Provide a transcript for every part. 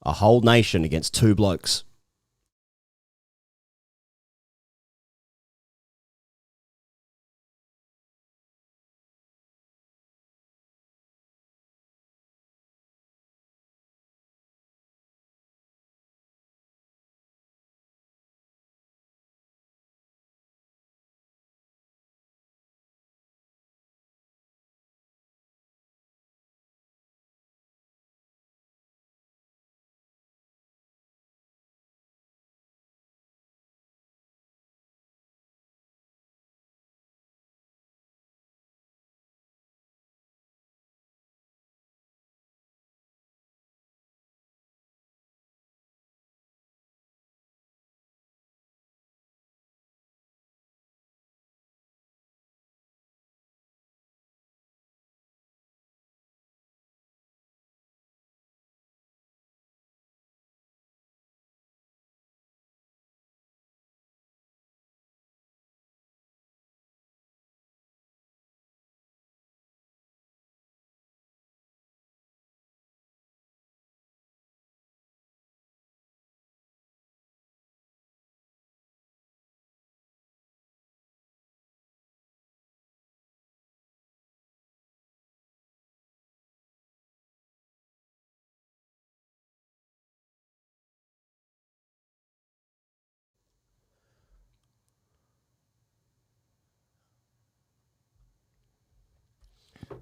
A whole nation against two blokes.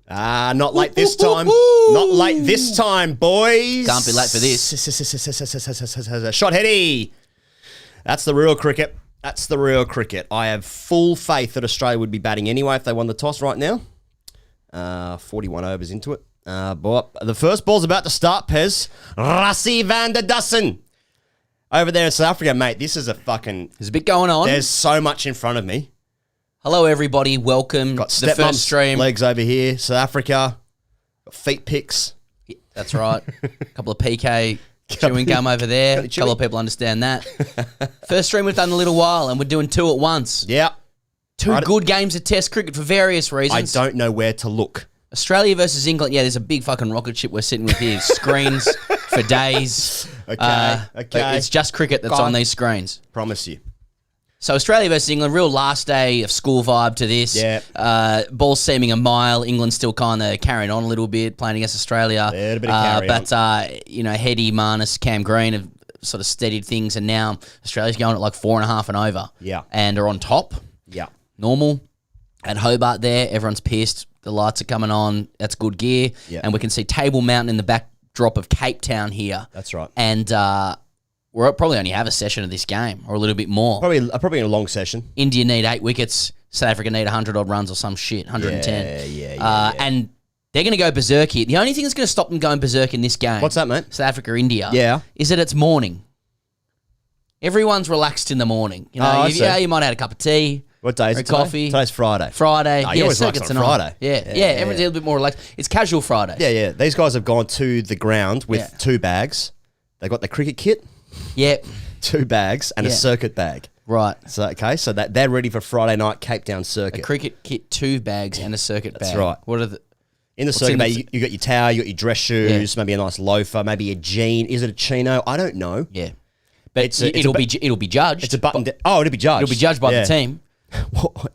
Not late this time. Not late this time, boys. Can't be late for this. Shot heady. That's the real cricket. That's the real cricket. I have full faith that Australia would be batting anyway if they won the toss right now. 41 overs into it. But the first ball's about to start, Pez. Rassie van der Dussen. Over there in South Africa, mate, this is a fucking... There's a bit going on. There's so much in front of me. Hello, everybody. Welcome. Got to the first stream. Legs over here. South Africa. Got feet pics. Yeah, that's right. A couple of PK chewing gum over there. A couple of people understand that. First stream we've done in a little while, and we're doing two at once. Yeah. Two good games of Test cricket for various reasons. I don't know where to look. Australia versus England. Yeah, there's a big fucking rocket ship we're sitting with here. Screens for days. Okay. But it's just cricket that's on these screens. Promise you. So Australia versus England, real last day of school vibe to this. Yeah. Ball seeming a mile. England still kind of carrying on a little bit, playing against Australia. Yeah, a bit of carry on. But Heady, Marnus, Cam Green have sort of steadied things, and now Australia's going at like 4.5 and over. Yeah. And are on top. Yeah. Normal. At Hobart there, everyone's pissed. The lights are coming on. That's good gear. Yeah. And we can see Table Mountain in the backdrop of Cape Town here. That's right. And we'll probably only have a session of this game or a little bit more. Probably a long session. India need 8 wickets. South Africa need 100-odd runs or some shit, 110. Yeah. And they're going to go berserk here. The only thing that's going to stop them going berserk in this game... What's that, mate? South Africa, India. Yeah. Is that it's morning. Everyone's relaxed in the morning. You know, you might have had a cup of tea. What day is it today? Coffee. Today's Friday. Friday. You always relax on Friday. Yeah, everyone's a little bit more relaxed. It's casual Fridays. Yeah. These guys have gone to the ground with 2 bags. They got the cricket kit. Yep. 2 bags and a circuit bag. Right. So that they're ready for Friday night Cape Town circuit. A cricket kit, 2 bags and a circuit bag. That's right. What are the... In the circuit bag, you got your towel, you got your dress shoes, maybe a nice loafer, maybe a jean. Is it a chino? I don't know. Yeah. But it'll be judged. It's a button. It'll be judged. It'll be judged by the team.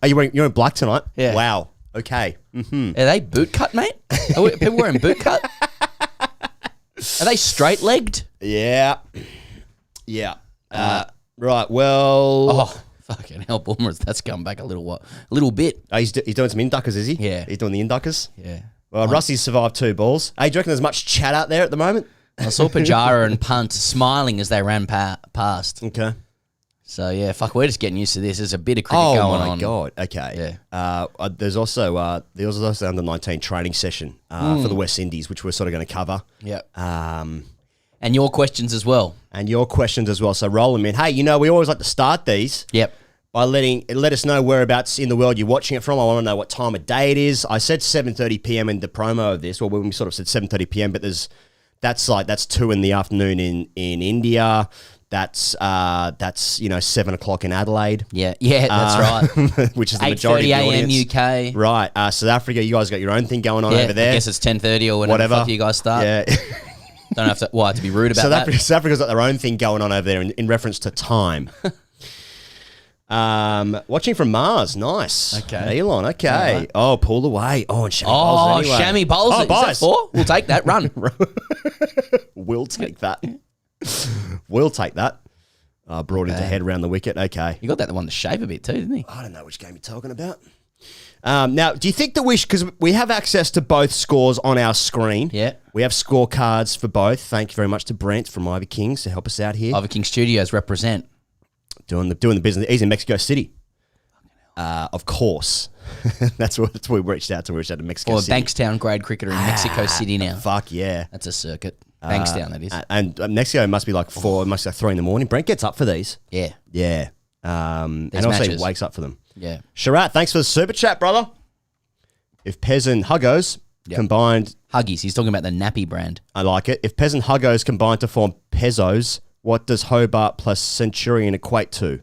Are you wearing? You're in black tonight. Yeah. Wow. Okay. Mm-hmm. Are they boot cut, mate? Are people wearing boot cut? Are they straight legged? Yeah. Right. Well. Oh, fucking hell, Boomer! That's come back a little bit. He's doing some induckers, is he? Yeah. He's doing the induckers. Yeah. Well, Russie's survived 2 balls. Hey, do you reckon there's much chat out there at the moment? I saw Pajara and Punt smiling as they ran past. Okay. So, yeah, fuck, we're just getting used to this. There's a bit of cricket going on. Oh, my God. Okay. Yeah. There's also the under-19 training session for the West Indies, which we're sort of going to cover. Yeah. And your questions as well. So roll them in. Hey, we always like to start these. Yep. By let us know whereabouts in the world you're watching it from. I want to know what time of day it is. I said 7:30 p.m. in the promo of this, or when we sort of said 7:30 p.m., but that's 2 in the afternoon in India. That's 7 o'clock in Adelaide. Yeah, that's right. Which is the majority of the audience. 8:30 a.m. UK. Right. South Africa, you guys got your own thing going on over there. I guess it's 10:30 or whatever the fuck you guys start. Yeah. Don't have to. Well, I have to be rude about that. South Africa's got their own thing going on over there in reference to time. Watching from Mars, nice. Okay. Elon, okay. Right. Oh, pulled away. Oh, and Shammy bowls anyway. Shammy bowls. Oh, Is that 4? We'll take that. Run. We'll take that. We'll take that. Brought into head around the wicket. Okay. You got that one to shape a bit too, didn't he? I don't know which game you're talking about. Now, do you think that because we have access to both scores on our screen? Yeah. We have scorecards for both. Thank you very much to Brent from Ivy Kings to help us out here. Ivy King Studios represent. Doing the business. He's in Mexico City. Of course. That's what we reached out to. We reached out to Mexico City. Bankstown grade cricketer in Mexico City now. Fuck yeah. That's a circuit. Bankstown, that is. And Mexico must be like 4, it must be like 3 in the morning. Brent gets up for these. Yeah. Yeah. And also matches. wakes up for them. Yeah. Sharat, thanks for the super chat, brother. If Pez and Huggos combined... Huggies. He's talking about the nappy brand. I like it. If Pez and Huggos combined to form Pezos, what does Hobart plus Centurion equate to?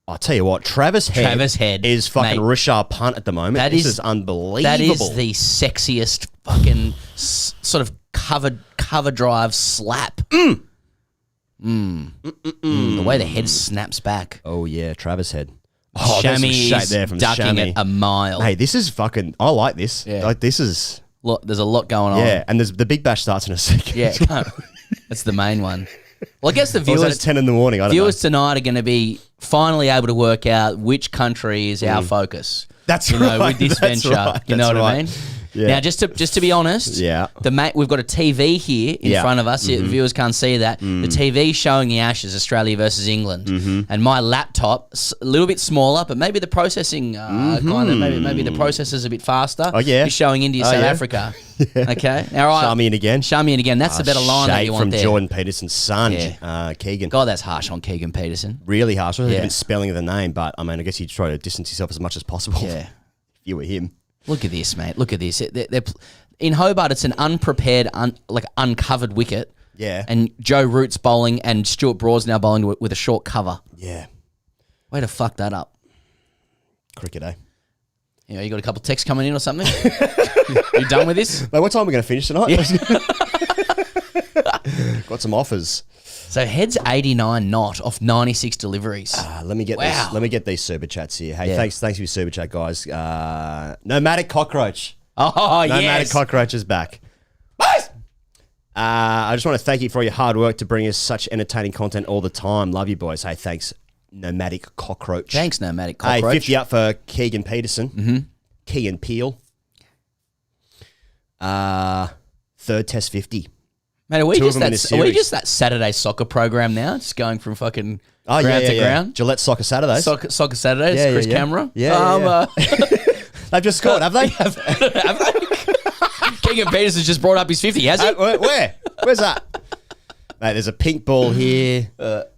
I'll tell you what, Travis Head is fucking Richard Punt at the moment. This is unbelievable. That is the sexiest fucking sort of cover drive slap. The way the head snaps back. Oh, yeah, Travis Head. Oh, Shammy is ducking it a mile. Hey, this is fucking... I like this. Yeah. Like, this is... There's a lot going on. Yeah, and the Big Bash starts in a second. Yeah, that's the main one. Well, I guess the viewers... at 10 in the morning, I don't know. Viewers tonight are going to be finally able to work out which country is our focus. That's right. With this venture. Right. You know what I mean? Yeah. Now, just to be honest, we've got a TV here in front of us. The viewers can't see that. The TV showing the Ashes, Australia versus England, and my laptop a little bit smaller, but maybe the processing maybe the processor's a bit faster. Oh yeah, is showing India, South Africa. Okay, all right. Shamian again. That's the better line that you want from there. Jordan Peterson's son, Keegan. God, that's harsh on Keegan Peterson. Really harsh. I wasn't even spelling of the name, but I mean, I guess you try to distance yourself as much as possible. Yeah, if you were him. Look at this, mate. Look at this. In Hobart, it's an unprepared, uncovered wicket. Yeah. And Joe Root's bowling and Stuart Broad's now bowling with a short cover. Yeah. Way to fuck that up. Cricket, eh? You got a couple of texts coming in or something? You done with this? Mate, what time are we going to finish tonight? Yeah. Got some offers. So Head's 89 not off 96 deliveries. Let me get this. Let me get these super chats here. Hey, thanks for your super chat, guys. Nomadic Cockroach. Oh, Nomadic Cockroach is back. I just want to thank you for your hard work to bring us such entertaining content all the time. Love you, boys. Hey, thanks, Nomadic Cockroach. Thanks, Nomadic Cockroach. Hey, 50 up for Keegan Peterson. Keegan Peel. Third test 50. Mate, are we just that Saturday soccer program now? Just going from fucking ground to ground? Gillette Soccer Saturdays. Soccer Saturdays, Chris Camera. Yeah. They've just scored, have they? Have they? Keegan Peterson's just brought up his 50, has he? Where? Where's that? Mate, there's a pink ball here.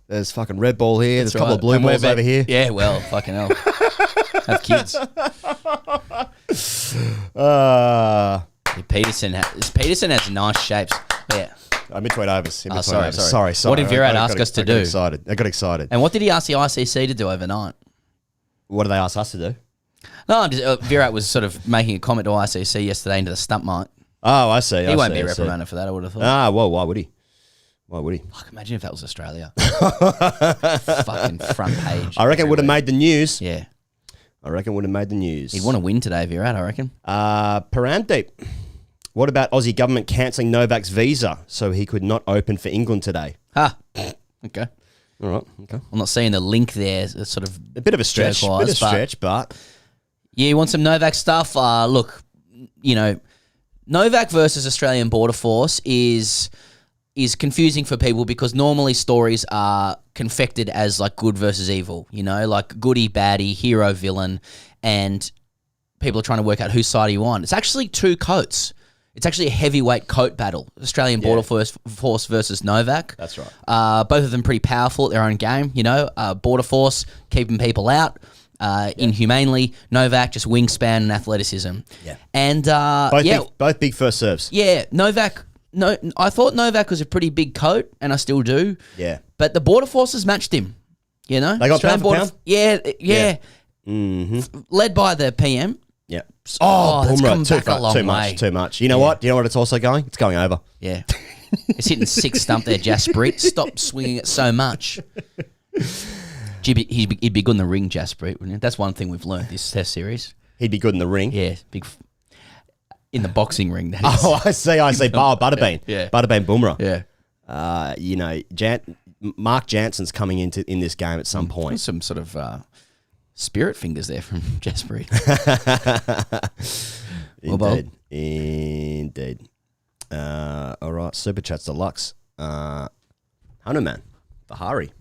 There's fucking red ball here. There's a couple of blue balls over here. Yeah, well, fucking hell. Have kids. Peterson has nice shapes. Yeah. Midweight overs. Sorry. What did Virat ask us to do? I got excited. And what did he ask the ICC to do overnight? What did they ask us to do? No, Virat was sort of making a comment to ICC yesterday into the stump mic. Oh, I see. He won't be reprimanded for that, I would have thought. Well, why would he? Fuck, imagine if that was Australia. Fucking front page. I reckon it would have made the news. Yeah. I reckon would have made the news. He'd want to win today, Virat, I reckon. Parandeep. What about Aussie government cancelling Novak's visa so he could not open for England today? Okay. All right. Okay. I'm not seeing the link there. It's sort of a bit of a stretch. But yeah, you want some Novak stuff? Look, Novak versus Australian Border Force is confusing for people because normally stories are confected as like good versus evil, like goody, baddie, hero, villain, and people are trying to work out whose side are you on. It's actually two coats. It's actually a heavyweight coat battle. Australian Border Force versus Novak. That's right. Both of them pretty powerful at their own game. Border Force keeping people out inhumanely. Novak just wingspan and athleticism. Yeah. And both big first serves. Yeah, Novak. No, I thought Novak was a pretty big coat, and I still do. Yeah. But the Border Forces matched him. They got pound for pound? Yeah. Mm-hmm. Led by the PM. Yeah. Oh, that's Bumrah, come back a long too way. much, too much. You know what? Do you know what it's also going? It's going over. Yeah. It's hitting 6 stump there, Jasprit. Stop swinging it so much. He'd be good in the ring, Jasprit, wouldn't he? That's one thing we've learned this test series. He'd be good in the ring. Yeah, in the boxing ring, that is. Oh, I see. Butterbean. Yeah. Butterbean Bumrah. Yeah. You know, Mark Jansen's coming in this game at some point. Some sort of spirit fingers there from Jasprit. Indeed. All right, Super Chats Deluxe. Hanuman, Bahari.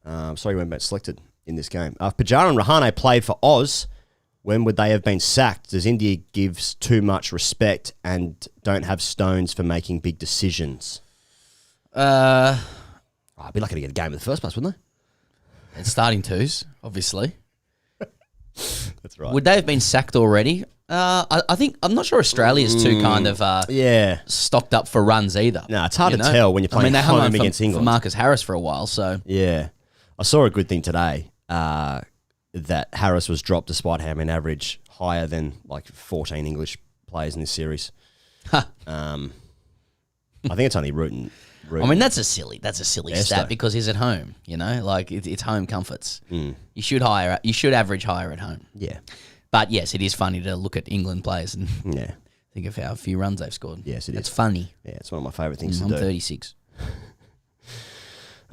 Sorry, he went back selected in this game. If Pujara and Rahane played for Oz, when would they have been sacked? Does India gives too much respect and don't have stones for making big decisions? I'd be lucky to get a game in the first place, wouldn't they? It's starting twos, obviously. That's right. Would they have been sacked already? I think I'm not sure Australia's too kind of stocked up for runs either. No, it's hard to tell when you're playing home against England. For Marcus Harris for a while, so yeah. I saw a good thing today that Harris was dropped despite having an average higher than like 14 English players in this series. I think it's only Rutan. I mean, that's a silly stat because he's at home. You know, like it's home comforts. You should average higher at home. Yeah, but yes, it is funny to look at England players and think of how few runs they've scored. Yes, it is. It's funny. Yeah, it's one of my favourite things to I'm do. 36.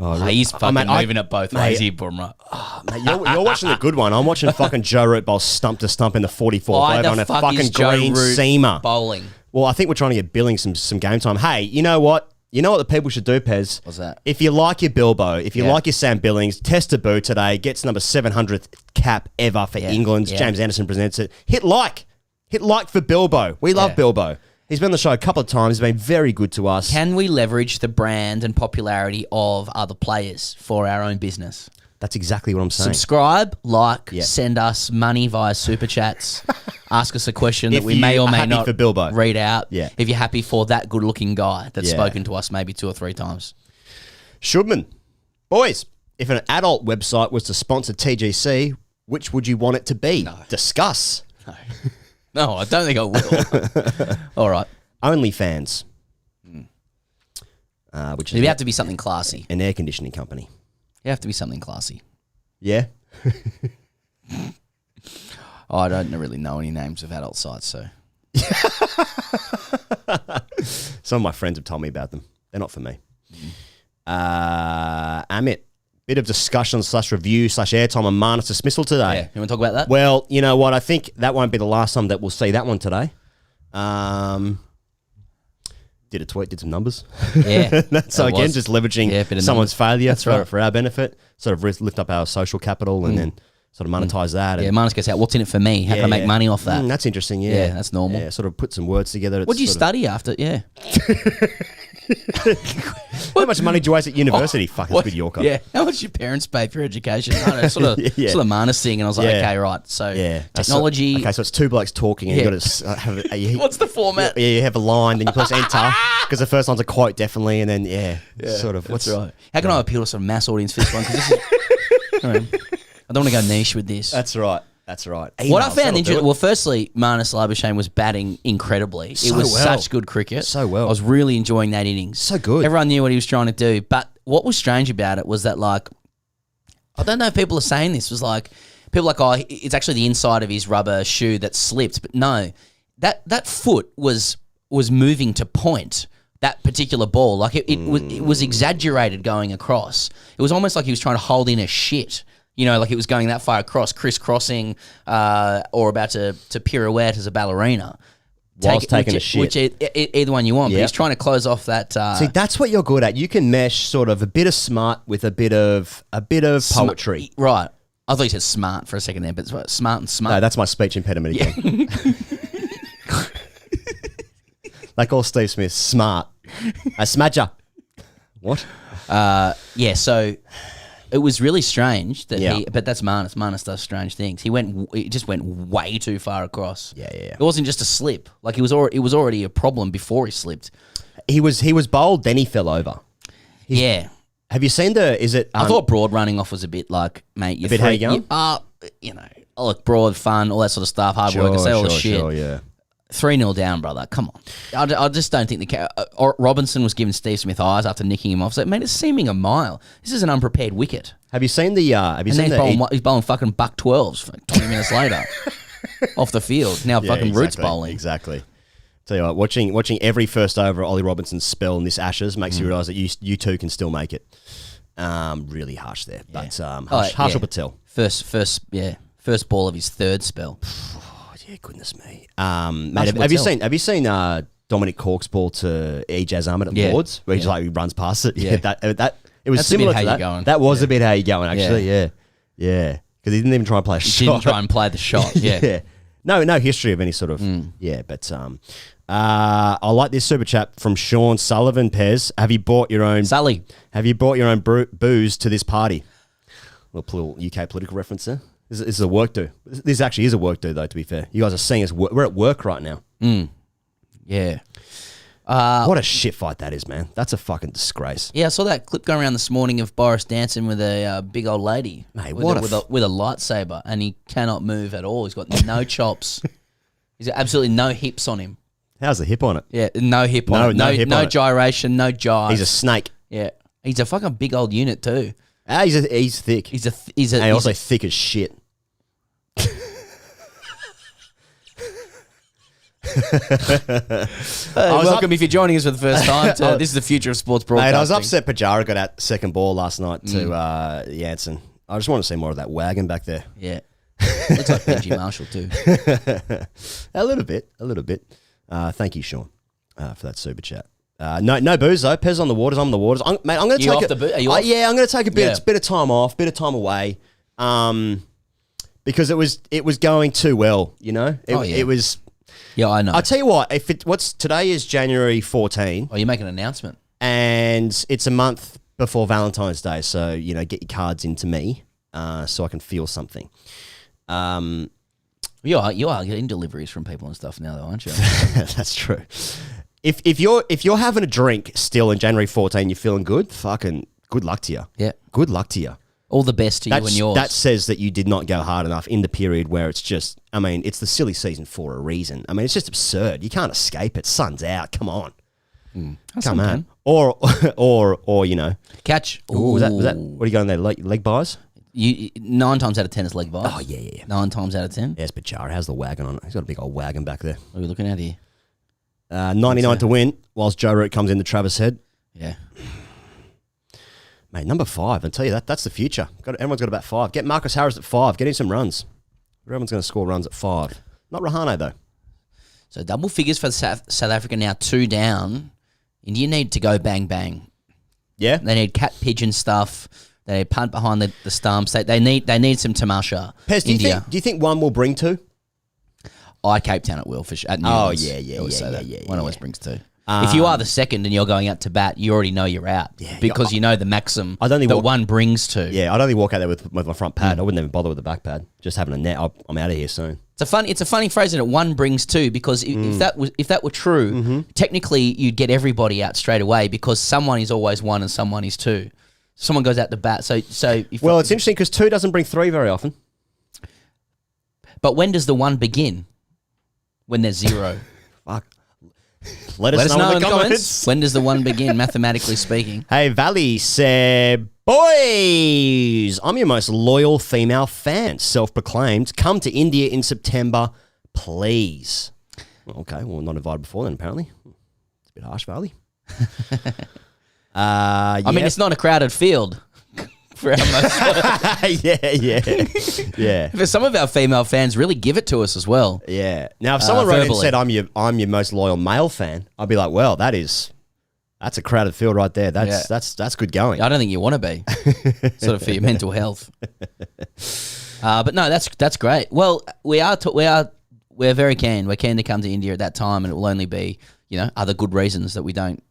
Oh, he's fucking moving it both ways here, Bumrah. Mate, you're watching the good one. I'm watching fucking Joe Root bowl stump to stump in the 44th over on a fucking green seamer. Bowling. Well, I think we're trying to get Billing some game time. Hey, you know what? You know what the people should do, Pez? What's that? If you like your Bilbo, if you like your Sam Billings, test debut today, gets number 700th cap ever for England. James Anderson presents it. Hit like for Bilbo. We love Bilbo. He's been on the show a couple of times. He's been very good to us. Can we leverage the brand and popularity of other players for our own business? That's exactly what I'm saying. Subscribe, send us money via Super Chats. Ask us a question that we may or may not read out. Yeah. If you're happy for that good-looking guy that's spoken to us maybe 2 or 3 times. Shubman. Boys, if an adult website was to sponsor TGC, which would you want it to be? No. Discuss. No, I don't think I will. All right. OnlyFans. Which is you have to be something classy. An air conditioning company. You have to be something classy. Yeah? I don't really know any names of adult sites, so. Some of my friends have told me about them. They're not for me. Amit, bit of discussion / review / airtime on Marnus dismissal today. Yeah, you want to talk about that? Well, you know what? I think that won't be the last time that we'll see that one today. Did a tweet, did some numbers. Yeah. So again, just leveraging someone's failure for our benefit, sort of lift up our social capital and then sort of monetize that. Yeah, Marnus gets out, what's in it for me? How can I make money off that? That's interesting, yeah. Yeah, that's normal. Yeah, sort of put some words together. What did you study after? Yeah. How much money do you waste at university? Fucking good Yorker. Yeah. How much did your parents pay for your education? I don't know, sort of Marnus thing. And I was like, okay, right. So technology. Okay, so it's 2 blokes talking and you've got to have what's the format? Yeah, you have a line, then you press enter because the first line's a quote, definitely, and then, sort of. That's right. How can I appeal to some mass audience for this one? Because this is. I don't want to go niche with this. That's right. Emails, what I found interesting, well, firstly, Marnus Labuschagne was batting incredibly. It was such good cricket. So well. I was really enjoying that innings. So good. Everyone knew what he was trying to do. But what was strange about it was that, like, I don't know if people are saying this, was like, people are like, it's actually the inside of his rubber shoe that slipped. But no, that foot was moving to point. That particular ball, like it was exaggerated going across. It was almost like he was trying to hold in a shit. You know, like it was going that far across, crisscrossing, or about to pirouette as a ballerina. Whilst taking a shit. Which either one you want, but he's trying to close off that. See, that's what you're good at. You can mesh sort of a bit of smart with a bit of poetry. Right. I thought you said smart for a second there, but it's smart and smart. No, that's my speech impediment again. Like all Steve Smith, smart. A smadger. What? So it was really strange that but that's Marnus. Marnus does strange things. He just went way too far across. Yeah. It wasn't just a slip. Like it was already a problem before he slipped. He was bowled, then he fell over. Have you seen I thought Broad running off was a bit like, mate, you're how you going? a look, broad, fun, all that sort of stuff, hard work, say all the shit. Sure, yeah. 3-0 down, brother. Come on. I just don't think Robinson was giving Steve Smith eyes after nicking him off. So it made it seeming a mile. This is an unprepared wicket. Have you seen the? He's bowling fucking buck 12s for 20 minutes later off the field. Now fucking Roots bowling. Exactly. Tell you what, watching every first over Ollie Robinson's spell in this Ashes makes you realise that you too can still make it. Really harsh there, but Harshal Patel. First ball of his third spell. Yeah, goodness me. Mate, have you seen Dominic Cork's ball to Ejaz Ahmed at Lords, where he runs past it? Yeah, that it was similar to that. That was a bit how you going, actually. Yeah, because he didn't even try and play a shot. He didn't try and play the shot. Yeah. No history of any sort of but I like this super chat from Sean Sullivan. Pez, have you bought your own booze to this party? Little UK political reference there. This is a work do. This actually is a work do, though, to be fair. You guys are seeing us. We're at work right now. Yeah. What a shit fight that is, man. That's a fucking disgrace. Yeah, I saw that clip going around this morning of Boris dancing with a big old lady. Mate, with a lightsaber, and he cannot move at all. He's got no chops. He's got absolutely no hips on him. How's the hip on it? Yeah, no hip on it. No gyration, no jive. He's a snake. Yeah. He's a fucking big old unit, too. He's thick. He's also thick as shit. Welcome if you're joining us for the first time. This is the future of sports broadcasting. Mate, I was upset Pajara got out second ball last night to Jansen. I just want to see more of that wagon back there. Yeah. Looks like PG Marshall too. A little bit. Thank you, Sean, for that super chat. No booze though. Pez on the waters. I'm on the waters. Mate, I'm going to take Are you off? Yeah, I'm going to take a bit of time off, bit of time away, because it was going too well. You know, it was. Yeah, I know. I'll tell you what. Today is January 14. Oh, you make an announcement, and it's a month before Valentine's Day. So get your cards into me, so I can feel something. You are getting deliveries from people and stuff now, though, aren't you? That's true. If you're having a drink still in January 14, you're feeling good. Fucking good luck to you. Yeah, good luck to you. All the best to you and yours. That says that you did not go hard enough in the period where it's just. I mean, it's the silly season for a reason. I mean, it's just absurd. You can't escape it. Sun's out. Come on. Come on. Or catch. Ooh, was that? What are you going there? Leg buys? 9 times out of 10 is leg buys. Oh yeah. 9 times out of 10. Yes, but Jara has the wagon on it. He's got a big old wagon back there. What are we looking at here? 99 to win, whilst Joe Root comes into Travis Head. Yeah. Mate, number 5, I'll tell you that's the future. Everyone's got about 5. Get Marcus Harris at 5. Get him some runs. Everyone's going to score runs at 5. Not Rahane, though. So double figures for South Africa now, 2 down. India need to go bang, bang. Yeah? They need cat pigeon stuff. They need punt behind the stumps. They need some tamasha. Pez, do you think one will bring 2? Cape Town it will for sure. At Newlands, One always brings 2. If you are the second and you're going out to bat, you already know you're out because you know the maxim that one brings 2. Yeah, I'd only walk out there with my front pad. I wouldn't even bother with the back pad. Just having a net. I'm out of here soon. It's a funny phrase that one brings 2 because if that were true, technically you'd get everybody out straight away because someone is always 1 and someone is 2. Someone goes out to bat. So it's interesting because 2 doesn't bring 3 very often. But when does the 1 begin? When there's 0. Fuck. Let us know in the comments. When does the 1 begin, mathematically speaking? Hey, Valley said, boys, I'm your most loyal female fan, self-proclaimed. Come to India in September, please. Okay, well, not invited before then, apparently. It's a bit harsh, Valley. I mean, it's not a crowded field. For our most yeah. For some of our female fans, really give it to us as well. Yeah. Now, if someone wrote in and said, I'm your most loyal male fan, I'd be like, well, that's a crowded field right there. That's good going. I don't think you want to be, sort of for your mental health. But no, that's great. Well, we're very keen. We're keen to come to India at that time, and it will only be other good reasons that we don't.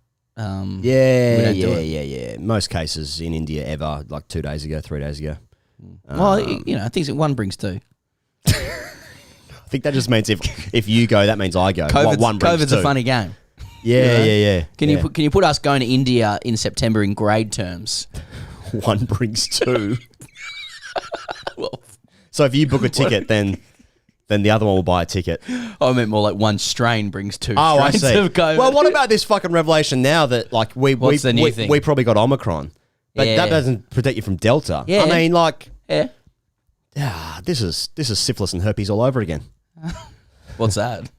Yeah. Most cases in India ever, like 2 days ago, 3 days ago. Well, I think that 1 brings 2. I think that just means if you go, that means I go. COVID's a funny game. Yeah. Can you put us going to India in September in grade terms? 1 brings 2. Well, So if you book a ticket, then the other one will buy a ticket. I meant more like one strain brings two Oh, I strains see. of COVID. Well, what about this fucking revelation now that like What's the new thing? we probably got Omicron, but Yeah. that doesn't protect you from Delta. Yeah. I mean, like, Yeah. this is syphilis and herpes all over again. What's that?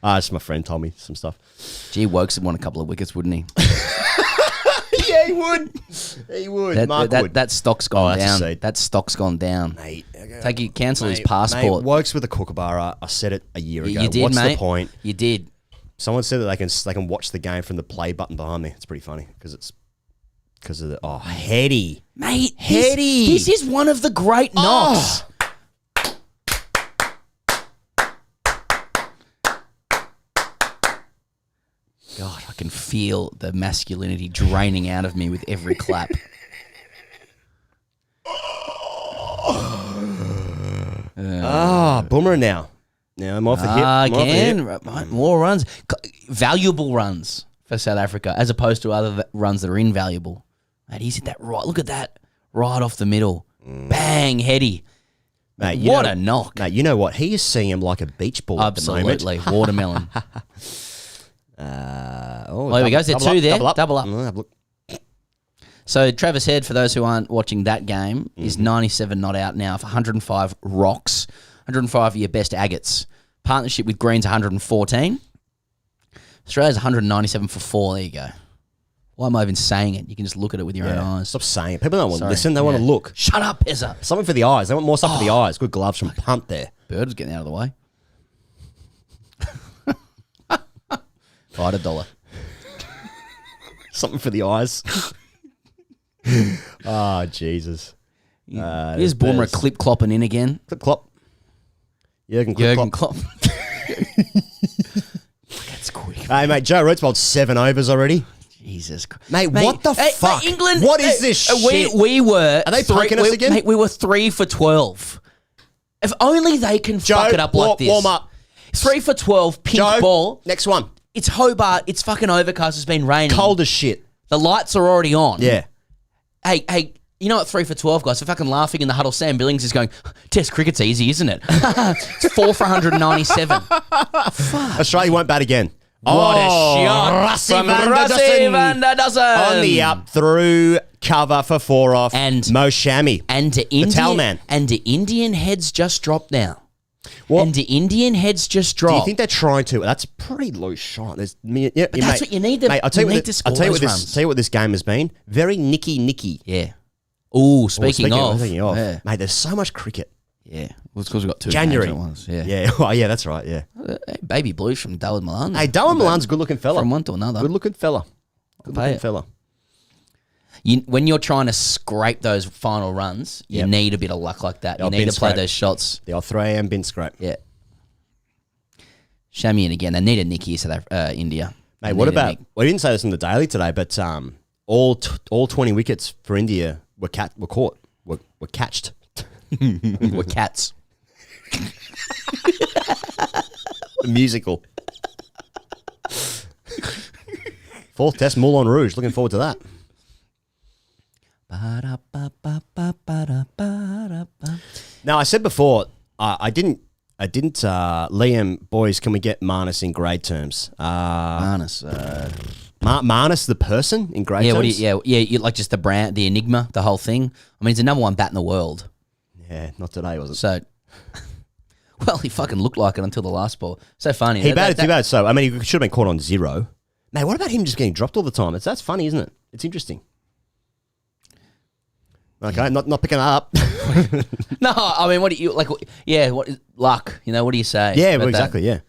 It's my friend told me some stuff. Gee, Wokes would want a couple of wickets, wouldn't he? Yeah, he would. He would. Mark would. That stock's gone that's a down. seed. That stock's gone down. Mate, Cancel his Mate, passport. Wokes with a kookaburra. I said it a year ago. You did, What's mate. the point? You did. Someone said that they can watch the game from the play button behind me. It's pretty funny because of the heady, Mate, heady. This is one of the great knocks. God, I can feel the masculinity draining out of me with every clap. Boomer now. Now I'm off the hip. I'm off the hip. Again, right, more runs. Valuable runs for South Africa as opposed to other runs that are invaluable. Mate, he's hit that right. Look at that. Right off the middle. Bang, heady. Mate, What a knock. Mate, you know what? He is seeing him like a beach ball Absolutely. at the Watermelon. moment. There we go. There's two there. Double up. Have a look. So Travis Head, for those who aren't watching that game, is 97 not out now for 105 rocks. 105 are your best agates. Partnership with Green's 114. Australia's 197 for 4. There you go. Why am I even saying it? You can just look at it with your own eyes. Stop saying it. People don't want to Sorry. listen. They want to look. Shut up, Ezra. Something for the eyes. They want more stuff for the eyes. Good gloves from Punt there. Bird was getting out of the way. Fight $1. Something for the eyes. Jesus. Here's Boomer clip clopping in again. Clip clop. Jurgen Klopp. That's quick. Hey, mate, Joe Root's bowled 7 overs already. Jesus Christ. Mate, what the fuck? England, What is this shit? We were... Are they poking us again? Mate, we were 3 for 12. If only they can fuck it up like this. Warm up. 3 for 12, pink Joe, ball. next one. It's Hobart. It's fucking overcast. It's been raining. Cold as shit. The lights are already on. Yeah. Hey, you know what 3 for 12, guys? We're fucking laughing in the huddle. Sam Billings is going, Test cricket's easy, isn't it? It's 4 for 197. Fuck. Australia won't bat again. What a shot from Rassie van der Dussen. On the up through cover for 4 off. And Mo Shami. And the Indian heads just dropped now. What? And the Indian heads just dropped. Do you think they're trying to? That's a pretty loose shot. There's, But that's what you need. Mate, I'll tell you score I'll tell you those what runs. tell you what this game has been. Very nicky. Yeah. Ooh, speaking of. Yeah. Mate, there's so much cricket. Yeah. Well, it's because we've got 2 January. games at once. Yeah. Yeah. Oh, yeah, that's right. Yeah. Hey, baby blues from Darwin Milan. Hey, Darwin Milan's a good-looking fella. From one to another. Good-looking fella. Good-looking it. fella. When you're trying to scrape those final runs, you need a bit of luck like that. You need to play those shots. The old 3 a.m. bin scrape. Yeah. Shami in again. They need a nick here, India. Mate, what about... We didn't say this in the Daily today, but all 20 wickets for India were caught. Were catched. We're cats. Musical. 4th Test, Moulin Rouge. Looking forward to that. Now, I said before, I didn't. Liam, boys, can we get Marnus in grade terms? Marnus. Marnus, the person, in grade terms? You like just the brand, the enigma, the whole thing. I mean, he's the number 1 bat in the world. Yeah, not today, was it? So, well, he fucking looked like it until the last ball. So funny. He batted too bad. So, I mean, he should have been caught on 0. Mate, what about him just getting dropped all the time? That's funny, isn't it? It's interesting. Okay, not picking that up. No, I mean, what do you like? Yeah, what is luck? You know, what do you say? Yeah, well, exactly. Yeah.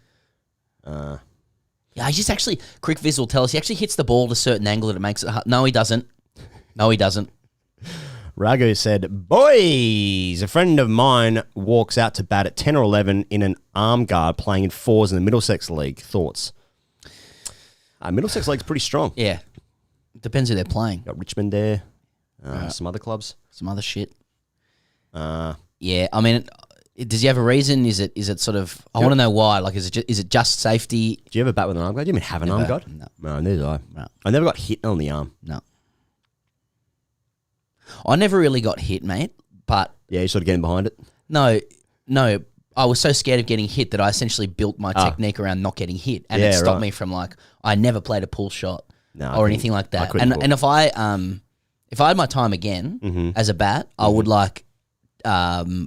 Yeah, he just actually. Crick Viz will tell us he actually hits the ball at a certain angle that it makes it hard. No, he doesn't. Ragu said, "Boys, a friend of mine walks out to bat at 10 or 11 in an arm guard playing in 4s in the Middlesex League. Thoughts?" Middlesex League's pretty strong. Yeah, depends who they're playing. Got Richmond there, some other clubs, some other shit. Yeah, I mean, does he have a reason? Is it sort of? I want to know why. Like, is it just safety? Do you ever bat with an arm guard? Do you even have an arm guard? No, neither do I. No. I never got hit on the arm. No. I never really got hit, mate. But yeah, you sort of getting behind it. No. I was so scared of getting hit that I essentially built my technique around not getting hit, and it stopped me from like I never played a pull shot or anything like that. And if I had my time again as a bat, I would like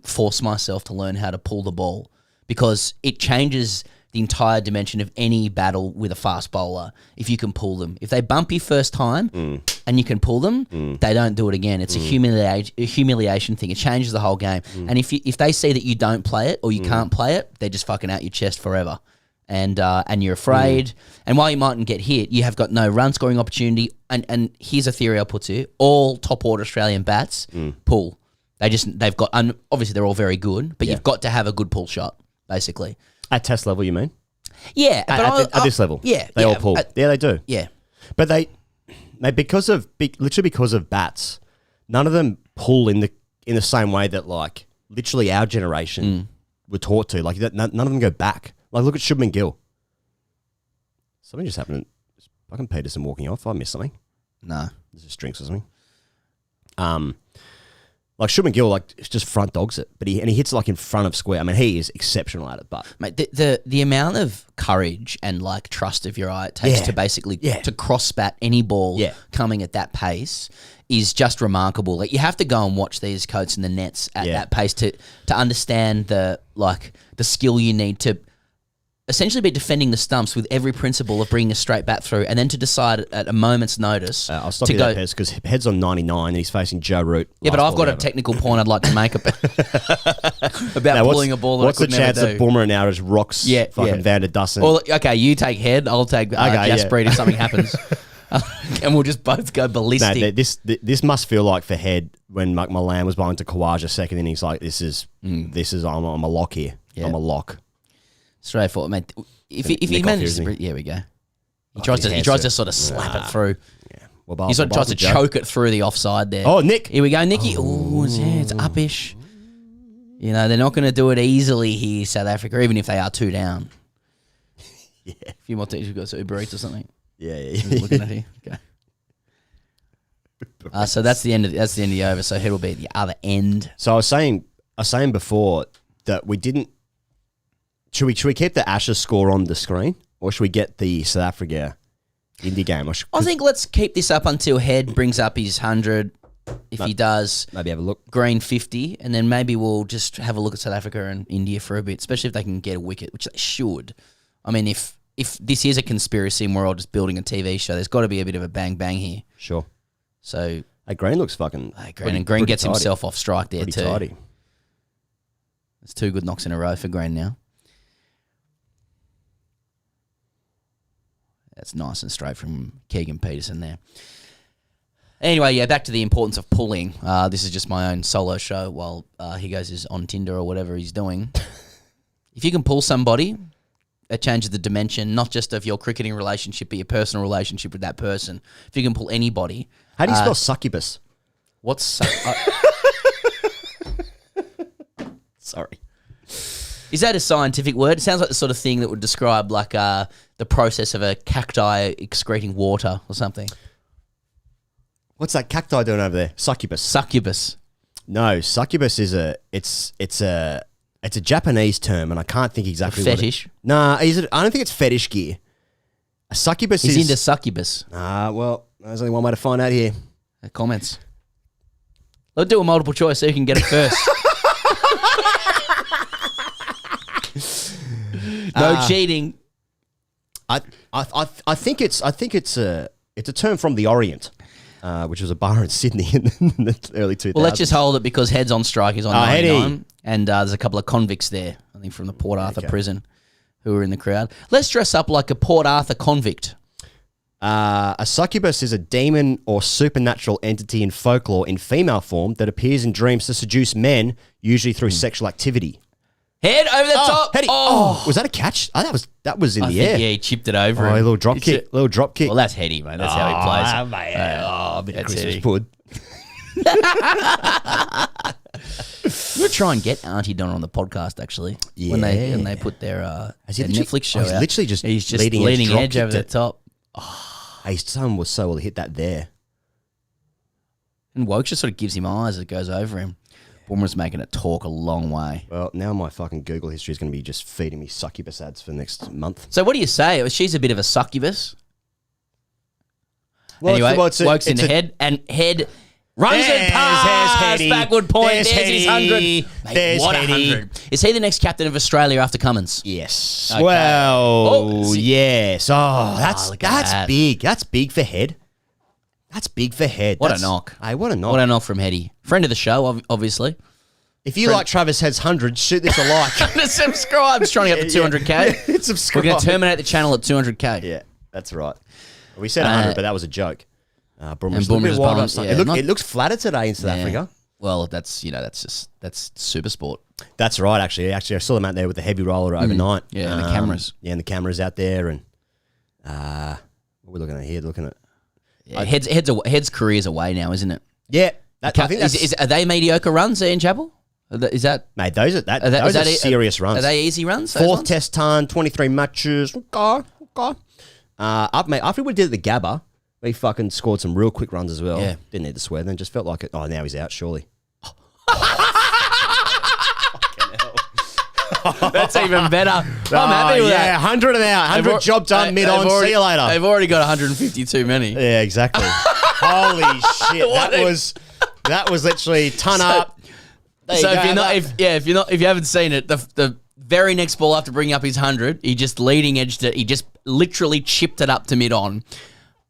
force myself to learn how to pull the ball because it changes the entire dimension of any battle with a fast bowler if you can pull them. If they bump you first time and you can pull them, they don't do it again. It's a humiliation thing. It changes the whole game. And if they see that you don't play it or you can't play it, they're just fucking out your chest forever. And you're afraid. And while you mightn't get hit, you have got no run scoring opportunity. And here's a theory I'll put to you. All top order Australian bats pull. They've got, obviously they're all very good, but you've got to have a good pull shot, basically. At test level, you mean? Yeah. At this level? Yeah. They all pull. Yeah, they do. Yeah. But literally because of bats, none of them pull in the same way that like literally our generation were taught to. Like none of them go back. Like look at Shubman Gill. Something just happened. Fucking Peterson walking off. I missed something. No. There's just drinks or something. Like Shubman Gill, like just front dogs it, but he hits it like in front of square. I mean, he is exceptional at it. But mate, the amount of courage and like trust of your eye it takes to basically to cross spat any ball coming at that pace is just remarkable. Like you have to go and watch these coats in the nets at that pace to understand the skill you need to essentially be defending the stumps with every principle of bringing a straight bat through, and then to decide at a moment's notice. I'll stop you there, Pez, because Head's on 99 and he's facing Joe Root. Yeah, but I've got a technical point I'd like to make about pulling a ball that what's I could the chance never do. that Boomer now just rocks fucking Van der Dussen? Well, okay, you take Head, I'll take Jaspreet if something happens. And we'll just both go ballistic. No, this must feel like for Head when Milan was bowling to Khawaja second innings, like this is I'm a lock here. Yeah. I'm a lock. Straightforward, mate. If he manages, here we go. He tries to sort of slap it through. Yeah, he sort of tries to choke it through the offside there. Oh, Nick! Here we go, Nicky. Oh, it's uppish. You know they're not going to do it easily here, South Africa, even if they are 2 down. Yeah, a few more teams. We've got Uber Eats or something. Yeah. Looking at here. Okay. So that's the end of the over. So Head will be at the other end. So I was saying before that we didn't. Should we keep the Ashes score on the screen, or should we get the South Africa India game? I think let's keep this up until Head brings up his 100. If he does, maybe have a look. Green 50, and then maybe we'll just have a look at South Africa and India for a bit, especially if they can get a wicket, which they should. I mean, if this is a conspiracy and we're all just building a TV show, there's got to be a bit of a bang bang here. Sure. So Green looks fucking. Green gets tidy. Himself off strike there too. Tidy. There's 2 good knocks in a row for Green now. That's nice and straight from Keegan Peterson there. Anyway, back to the importance of pulling. This is just my own solo show while he goes is on Tinder or whatever he's doing. If you can pull somebody, it changes the dimension, not just of your cricketing relationship, but your personal relationship with that person. If you can pull anybody. How do you spell succubus? What's... Sorry. Is that a scientific word? It sounds like the sort of thing that would describe like the process of a cacti excreting water or something. What's that cacti doing over there? Succubus. Succubus. No, succubus is it's a Japanese term, and I can't think exactly. Fetish. Nah, is it? I don't think it's fetish gear. A succubus He's into succubus. Well, there's only one way to find out here. Comments. Let's do a multiple choice so you can get it first. No cheating. I think it's a term from the Orient, which was a bar in Sydney in the early 2000s. Well, let's just hold it because Head's on strike. He's on 99, and there's a couple of convicts there. I think from the Port Arthur prison who are in the crowd. Let's dress up like a Port Arthur convict. A succubus is a demon or supernatural entity in folklore in female form that appears in dreams to seduce men, usually through sexual activity. Head over the top. Heady. Oh, was that a catch? Oh, that was in the air. Yeah, he chipped it over. A little drop kick. Little drop kick. Well, that's Heady, mate. That's how he plays. Mate. A bit of Christmas pud. We're going to try and get Auntie Donna on the podcast, actually. Yeah. When they put their Netflix show out. He's literally just leading edge over the top. His son was so well to hit that there. And Woke just sort of gives him eyes as it goes over him. Boomer's making it talk a long way. Well, now my fucking Google history is going to be just feeding me succubus ads for the next month. So what do you say? She's a bit of a succubus. Well, anyway, it's works in the head, and head runs it past, backward point, there's his 100. Mate, what 100. Is he the next captain of Australia after Cummins? Yes. Okay. Well, yes. Oh, look at that's that. big. That's big for head. That's big for head. What a knock. Hey, what a knock. What a knock from Heady. Friend of the show, obviously. If you like Travis Head's 100, shoot this a like. Subscribe. Just trying to get to 200K. Subscribe. We're going to terminate the channel at 200K. Yeah, that's right. We said 100, but that was a joke. Boomer's Boomer's bottom, it looks flatter today in South Africa. Well, that's super sport. That's right, actually. I saw them out there with the heavy roller overnight. Yeah, and the cameras. Yeah, and the cameras out there. And what are we looking at here? Yeah, Head's career's away now, isn't it? Yeah. I think that's... Are they mediocre runs there in Chapel? Is that... Mate, those are serious runs. Are they easy runs? Fourth test ton, 23 matches. Okay. Mate, after we did the Gabba, we fucking scored some real quick runs as well. Yeah. Didn't need to swear then. Just felt like it. Oh, now he's out, surely. That's even better. I'm happy with that. 100 and out. 100 job done, mid-on. See you later. They've already got 150 too many. Yeah, exactly. Holy shit. That was literally ton up. So if you haven't seen it, the very next ball after bringing up his 100, he just leading edged it. He just literally chipped it up to mid-on.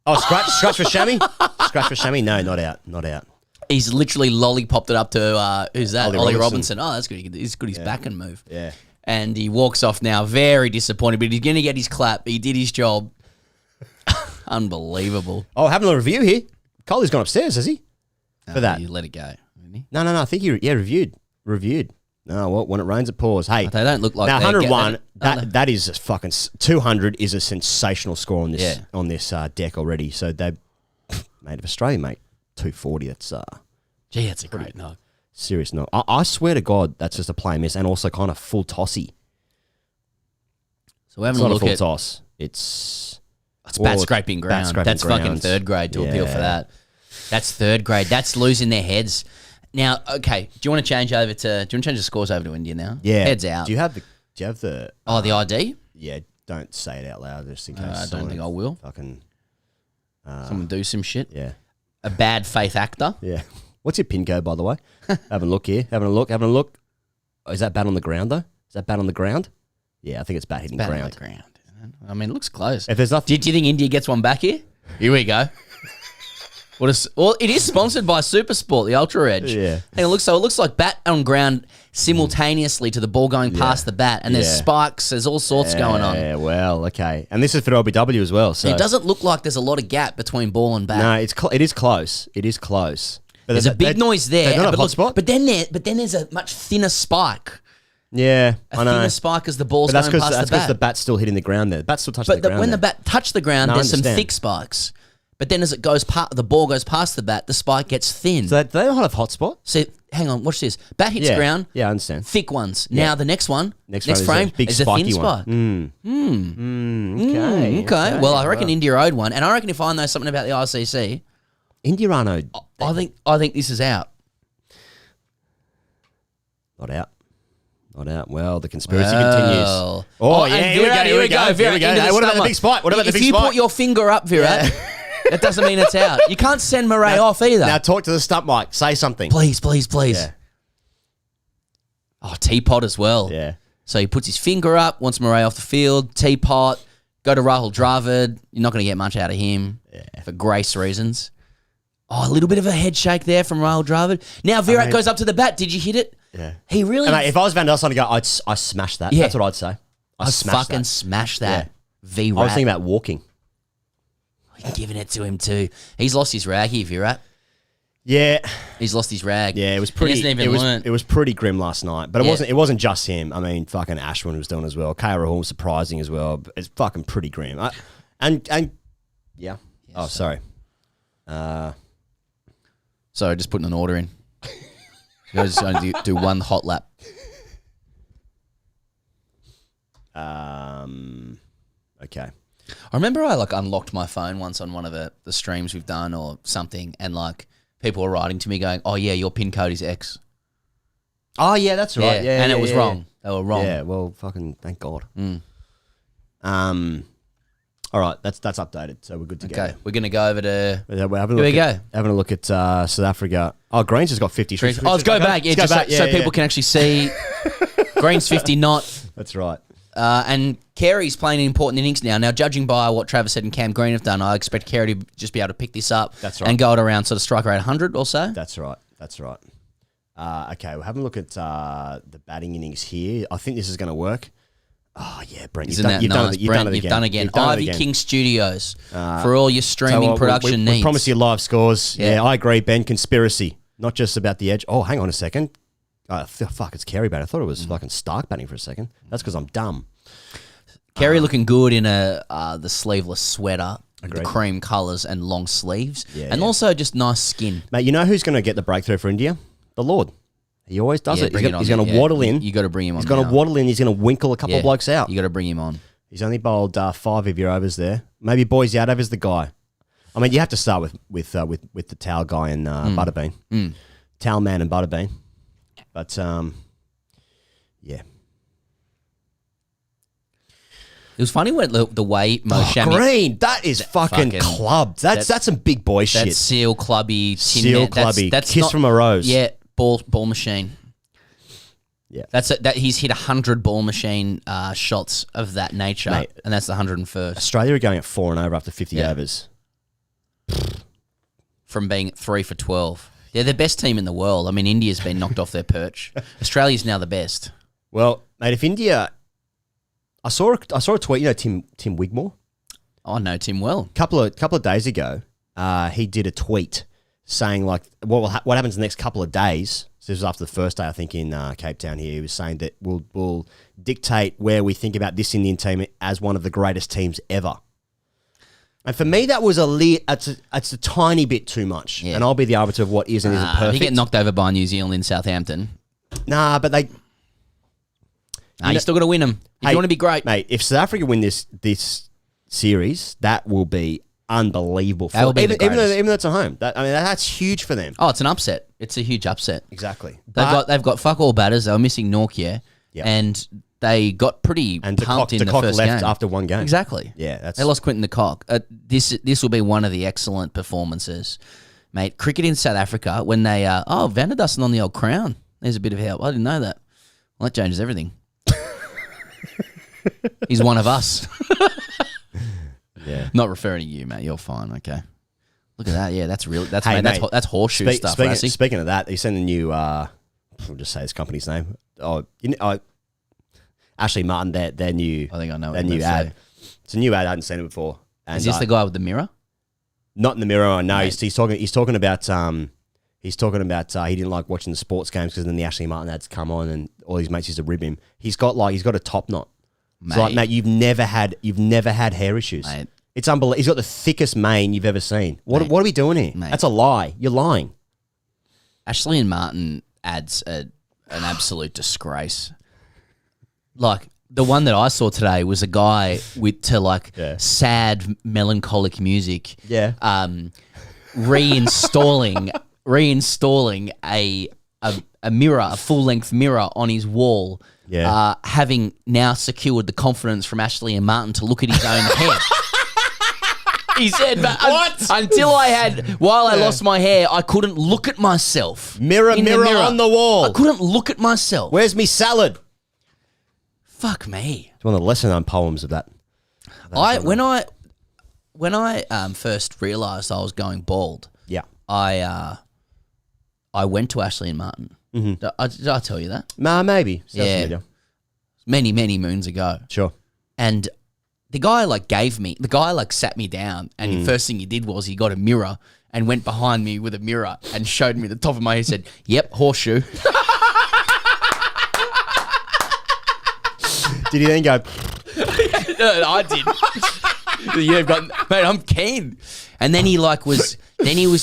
Oh, scratch for Shammy? Scratch for Shammy? No, not out. He's literally lollipopped it up to, who's that? Ollie Robinson. Oh, that's good. He's good his back and move. Yeah. And he walks off now, very disappointed, but he's going to get his clap. He did his job. Unbelievable. Oh, having a review here. Coley's gone upstairs, has he? For that. You let it go. No. I think he reviewed. No, well, when it rains, it pours. Hey, they don't look like now 101. That is a fucking 200 is a sensational score on this deck already. So they, mate, of Australia, mate, 240. That's gee, that's a great knock. Serious knock. I swear to God, that's just a play miss and also kind of full tossy. So we're having a look at toss. It's bat scraping ground. That's fucking third grade to appeal for that. That's third grade. That's losing their heads. Now, okay, do you want to change the scores over to India now? Yeah. Heads out. Do you have the the ID? Yeah, don't say it out loud just in case. I don't think I will. Fucking someone do some shit. Yeah. A bad faith actor. Yeah. What's your pin code, by the way? Having a look here. Having a look. Oh, is that bat on the ground, though? Is that bat on the ground? Yeah, I think it's bat hitting ground. On the ground. I mean, it looks close. If there's nothing... Do you think India gets one back here? Here we go. Well, it is sponsored by Supersport, the Ultra Edge. Yeah. And it looks like bat on ground simultaneously to the ball going past the bat, and there's spikes, there's all sorts going on. Yeah, well, okay. And this is for LBW as well. So it doesn't look like there's a lot of gap between ball and bat. No, it is close. It is close. But there's a big noise there. They're not a hot spot. But then there's a much thinner spike. Yeah, I know. A thinner spike as the ball's going past the bat. That's because the bat's still hitting the ground there. The bat's still touching the ground. But when the bat touched the ground, there's some thick spikes. But then as it goes the ball goes past the bat, the spike gets thin. So they don't have hot spot? So hang on, watch this. Bat hits ground. Yeah, I understand. Thick ones. Yeah. Now the next frame big is a thin spike. Okay. Well, I reckon India owed one. And I reckon if I know something about the ICC, India aren't owed. I think this is out. Not out. Well, the conspiracy continues. Oh, yeah, here we go. Hey, what about the big spike? If you put your finger up, Virat, that doesn't mean it's out. You can't send Murray off either. Now talk to the stump mic. Say something. Please. Yeah. Oh, teapot as well. Yeah. So he puts his finger up, wants Murray off the field, teapot, go to Rahul Dravid. You're not going to get much out of him for grace reasons. Oh, a little bit of a head shake there from Rahul Dravid. Now Virat goes up to the bat. Did you hit it? Yeah. He really... Mate, if I was Van Delsson, I'd go, I smash that. Yeah. That's what I'd say. I'd fucking smash that. Yeah. Virat. I was thinking about walking. Giving it to him too. He's lost his rag here, Virat. Yeah. He's lost his rag. Yeah, it was pretty... He hasn't even learned. It was pretty grim last night. But it wasn't just him. I mean, fucking Ashwin was doing as well. KL Rahul was surprising as well. But it's fucking pretty grim. Yeah. Oh, sorry. Sorry, just putting an order in. You guys just only do one hot lap. Okay. I remember I unlocked my phone once on one of the streams we've done or something, and people were writing to me going, "Oh yeah, your PIN code is X." Oh, yeah, that's right. Yeah, and yeah, it was yeah, wrong. They were wrong. Yeah, well, fucking thank God. All right, that's updated, so we're good to go. Okay, we're gonna go over to. We're having Here we go. Having a look at South Africa. Oh, Green's has got 50. Oh, let's go back. Yeah, Let's go just back. so people can actually see. Green's 50 not. That's right. And Carey's playing an important innings now. Now, judging by what Travis said and Cam Green have done, I expect Carey to just be able to pick this up. That's right. And go at around sort of strike rate 100 or so. That's right. That's right. Okay, we're having a look at the batting innings here. I think this is going to work. Oh, yeah, Brent. You've done it again. Ivy King Studios for all your streaming production needs. We promise you live scores. Yeah, I agree, Ben. Conspiracy. Not just about the edge. Oh, hang on a second. Fuck, it's Carey batting. I thought it was fucking Stark batting for a second. That's because I'm dumb. Carey looking good in the sleeveless sweater, Agreed. the cream colours and long sleeves. Yeah, and also just nice skin. Mate, you know who's going to get the breakthrough for India? The Lord. He always does it. He's going to waddle in. You got to bring him on. He's going to waddle in. He's going to winkle a couple of blokes out. You got to bring him on. He's only bowled 5 of your overs there. Maybe Boys Yadav is the guy. I mean, you have to start with the Towel guy and Butterbean. Towel man and Butterbean. But, yeah. It was funny when the way Mo Shami... Green, that is fucking clubbed. That's some big boy shit. That's seal clubby. Seal clubby. That's Kiss not, from a rose. Yeah, ball machine. Yeah. That he's hit 100 ball machine shots of that nature, Mate, and that's the 101st. Australia are going at 4 and over after 50 overs. From being 3 for 12. They're the best team in the world. I mean, India's been knocked off their perch. Australia's now the best. Well, mate, if India... I saw a tweet, you know, Tim Wigmore? I know Tim well. Couple of days ago, he did a tweet saying, like, what happens the next couple of days. So this was after the first day, I think, in Cape Town here. He was saying that we'll dictate where we think about this Indian team as one of the greatest teams ever. And for me, that was it's a tiny bit too much. Yeah. And I'll be the arbiter of what is and isn't perfect. He get knocked over by New Zealand in Southampton. Nah, but they... you still got to win them. If you want to be great. Mate, if South Africa win this series, that will be unbelievable. That will be even though it's at home. That's huge for them. Oh, it's an upset. It's a huge upset. Exactly. They've got fuck all batters. They were missing Norkia. Yep. And they got pretty pumped in the first left game. after one game. Exactly. Yeah, they lost Quinton de Kock. This will be one of the excellent performances. Mate, cricket in South Africa, when they... Vanderdussen on the old crown. There's a bit of help. I didn't know that. Well, that changes everything. He's one of us. Yeah. Not referring to you, mate. You're fine. Okay. Look at that. Yeah, that's real. That's horseshoe stuff. Speaking of that, he's sending a new. I'll just say his company's name. Ashley Martin. Their new. I think I know. Their new ad. It's a new ad. I hadn't seen it before. And is this the guy with the mirror? Not in the mirror. No, he's talking. He's talking about. He didn't like watching the sports games because then the Ashley Martin ads come on and all his mates used to rib him. He's got a top knot. Mate. It's like, mate, you've never had hair issues. Mate. It's unbelievable. He's got the thickest mane you've ever seen. What are we doing here? Mate. That's a lie. You're lying. Ashley and Martin ads an absolute disgrace. Like the one that I saw today was a guy sad melancholic music. Yeah. Reinstalling a mirror, a full length mirror on his wall. Yeah. Having now secured the confidence from Ashley and Martin to look at his own head. He said, but until I lost my hair, I couldn't look at myself. Mirror on the wall. I couldn't look at myself. Where's me salad? Fuck me. It's one of the lesser known poems of that. When I first realised I was going bald, yeah, I went to Ashley and Martin. Mm-hmm. Did I tell you that? Nah, maybe. Yeah. Many, many moons ago. Sure. And the guy sat me down and the first thing he did was he got a mirror and went behind me with a mirror and showed me the top of my head and said, yep, horseshoe. Did he then go? No, I did. Yeah, but mate, I'm keen. And then he was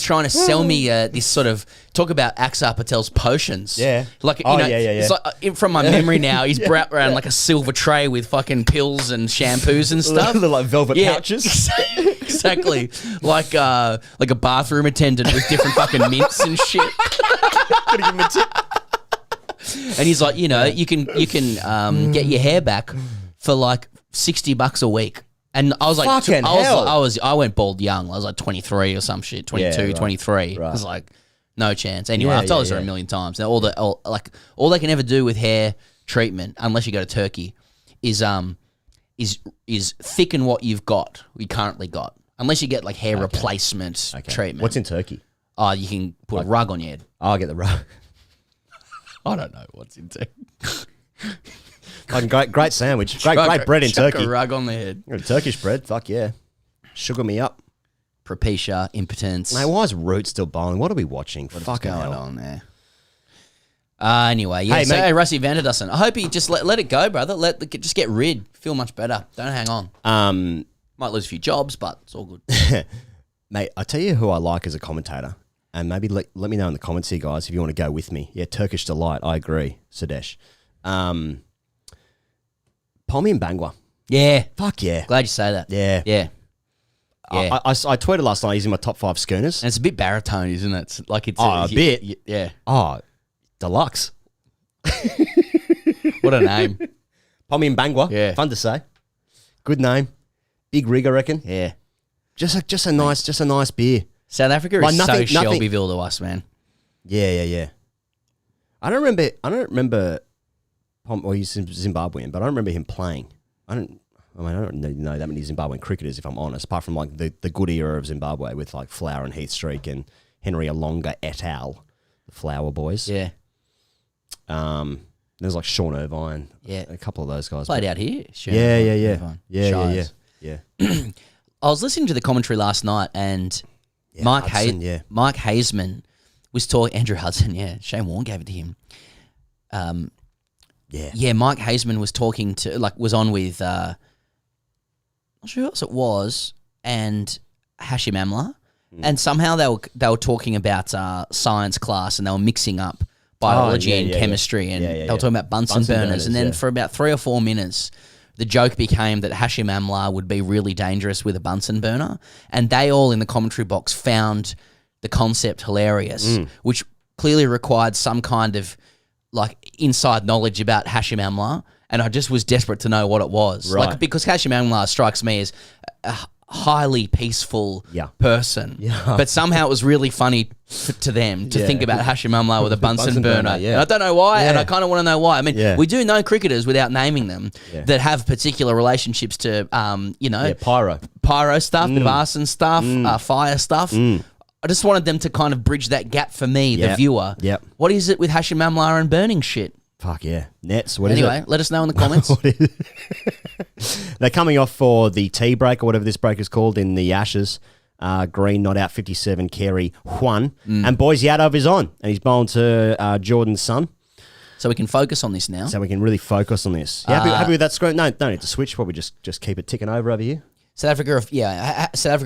trying to sell me this sort of talk about Axar Patel's potions. Yeah. Yeah. It's like from my memory now, he's brought around like a silver tray with fucking pills and shampoos and stuff. Like velvet pouches. Exactly. Like a bathroom attendant with different fucking mints and shit. Gotta give him a tip. And he's like, you know, you can get your hair back for like $60 a week. And I was like, Fucking hell. I went bald young. I was like 23 or some shit, 22, 23. I was like, no chance. Anyway, I've told this a million times. Now, all they can ever do with hair treatment, unless you go to Turkey, is thicken what you currently got. Unless you get like hair replacement treatment. What's in Turkey? Oh, you can put a rug on your head. I'll get the rug. I don't know what's in Turkey. Great sandwich. Great bread in Turkey. A rug on the head. Turkish bread, fuck yeah. Sugar me up. Propecia, impotence. Mate, why is Root still bowling? What are we watching? What's going on there? Anyway, yeah. Hey, Rusty Vanderdussen. I hope he just let it go, brother. Just get rid. Feel much better. Don't hang on. Might lose a few jobs, but it's all good. Mate, I tell you who I like as a commentator, and maybe let me know in the comments here, guys, if you want to go with me. Yeah, Turkish Delight. I agree, Sadesh. Pommy and Bangwa. Yeah. Fuck yeah. Glad you say that. Yeah. Yeah. Yeah. I tweeted last night he's in my top 5 schooners. And it's a bit baritone, isn't it? It's like it's a bit. Yeah. Oh, deluxe. What a name. Pommy and Bangwa. Yeah. Fun to say. Good name. Big rig, I reckon. Yeah. Just a nice beer. South Africa is so Shelbyville to us, man. Yeah. I don't remember he's Zimbabwean, but I don't remember him playing. I don't know that many Zimbabwean cricketers, if I'm honest, apart from like the good era of Zimbabwe with like Flower and Heath Streak and Henry Alonga et al., the Flower boys. Yeah. There's like Sean Irvine. Yeah. A couple of those guys. Played out here. Sean Yeah. I was listening to the commentary last night, and Mike Hazeman was talking. Andrew Hudson, Shane Warne gave it to him. Mike Hazeman was talking was on with not sure who else it was, and Hashim Amla, and somehow they were talking about science class, and they were mixing up biology and chemistry, and they were talking about Bunsen burners, and then for about 3 or 4 minutes, the joke became that Hashim Amla would be really dangerous with a Bunsen burner, and they all in the commentary box found the concept hilarious, which clearly required some kind of like inside knowledge about Hashim Amla, and I just was desperate to know what it was. Right. Like, because Hashim Amla strikes me as a highly peaceful person, but somehow it was really funny to them to think about Hashim Amla with a Bunsen burner. And I don't know why, and I kind of want to know why. I mean, we do know cricketers without naming them that have particular relationships to, pyro stuff, bit of arson stuff, fire stuff. I just wanted them to kind of bridge that gap for me, the viewer. Yep. What is it with Hashim Amla and burning shit? Fuck yeah. Nets, what is it? Anyway, let us know in the comments. They're coming off for the tea break, or whatever this break is called, in the Ashes. Green not out, 57, Carey, Juan. And Boys Yadov is on, and he's bowling to Jordan's son. So we can focus on this now. So we can really focus on this. Happy with that screen? No, don't need to switch. Probably just keep it ticking over here. South Africa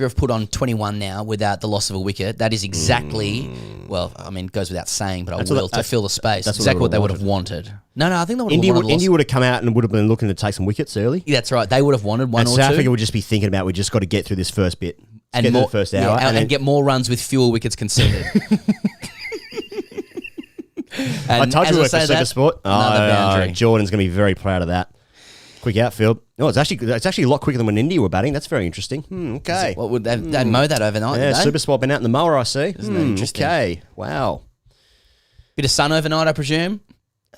have put on 21 now without the loss of a wicket. That is exactly, well, I mean, it goes without saying, but to fill the space. That's exactly what they would have wanted. No, I think they would have wanted. India would have come out and would have been looking to take some wickets early. Yeah, that's right. They would have wanted one or two. South Africa would just be thinking about, we just got to get through this first bit. And get through the first hour. And get more runs with fewer wickets conceded. I told you we worked for Supersport. Jordan's going to be very proud of that. Quick outfield. No, it's actually a lot quicker than when India were batting. That's very interesting. Okay. What would they mow that overnight? Yeah, Supersport been out in the mower, I see. Isn't that interesting? Okay. Wow. Bit of sun overnight, I presume.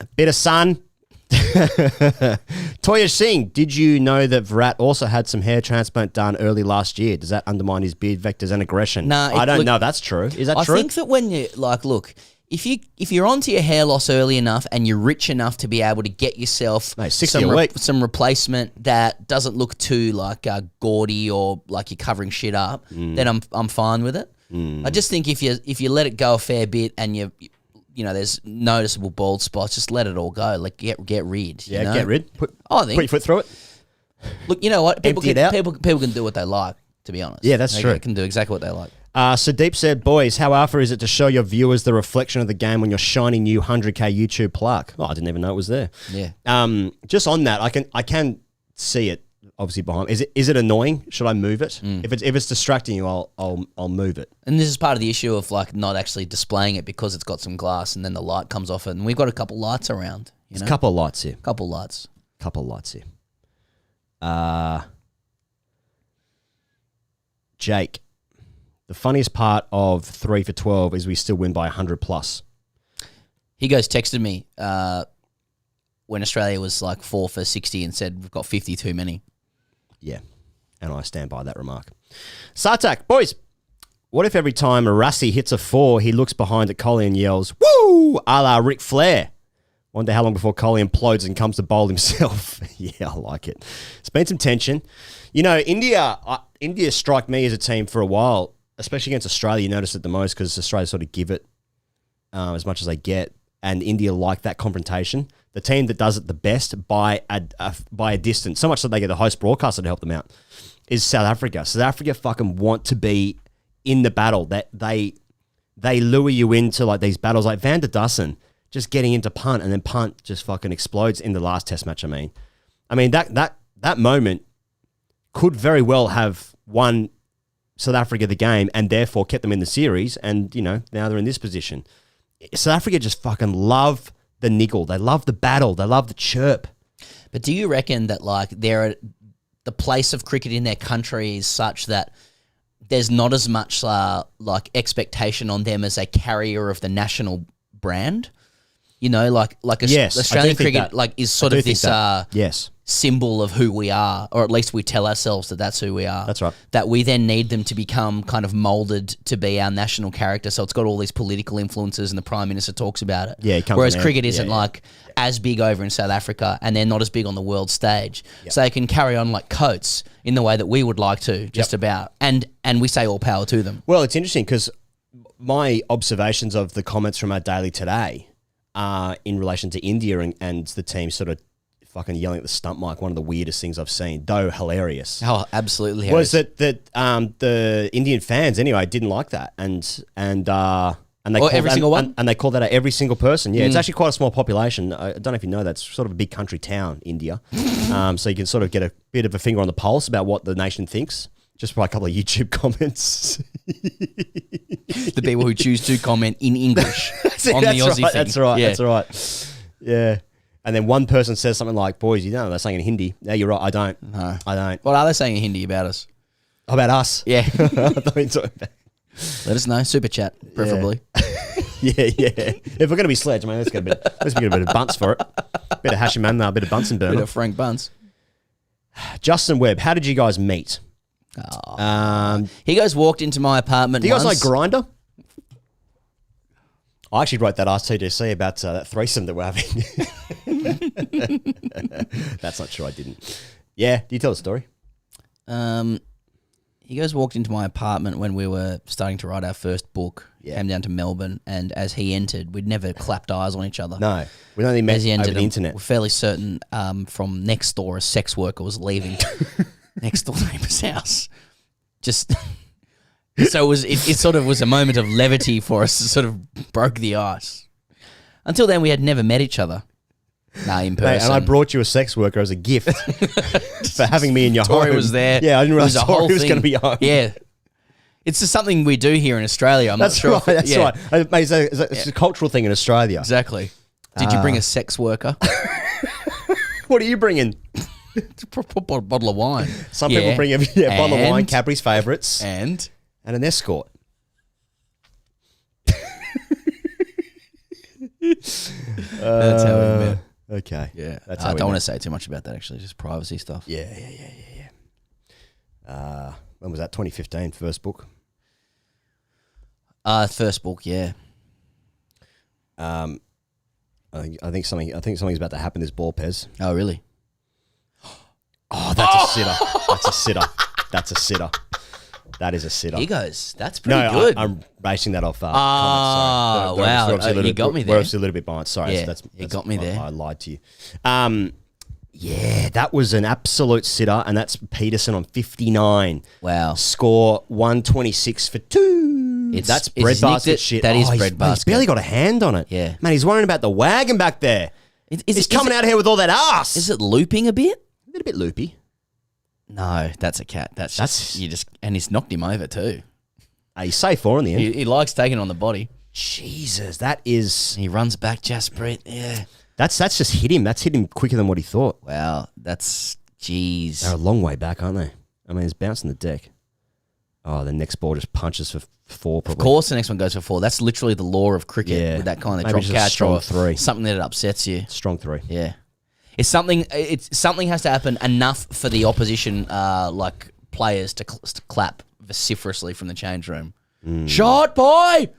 A bit of sun. Toya Singh, did you know that Virat also had some hair transplant done early last year? Does that undermine his beard vectors and aggression? No, I don't know if that's true. Is that true? I think that when you look. If you're onto your hair loss early enough and you're rich enough to be able to get yourself some replacement that doesn't look too like gaudy or like you're covering shit up, then I'm fine with it. I just think if you let it go a fair bit and you there's noticeable bald spots, just let it all go. Like get rid. Yeah, get rid. Put your foot through it. Look, you know what? People Empty it out. People can do what they like. To be honest, yeah, that's true. They can do exactly what they like. Sadeep said, boys, how alpha is it to show your viewers the reflection of the game on your shiny new 100K YouTube plaque? Oh, I didn't even know it was there. Yeah. Just on that, I can see it obviously behind. Is it annoying? Should I move it? If it's distracting you, I'll move it. And this is part of the issue of like not actually displaying it because it's got some glass and then the light comes off it. And we've got a couple lights around. There's a couple of lights here. Couple lights. Jake, the funniest part of 3 for 12 is we still win by 100 plus. He texted me when Australia was like 4 for 60 and said we've got 50 too many. Yeah, and I stand by that remark. Sartak, boys, what if every time Rassi hits a 4, he looks behind at Coley and yells, woo, a la Ric Flair? Wonder how long before Coley implodes and comes to bowl himself. Yeah, I like it. It's been some tension. You know, India strike me as a team for a while, especially against Australia. You notice it the most because Australia sort of give it as much as they get, and India like that confrontation. The team that does it the best by a distance, so much that they get the host broadcaster to help them out, is South Africa. South Africa fucking want to be in the battle. That they lure you into like these battles, like Van der Dussen just getting into punt, and then punt just fucking explodes in the last Test match. I mean that moment could very well have won South Africa the game and therefore kept them in the series. And you know now they're in this position. South Africa just fucking love the niggle. They love the battle. They love the chirp. But do you reckon that like the place of cricket in their country is such that there's not as much like expectation on them as a carrier of the national brand? You know, like yes, Australian cricket like is sort of this yes. symbol of who we are, or at least we tell ourselves that that's who we are. That's right. That we then need them to become kind of molded to be our national character. So it's got all these political influences, and the Prime Minister talks about it. Yeah, whereas cricket isn't like as big over in South Africa, and they're not as big on the world stage. Yep. So they can carry on like Coates in the way that we would like to, just about. And we say all power to them. Well, it's interesting because my observations of the comments from our daily today in relation to India and the team sort of fucking yelling at the stump mic, one of the weirdest things I've seen, though hilarious. Oh, absolutely hilarious. Was that the Indian fans anyway didn't like that, and they called every single one, and they called that out every single person. Yeah, it's actually quite a small population. I don't know if you know that. It's sort of a big country town, India. So you can sort of get a bit of a finger on the pulse about what the nation thinks just by a couple of YouTube comments. The people who choose to comment in English on the Aussie thing. That's right. Yeah. That's right. Yeah. And then one person says something like, boys, you know they're saying in Hindi. No, you're right. I don't. No. I don't. What are they saying in Hindi about us? About us? Yeah. I thought you were talking about. Let us know. Super chat, preferably. Yeah. If we're going to be sledge, I mean, let's get a bit of bunts for it. Bit of Hashim and a bit of Bunsen burner. Bit of Frank Bunce. Justin Webb, how did you guys meet? He walked into my apartment. Do you guys like Grindr? I actually wrote that RTDC about that threesome that we're having. That's not true. I didn't. Yeah. Do you tell the story? He walked into my apartment when we were starting to write our first book. Yeah. Came down to Melbourne, and as he entered, we'd never clapped eyes on each other. No, we'd only met over the internet. We're fairly certain from next door a sex worker was leaving next door neighbour's house. Just so it sort of was a moment of levity for us. It sort of broke the ice. Until then, we had never met each other. No, in person. Mate, and I brought you a sex worker as a gift for having me in your home. Tori was there. Yeah, I didn't realize Tori was going to be home. Yeah. It's just something we do here in Australia. I'm not sure. Right, that's right. Mate, it's a cultural thing in Australia. Exactly. Did you bring a sex worker? What are you bringing? A bottle of wine. Some people bring a bottle of wine, Cadbury's favourites. And an escort. That's how we met. Okay. Yeah. I don't want to say too much about that, actually. Just privacy stuff. Yeah. When was that? 2015, first book? First book, yeah. I think something's about to happen this ball, Pez. Oh, really? Oh, that's a sitter. That's a sitter. That's a sitter. That is a sitter. He goes, that's pretty good. I'm basing that off comments. Wow. You got me there. We're obviously a little bit behind. Sorry. Yeah, so you got me there. I lied to you. Yeah, that was an absolute sitter, and that's Peterson on 59. Wow. Score 126 for 2. That's breadbasket shit. That is breadbasket. He's barely got a hand on it. Yeah. Man, he's worrying about the wagon back there. He's coming out here with all that ass. Is it looping a bit? A little bit loopy. No, that's a cat. That's you just and he's knocked him over too. He's safe for in the end. He likes taking on the body. Jesus, that is. He runs back, Jasprit. Yeah, that's just hit him. That's hit him quicker than what he thought. Wow, that's jeez. They're a long way back, aren't they? I mean, it's bouncing the deck. Oh, the next ball just punches for 4. Probably. Of course, the next one goes for 4. That's literally the law of cricket with that kind of drop catch or 3. something that upsets you. Strong 3. Yeah, it's something has to happen enough for the opposition like players to clap vociferously from the change room. Shot, boy!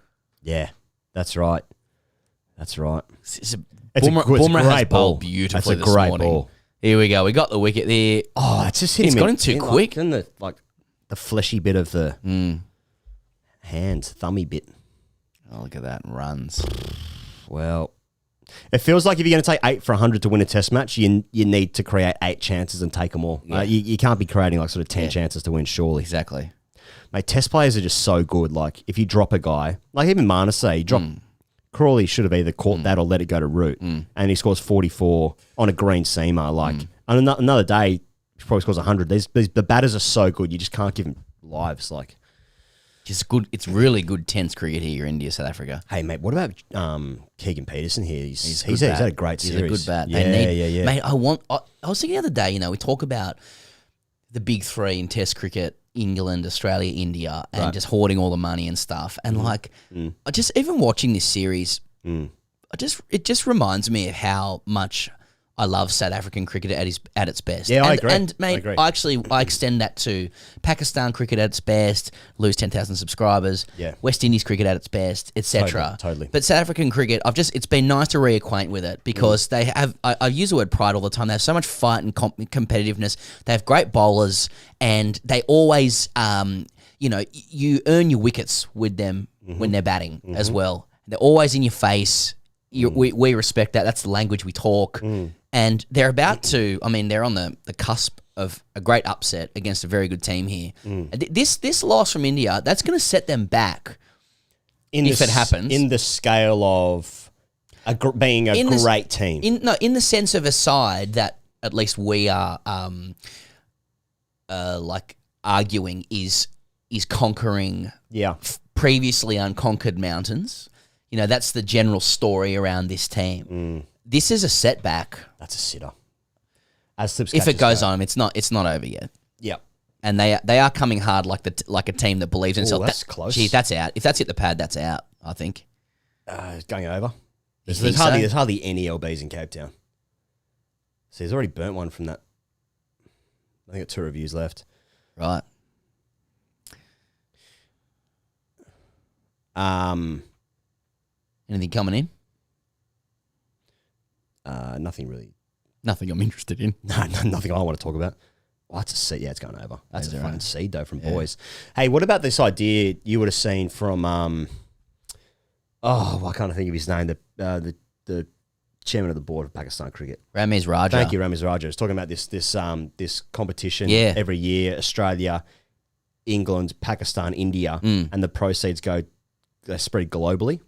Yeah, that's right. That's right. It's a Bumrah has bowled beautifully this morning. Ball. Here we go. We got the wicket there. Oh, it's just hit him. It's got him too quick. In the the fleshy bit of the hand, thummy bit. Oh, look at that. Runs. Well, it feels like if you're going to take 8 for 100 to win a test match, you need to create 8 chances and take them all. Yeah. You can't be creating like sort of 10 chances to win, surely. Exactly. Mate, test players are just so good. Like, if you drop a guy, like even Manase, you drop Crawley should have either caught that or let it go to root, and he scores 44 on a green seamer. Like, on another day, he probably scores 100. The batters are so good, you just can't give them lives. Like, Just good. It's really good tense cricket here, India, South Africa. hey, mate, what about Keegan Peterson here? He's good had bat. a great He's series. a good bat. Yeah. Mate, I was thinking the other day, we talk about the big 3 in test cricket, England, Australia, India, and just hoarding all the money and stuff. And I just, even watching this series, it just reminds me of how much I love South African cricket at its best. Yeah, I agree. And mate, I agree. I extend that to Pakistan cricket at its best, lose 10,000 subscribers. Yeah. West Indies cricket at its best, etc. Totally. But South African cricket, it's been nice to reacquaint with it because they have. I use the word pride all the time. They have so much fight and competitiveness. They have great bowlers, and they always, you earn your wickets with them when they're batting as well. They're always in your face. We respect that. That's the language we talk. And they're about to, they're on the cusp of a great upset against a very good team here. This loss from India, that's going to set them back if it happens. In the scale of being a great team. In the sense of a side that at least we are arguing is conquering previously unconquered mountains. That's the general story around this team. This is a setback. That's a sitter. If it goes on, it's not over yet. Yep. And they are coming hard like a team that believes in itself. That's close. Gee, that's out. If that's hit the pad, that's out, I think. It's going over. There's hardly any LBs in Cape Town. So he's already burnt one from that. I think got 2 reviews left. Right. Anything coming in? Nothing really. Nothing I'm interested in. No, nothing I want to talk about. Oh, that's a seed. Yeah, it's going over. That's a fucking right. seed though from boys. Hey, what about this idea you would have seen from I can't think of his name. The chairman of the board of Pakistan cricket. Ramiz Raja. Thank you, Ramiz Raja. It's talking about this competition every year. Australia, England, Pakistan, India, and the proceeds they spread globally.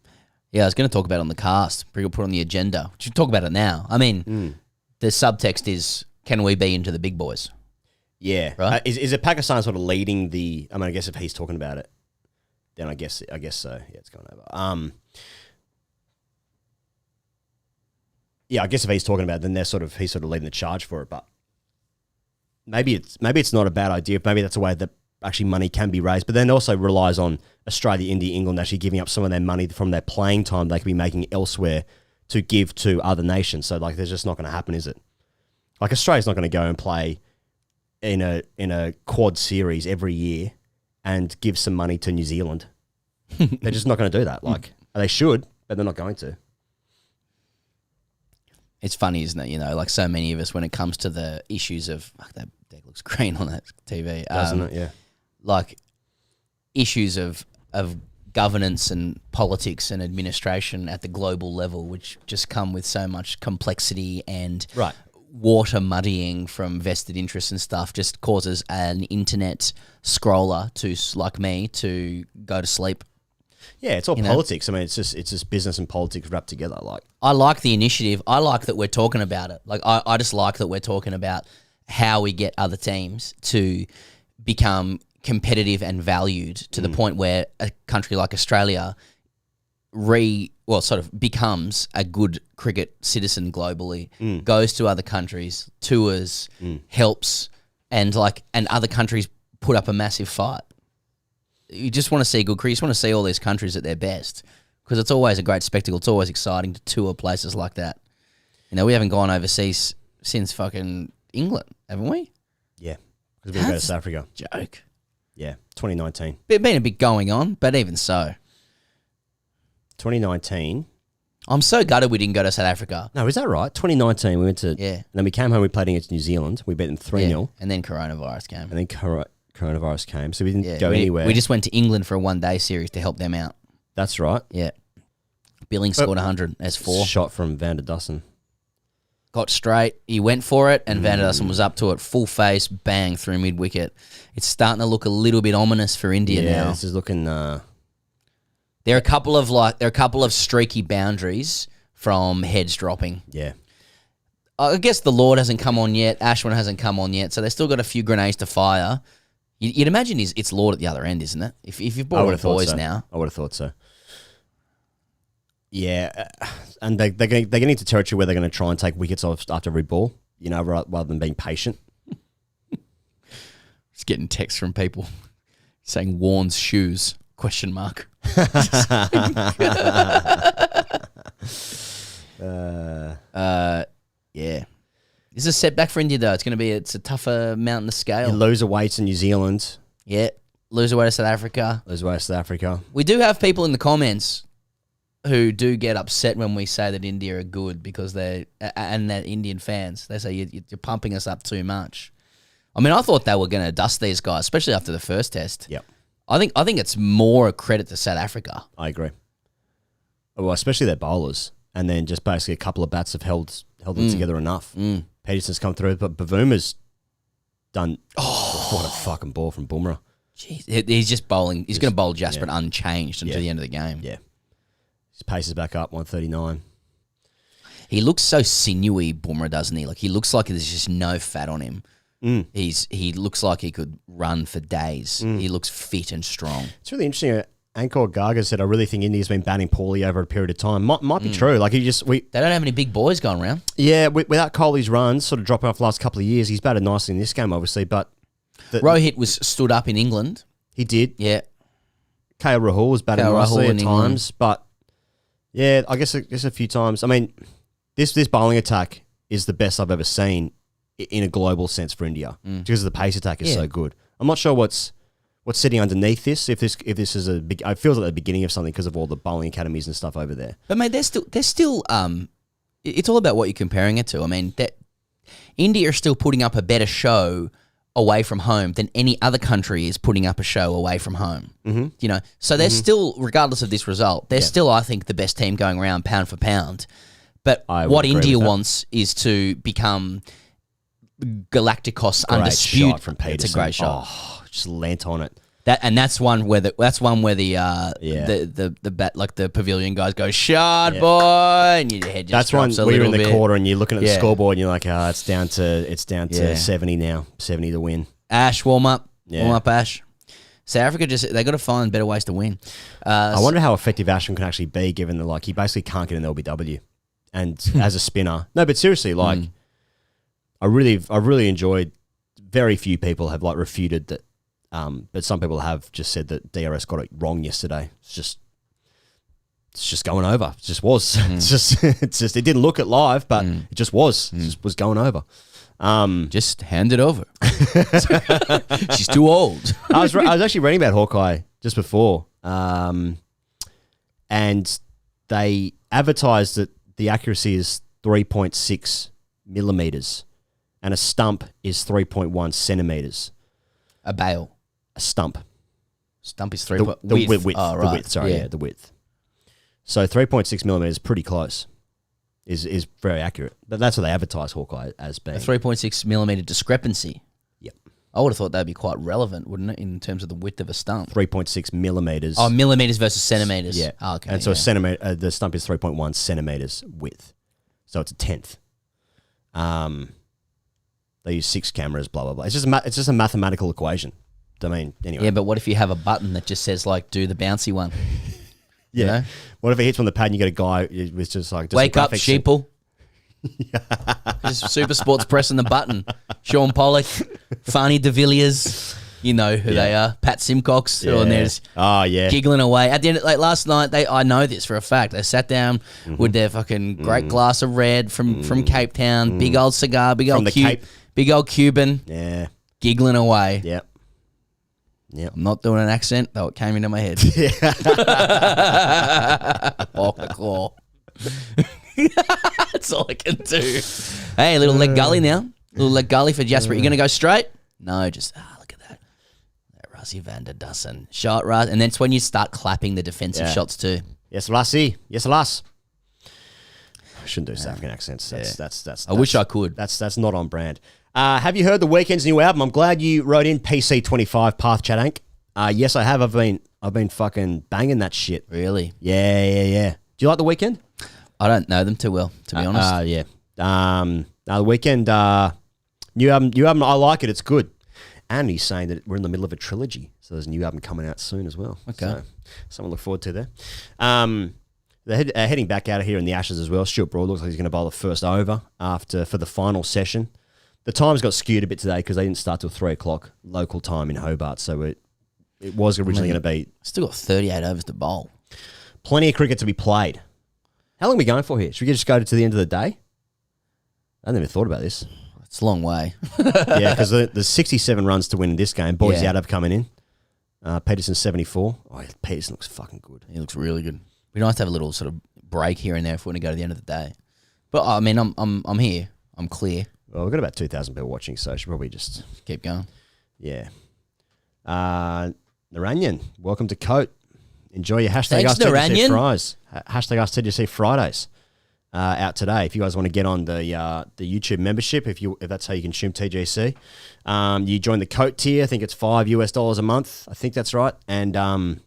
Yeah, I was going to talk about it on the cast. We'll put it on the agenda. We should talk about it now. The subtext is, can we be into the big boys? Yeah. Right? Is it Pakistan sort of leading the... I guess if he's talking about it, then I guess so. Yeah, it's going over. I guess if he's talking about it, then he's sort of leading the charge for it. But maybe it's not a bad idea. Maybe that's a way that actually money can be raised. But then also relies on Australia, India, England actually giving up some of their money from their playing time they could be making elsewhere to give to other nations. So there's just not going to happen, is it? Like Australia's not going to go and play in a quad series every year and give some money to New Zealand. They're just not going to do that. They should, but they're not going to. It's funny, isn't it? Like so many of us, when it comes to the issues of that deck looks green on that TV, Doesn't it? Yeah. Like issues of governance and politics and administration at the global level, which just come with so much complexity and water muddying from vested interests and stuff, just causes an internet scroller like me to go to sleep. Yeah, it's all politics. It's just business and politics wrapped together. I like the initiative. I like that we're talking about it. I just like that we're talking about how we get other teams to become competitive and valued to the point where a country like Australia sort of becomes a good cricket citizen globally, goes to other countries, tours, helps, and other countries put up a massive fight. You just want to see good cricket. You just want to see all these countries at their best because it's always a great spectacle. It's always exciting to tour places like that. You know, we haven't gone overseas since fucking England, haven't we? Yeah, because we go to South Africa. Joke. Yeah, 2019. Been a bit going on, but even so. 2019. I'm so gutted we didn't go to South Africa. No, is that right? 2019, we went to... Yeah. And then we came home, we played against New Zealand. We beat them 3-0. And then coronavirus came. And then coronavirus came, so we didn't go anywhere. We just went to England for a one-day series to help them out. That's right. Yeah. Billing scored 100 as 4. Shot from Van der Dussen. Got straight. He went for it, and Van der Dussen was up to it. Full face, bang, through mid-wicket. It's starting to look a little bit ominous for India now. This is looking... There are a couple of streaky boundaries from heads dropping. Yeah. I guess the Lord hasn't come on yet. Ashwin hasn't come on yet, so they've still got a few grenades to fire. You'd imagine it's Lord at the other end, isn't it? If you've brought all the boys now. I would have thought so. Yeah, and they're getting into territory where they're going to try and take wickets off after every ball, you know, rather than being patient. Just getting texts from people saying Warren's shoes, ? Yeah. This is a setback for India, though. It's a tougher mountain to scale. You lose away to New Zealand. Yeah. Lose away to South Africa. We do have people in the comments who do get upset when we say that India are good because and that Indian fans, they say you're pumping us up too much. I mean, I thought they were going to dust these guys, especially after the first test. Yep. I think it's more a credit to South Africa. I agree. Well, especially their bowlers, and then just basically a couple of bats have held them together enough. Peterson's come through, but Bavuma's done. Oh, what a fucking ball from Bumrah! Jeez, he's just bowling. He's going to bowl Jasper unchanged until the end of the game. Yeah, his pace is back up 139. He looks so sinewy, Bumrah, doesn't he? Like he looks like there's just no fat on him. He looks like he could run for days. He looks fit and strong. It's really interesting. Ankor Garga said, "I really think India's been batting poorly over a period of time." Might be true. Like they don't have any big boys going around. Yeah, without Kohli's runs sort of dropping off the last couple of years, he's batted nicely in this game, obviously. But Rohit was stood up in England. He did. Yeah. KL Rahul was batting nicely at times, but yeah, I guess a few times. I mean, this bowling attack is the best I've ever seen in a global sense for India because the pace attack is so good. I'm not sure what's sitting underneath this. If this is a big, it feels like the beginning of something because of all the bowling academies and stuff over there. But mate, they're still. It's all about what you're comparing it to. I mean, India are still putting up a better show away from home than any other country is putting up a show away from home. You know, so they're still, regardless of this result, they're still, I think, the best team going around pound for pound. But what India wants is to become Galacticos undisputed. Shot from Peterson. It's a great shot. Oh, just lent on it. That's one where the bat, like the pavilion guys go, "Shot, boy," and your head just drops a little bit. That's one where you're in the quarter and you're looking at the scoreboard and you're like, it's down to 70 now, 70 to win. Ash, warm up, Ash. South Africa they got to find better ways to win. I wonder how effective Ashwin can actually be, given that he basically can't get an LBW, and as a spinner, no, but seriously, I really enjoyed. Very few people have refuted that. But some people have just said that DRS got it wrong yesterday. It's just going over. It just was. It's just it didn't look it live, but it just was. It just was going over. Just hand it over. She's too old. I was actually reading about Hawkeye just before, and they advertised that the accuracy is 3.6 millimeters, and a stump is 3.1 centimeters. A bail. A stump. Stump is 3. The width. Oh, right. The width. Sorry, the width. So 3.6 millimeters, pretty close. Is very accurate. But that's what they advertise Hawkeye as being. A 3.6 millimeter discrepancy. Yep. I would have thought that'd be quite relevant, wouldn't it, in terms of the width of a stump? 3.6 millimeters. Oh, millimeters versus centimeters. Yeah. Oh, okay. And so a centimeter, the stump is 3.1 centimeters width. So it's a tenth. They use 6 cameras, blah, blah, blah. It's just a mathematical equation. I mean, anyway. Yeah, but what if you have a button that just says, like, do the bouncy one? Yeah. You know? What if it hits on the pad and you get a guy with just like... Just Wake up, sheeple. Just Super Sports pressing the button. Sean Pollock, Farney de Villiers, you know who they are. Pat Simcox, and there's giggling away. At the end, like last night, I know this for a fact. They sat down with their fucking great glass of red from Cape Town, big old cigar, big old Cuban, giggling away. Yep. I'm not doing an accent, though it came into my head. Walk the claw. That's all I can do. Hey, a little leg gully now. Little leg gully for Jasper. You going to go straight? No, just, look at that. That Rassie van der Dussen. Shot, Russ. And then it's when you start clapping the defensive shots too. Yes, Lassie. Yes, Lass. I shouldn't do South African accents. That's I wish I could. That's not on brand. Have you heard the Weeknd's new album? I'm glad you wrote in PC25 Path Chadank. Yes, I have. I've been fucking banging that shit. Really? Yeah. Do you like the Weeknd? I don't know them too well, to be honest. Yeah. The Weeknd new album. I like it. It's good. And he's saying that we're in the middle of a trilogy, so there's a new album coming out soon as well. Okay. So, something to look forward to there. They're heading back out of here in the Ashes as well. Stuart Broad looks like he's going to bowl the first over for the final session. The times got skewed a bit today because they didn't start till 3 o'clock local time in Hobart, so it was originally going to be... Still got 38 overs to bowl. Plenty of cricket to be played. How long are we going for here? Should we just go to the end of the day? I never thought about this. It's a long way. Yeah, because there's 67 runs to win in this game. Boys out of coming in. Peterson 74. Oh, Peterson looks fucking good. He looks really good. It'd be nice to have a little sort of break here and there if we want to go to the end of the day. But I mean, I'm here. I'm clear. Well, we've got about 2,000 people watching, so I should probably just keep going. Yeah. Naranyan, welcome to Coat. Enjoy your hashtag Thanks, AskTGC Fries. Hashtag AskTGC Fridays out today. If you guys want to get on the YouTube membership, if that's how you consume TGC, you join the Coat tier. I think it's $5 a month. I think that's right. And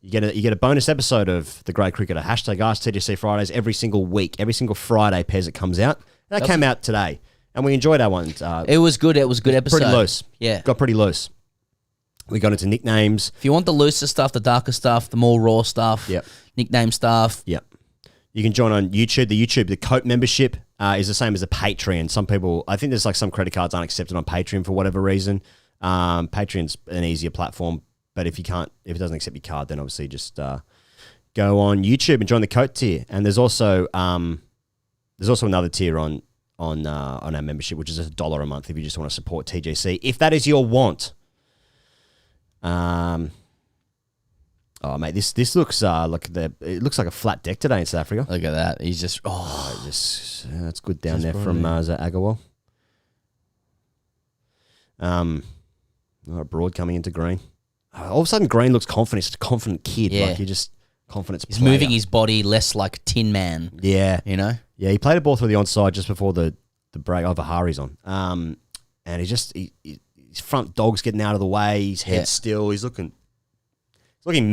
you get a bonus episode of The Great Cricketer. Hashtag AskTGC Fridays every single week. Every single Friday, Pez, it comes out. That came out today. And we enjoyed our ones. It was good. It was a good episode. Pretty loose. Yeah. Got pretty loose. We got into nicknames. If you want the looser stuff, the darker stuff, the more raw stuff, nickname stuff. Yep. You can join on YouTube. The Coat membership is the same as the Patreon. Some people, I think there's like some credit cards aren't accepted on Patreon for whatever reason. Patreon's an easier platform, but if it doesn't accept your card, then obviously just go on YouTube and join the Coat tier. And there's also another tier on our membership, which is $1 a month if you just want to support TGC. If that is your want. Oh mate, this looks it looks like a flat deck today in South Africa. Look at that. He's just that's good down there from Agarwal. Broad coming into green. All of a sudden, Green looks confident. He's a confident kid. Yeah. Like you're just confidence. He's moving his body less like Tin Man. Yeah, you know. Yeah, he played a ball through the onside just before the break. Oh, Bahari's on. And his front dog's getting out of the way. His head's still. He's looking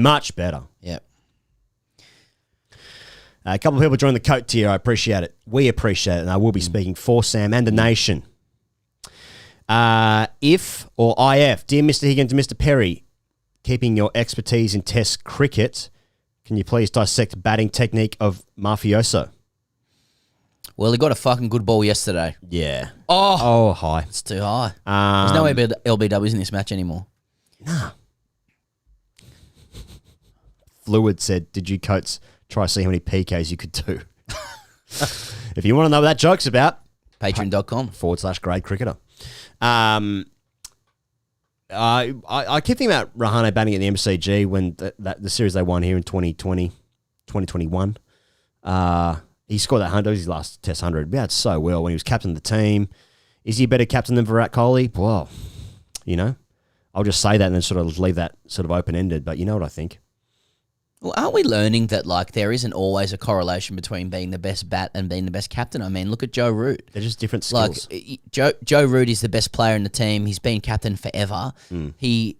much better. Yeah. A couple of people joined the Coat tier. I appreciate it. We appreciate it. And I will be speaking for Sam and the nation. If or IF, dear Mr. Higgins and Mr. Perry, keeping your expertise in Test cricket, can you please dissect batting technique of Mafioso? Well, he got a fucking good ball yesterday. Yeah. Oh, high. It's too high. There's no LBWs in this match anymore. Nah. Fluid said, did you Coats try to see how many PKs you could do? If you want to know what that joke's about, patreon.com/great cricketer. I keep thinking about Rahane batting at the MCG when the series they won here in 2021. He scored that 100. It was his last Test 100. He batted so well when he was captain of the team. Is he a better captain than Virat Kohli? Well, I'll just say that and then sort of leave that sort of open-ended, but you know what I think. Well, aren't we learning that there isn't always a correlation between being the best bat and being the best captain? I mean, look at Joe Root. They're just different skills. Joe Root is the best player in the team. He's been captain forever. He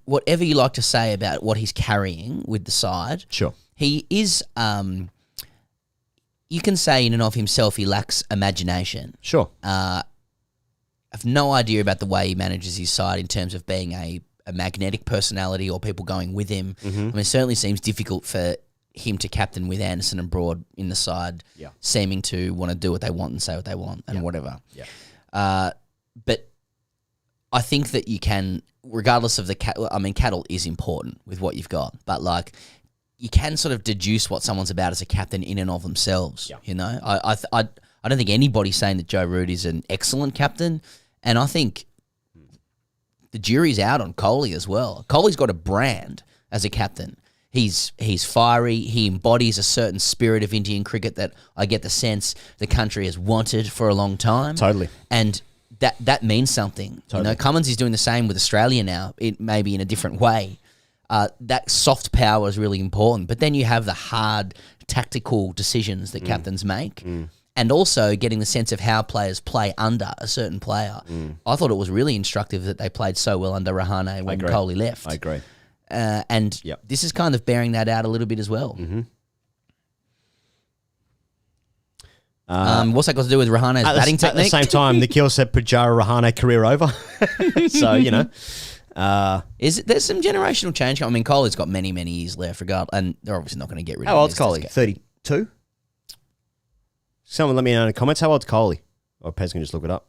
whatever you like to say about what he's carrying with the side. Sure. He is you can say in and of himself he lacks imagination. Sure. have no idea about the way he manages his side in terms of being a magnetic personality or people going with him. I mean, it certainly seems difficult for him to captain with Anderson and Broad in the side, seeming to want to do what they want and say what they want and whatever. Yeah. But I think that you can, regardless of the cattle is important with what you've got, but like you can sort of deduce what someone's about as a captain in and of themselves. Yeah. You know, I don't think anybody's saying that Joe Root is an excellent captain, and I think the jury's out on Kohli as well. Kohli's got a brand as a captain. He's fiery. He embodies a certain spirit of Indian cricket that I get the sense the country has wanted for a long time. Totally. And that means something. Totally. You know, Cummins is doing the same with Australia now, it maybe in a different way. That soft power is really important. But then you have the hard tactical decisions that captains make. And also getting the sense of how players play under a certain player. I thought it was really instructive that they played so well under Rahane when Kohli left. I agree. And this is kind of bearing that out a little bit as well. What's that got to do with Rahane's batting technique? At the same time, Nikhil said Pujara Rahane career over. So, you know. There's some generational change. I mean, Kohli's got many, many years left, and they're obviously not going to get rid of him. How old's Kohli? 32? Someone let me know in the comments. How old's Kohli? Or Pez can just look it up.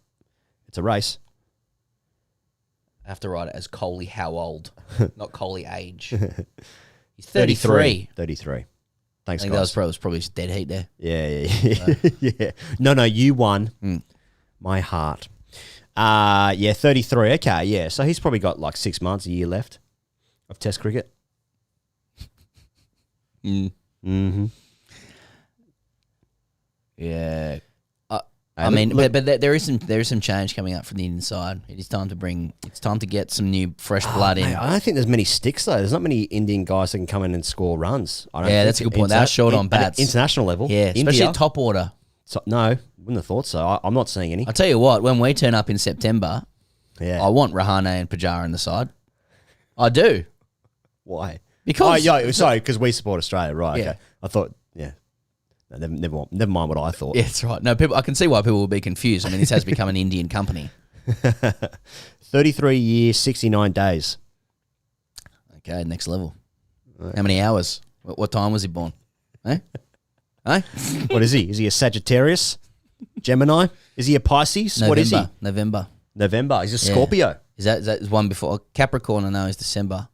It's a race. I have to write it as Kohli how old, not Kohli age. He's 33. 33. Thanks, I think guys. that was probably just dead heat there. Yeah. Yeah. No, you won. My heart. 33. Okay, yeah. So he's probably got like 6 months, a year left of Test cricket. Yeah. I mean, but there is some change coming up from the Indian side. It's time to get some new fresh blood in. Mate, I don't think there's many sticks though. There's not many Indian guys that can come in and score runs. That's a good point. They're short on bats. At international level. Yeah, especially at top order. So, no, wouldn't have thought so. I'm not seeing any. I'll tell you what, when we turn up in September, I want Rahane and Pujara in the side. I do. Why? Because because we support Australia, right? Yeah. Okay. I thought, no, never mind what I thought. Yeah, that's right. No, I can see why people will be confused. I mean, this has become an Indian company. 33 years, 69 days. Okay, next level. Right. How many hours? What time was he born? What is he? Is he a Sagittarius? Gemini? Is he a Pisces? November, what is he? November. He's a Scorpio. Is that one before Capricorn? I know is December.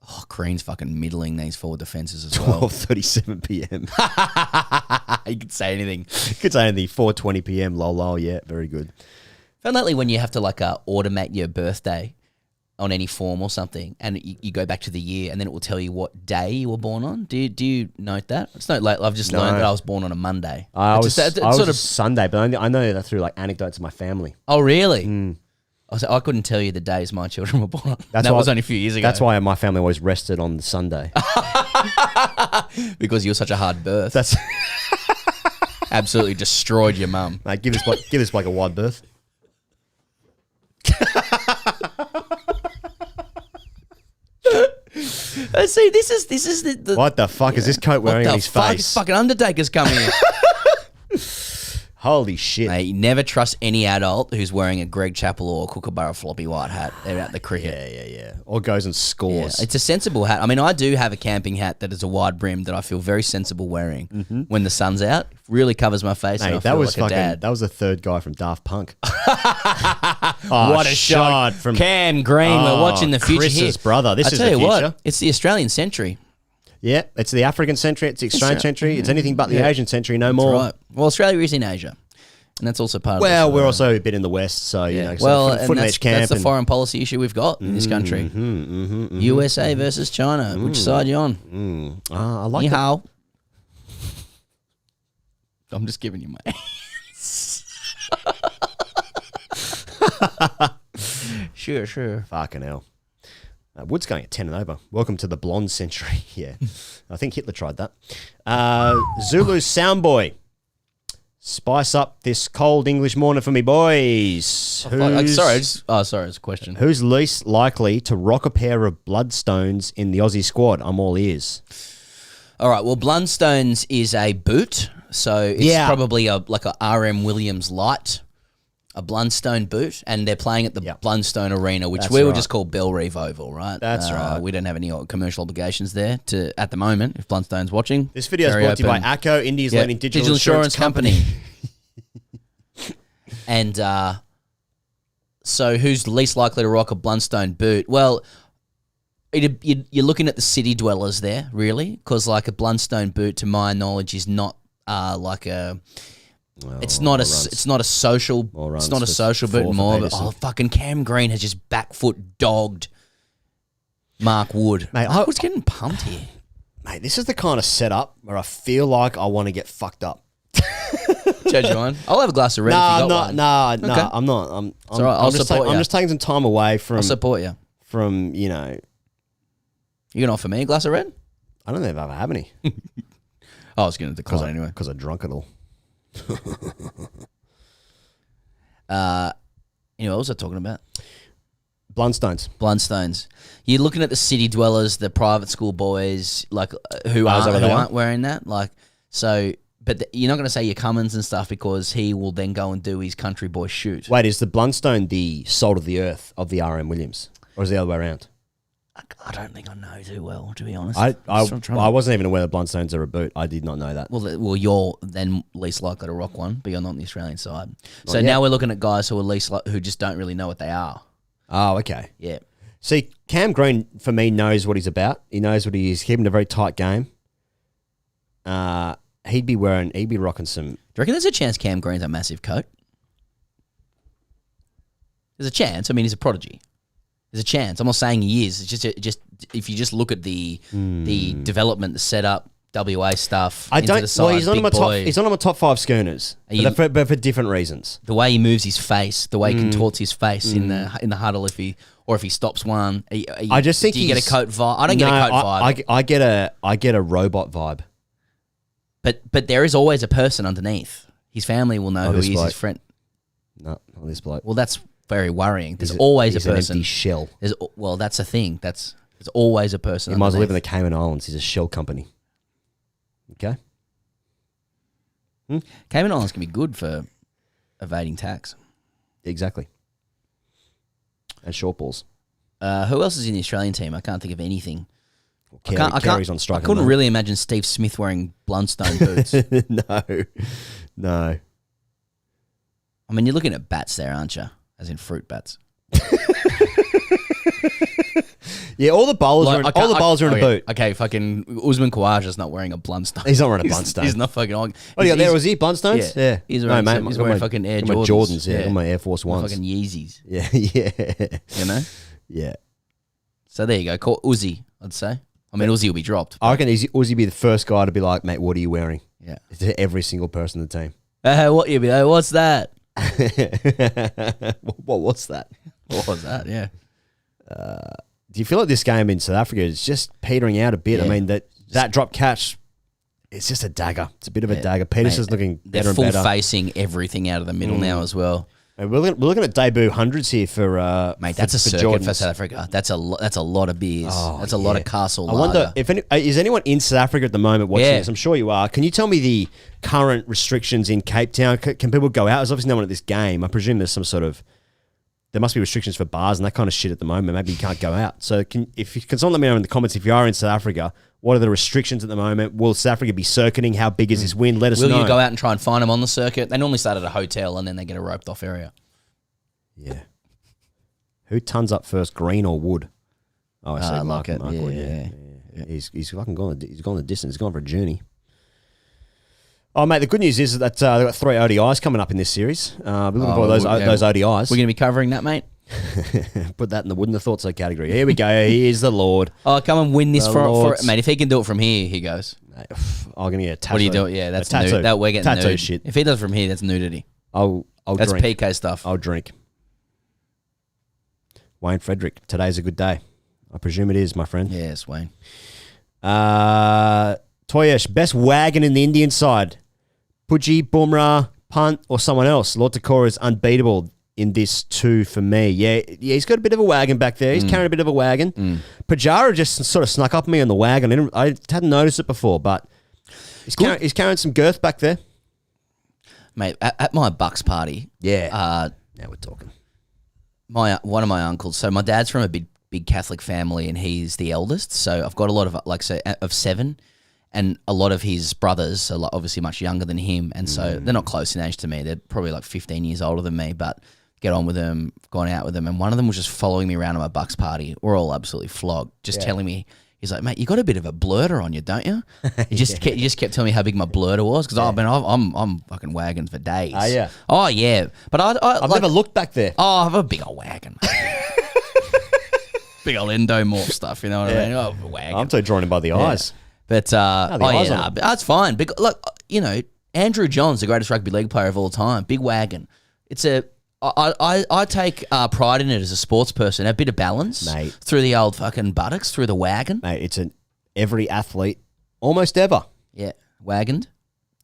Oh, Green's fucking middling these forward defences as well. 12:37 p.m. You could say anything. 4:20 p.m. Lol. Yeah, very good. Found lately when you have to automate your birthday on any form or something, and you go back to the year, and then it will tell you what day you were born on. Do you note that? It's not like I've just learned that I was born on a Monday. I was Sunday, but I know that through anecdotes of my family. Oh, really? I couldn't tell you the days my children were born on. That was only a few years ago. That's why my family always rested on the Sunday. Because you were such a hard birth. That's absolutely destroyed your mum. Mate, give this bloke a wide berth. See, this is the what the fuck is this coat wearing on his face? It's fucking Undertaker's coming in. Holy shit. Mate, you never trust any adult who's wearing a Greg Chappell or Kookaburra floppy white hat about the cricket. Yeah. Or goes and scores. Yeah, it's a sensible hat. I mean, I do have a camping hat that is a wide brim that I feel very sensible wearing when the sun's out. It really covers my face. Mate, and I feel like a dad. That was the third guy from Daft Punk. What a shot from Cam Green. We're watching the future Chris's here. brother. This is the future. What, it's the Australian century. Yeah, it's the African century, it's the exchange century, it's anything but the Asian century, no more. Right. Well, Australia is in Asia, and that's also part of we're also a bit in the West, so, you know, that's the foreign policy issue we've got in this country. USA versus China. Which side are you on? I like that. I'm just giving you my Sure. Fucking hell. Wood's going at 10 and over. Welcome to the blonde century. Yeah. I think Hitler tried that. Zulu Soundboy. Spice up this cold English morning for me, boys. Sorry, it's a question. Who's least likely to rock a pair of Bloodstones in the Aussie squad? I'm all ears. All right, well, Bloodstones is a boot, so it's probably a RM Williams light. a Blundstone boot, and they're playing at the Blundstone Arena, which That's we will right. just call Bell Reeve Oval, right? That's right. We don't have any commercial obligations there at the moment, if Blundstone's watching. This video is brought to you by ACO, India's leading digital insurance company. And so who's least likely to rock a Blundstone boot? Well, you're looking at the city dwellers there, really, because like a Blundstone boot, to my knowledge, is not like a... It's not a social boot more. But, fucking Cam Green has just back foot dogged Mark Wood. Mate, Mark Wood's getting pumped here. Mate, this is the kind of setup where I feel like I want to get fucked up. Judge you on. I'll have a glass of red. No, I'm not. I'm just taking some time away from. I'll support you. From you gonna offer me a glass of red? I don't think I've ever had any. I was gonna decline anyway because I drunk it all. What was I talking about? Blundstones. You're looking at the city dwellers, the private school boys, like who aren't wearing that, like so. But you're not going to say your Cummins and stuff because he will then go and do his country boy shoot. Wait, is the Blundstone the salt of the earth of the RM Williams, or is it the other way around? I don't think I know too well, to be honest. I wasn't even aware the Blundstones are a boot. I did not know that. Well, you're then least likely to rock one, but you're not on the Australian side. So now we're looking at guys who are who just don't really know what they are. Oh, okay. Yeah. See, Cam Green for me knows what he's about. He knows what he is. Keeping a very tight game. He'd be rocking some. Do you reckon there's a chance Cam Green's a massive coat? There's a chance. I mean, he's a prodigy. There's a chance. I'm not saying he is. It's just if you just look at the development, the setup, WA stuff. He's not on my top 5 schooners, but for different reasons. The way he moves his face, the way he contorts his face in the huddle, if he stops one. I just think you get a coat vibe. I don't get a coat vibe. I get a robot vibe. But there is always a person underneath. His family will know who he is. His friend. No, not this bloke. Well, that's very worrying. There's always a person. An empty shell. That's a thing. There's always a person. He might live in the Cayman Islands. He's a shell company. Okay. Cayman Islands can be good for evading tax. Exactly. And short balls. Who else is in the Australian team? I can't think of anything. Carey's on strike. I couldn't really imagine Steve Smith wearing Blundstone boots. No. I mean, you're looking at bats there, aren't you? As in fruit bats. Yeah, all the bowlers are in a boot. Okay, fucking Usman Khawaja's not wearing a Blundstone. He's not wearing a Blundstone. He's not fucking on. Oh, yeah, there was he Blundstones? Yeah. He's wearing fucking Air Jordans. Jordans, yeah. My Air Force Ones. Fucking Yeezys. Yeah. You know? Yeah. So there you go. Call Uzi, I'd say. I mean, Uzi will be dropped. I reckon Uzi be the first guy to be like, mate, what are you wearing? Yeah. To every single person in the team. What you be like? What's that? What was that? What was that? Yeah. Do you feel like this game in South Africa is just petering out a bit? Yeah. I mean, that drop catch, it's just a dagger. It's a bit of a dagger. Peterson's looking better and better. They're full-facing everything out of the middle now as well. And we're looking at debut hundreds here for mate. That's a circuit for South Africa. That's a lot of beers. That's a lot of Castle. I wonder if is anyone in South Africa at the moment watching this. I'm sure you are. Can you tell me the current restrictions in Cape Town? Can people go out? There's obviously no one at this game. I presume there's some sort of. There must be restrictions for bars and that kind of shit at the moment. Maybe you can't go out. So if you can someone let me know in the comments if you are in South Africa, what are the restrictions at the moment? Will South Africa be circuiting? How big is this wind? Let us know. Will you go out and try and find them on the circuit? They normally start at a hotel and then they get a roped off area. Yeah. Who tons up first, Green or Wood? Oh, I see Mark. Mark Wood, yeah. He's fucking gone. He's gone the distance. He's gone for a journey. Oh, mate, the good news is that they've got 3 ODIs coming up in this series. We're looking for those ODIs. We're going to be covering that, mate. Put that in the wouldn't have thought so category. Here we go. He is the Lord. Oh, come and win this for mate. If he can do it from here, he goes. I'm going to get a tattoo. What do you do? Yeah, that's tattoo. That we're getting tattoo nude. shit. If he does it from here, that's nudity. That's drink. PK stuff. I'll drink. Wayne Frederick, today's a good day. I presume it is, my friend. Yes, Wayne. Toyesh, best wagon in the Indian side. Pudgy, Bumrah, Punt, or someone else. Lord Takora is unbeatable in this too for me. Yeah, he's got a bit of a wagon back there. He's carrying a bit of a wagon. Pajara just sort of snuck up on me on the wagon. I hadn't noticed it before, but he's carrying some girth back there. Mate, at my Bucks party, Now we're talking. One of my uncles. So my dad's from a big Catholic family, and he's the eldest. So I've got a lot of of 7, and a lot of his brothers are obviously much younger than him, and so they're not close in age to me. They're probably like 15 years older than me, but get on with them, gone out with them, and one of them was just following me around at my Bucks party. We're all absolutely flogged, just telling me. He's like, mate, you got a bit of a blurter on you, don't you? He just kept telling me how big my blurter was because I'm fucking wagging for days. Oh, yeah. Oh yeah, but I've never looked back there. Oh, I have a big old wagon. Big old endomorph stuff, you know what I mean? Oh, wagon. I'm too drawn in by the eyes. But that's fine. Look, you know, Andrew John's the greatest rugby league player of all time. Big wagon. I take pride in it as a sports person. A bit of balance, mate, through the old fucking buttocks, through the wagon, mate. It's every athlete, almost ever. Yeah, wagoned.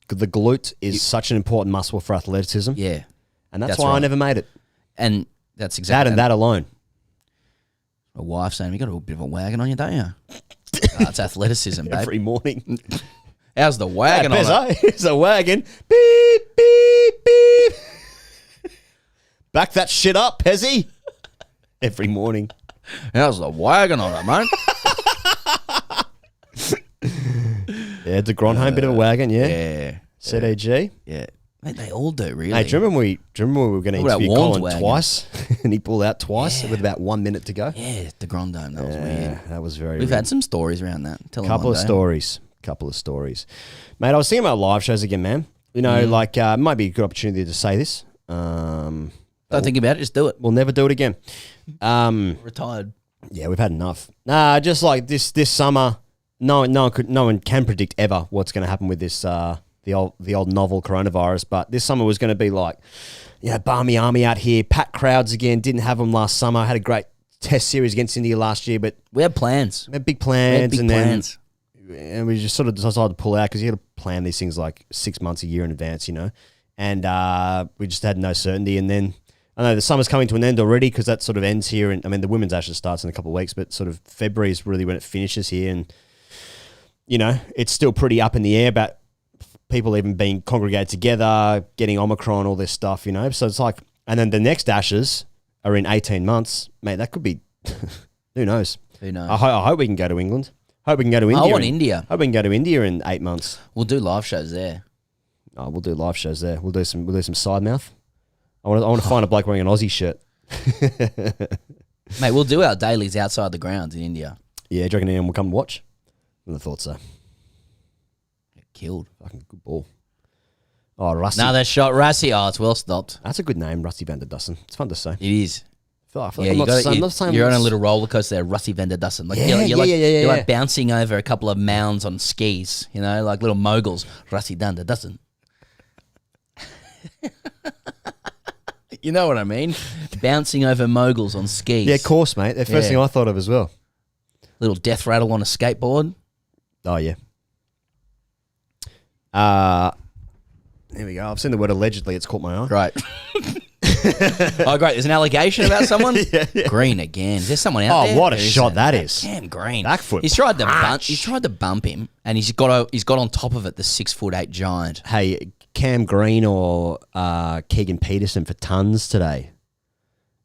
The glute is such an important muscle for athleticism. Yeah, and that's why I never made it. And that's exactly that alone. My wife saying, you got a bit of a wagon on you, don't you? It's athleticism, babe. Every morning. How's the wagon on it? It's a wagon. Beep, beep, beep. Back that shit up, Pezzy. Every morning. How's the wagon on it, mate? Yeah, it's a Gronholm, bit of a wagon, yeah. Yeah. CDG. Yeah. Mate, they all do, really. Hey, do you remember when we were going to interview Colin wagon? twice? And he pulled out twice with about 1 minute to go? Yeah, the Grondome. That was weird. That was very We've weird. had some stories around that. Couple of stories. Mate, I was thinking about live shows again, man. You know, it might be a good opportunity to say this. Don't think about it, just do it. We'll never do it again. Retired. Yeah, we've had enough. Nah, just like this summer, no one can predict ever what's going to happen with this the old novel coronavirus. But this summer was going to be like, you know, Barmy Army out here, packed crowds again. Didn't have them last summer. Had a great test series against India last year, but we had plans. We had big plans, and we just sort of decided to pull out because you got to plan these things like 6 months, a year in advance, you know. And we just had no certainty, and then. I know the summer's coming to an end already because that sort of ends here. And I mean, the women's Ashes starts in a couple of weeks, but sort of February is really when it finishes here. And, you know, it's still pretty up in the air about people even being congregated together, getting Omicron, all this stuff, you know. So it's like, and then the next Ashes are in 18 months. Mate, that could be, who knows? Who knows? I hope we can go to England. Hope we can go to India. I want India. Hope we can go to India in 8 months. We'll do live shows there. Oh, we'll do live shows there. We'll do some side mouth. I want to find a bloke wearing an Aussie shirt. Mate, we'll do our dailies outside the grounds in India. Yeah, do you reckon anyone will come and watch? I thought so. Get killed. Fucking good ball. Oh, Rusty. Another shot, Rassie. Oh, it's well stopped. That's a good name, Rusty van der Dussen. It's fun to say. It is. I feel like you're on a little roller coaster there, Rusty van der Dussen. Like, you're like bouncing over a couple of mounds on skis, you know, like little moguls. Rusty van der Dussen. You know what I mean? Bouncing over moguls on skis. Yeah, of course, mate. The first thing I thought of as well. Little death rattle on a skateboard. Oh, yeah. Here we go. I've seen the word allegedly. It's caught my eye. Great. Oh, great. There's an allegation about someone? Yeah. Green again. Is there someone out there? Oh, what a shot that is. Cam Green. Back foot. He's tried to bump him, and he's got on top of it, the 6'8" giant. Hey, Cam Green or Keegan Peterson for tons today.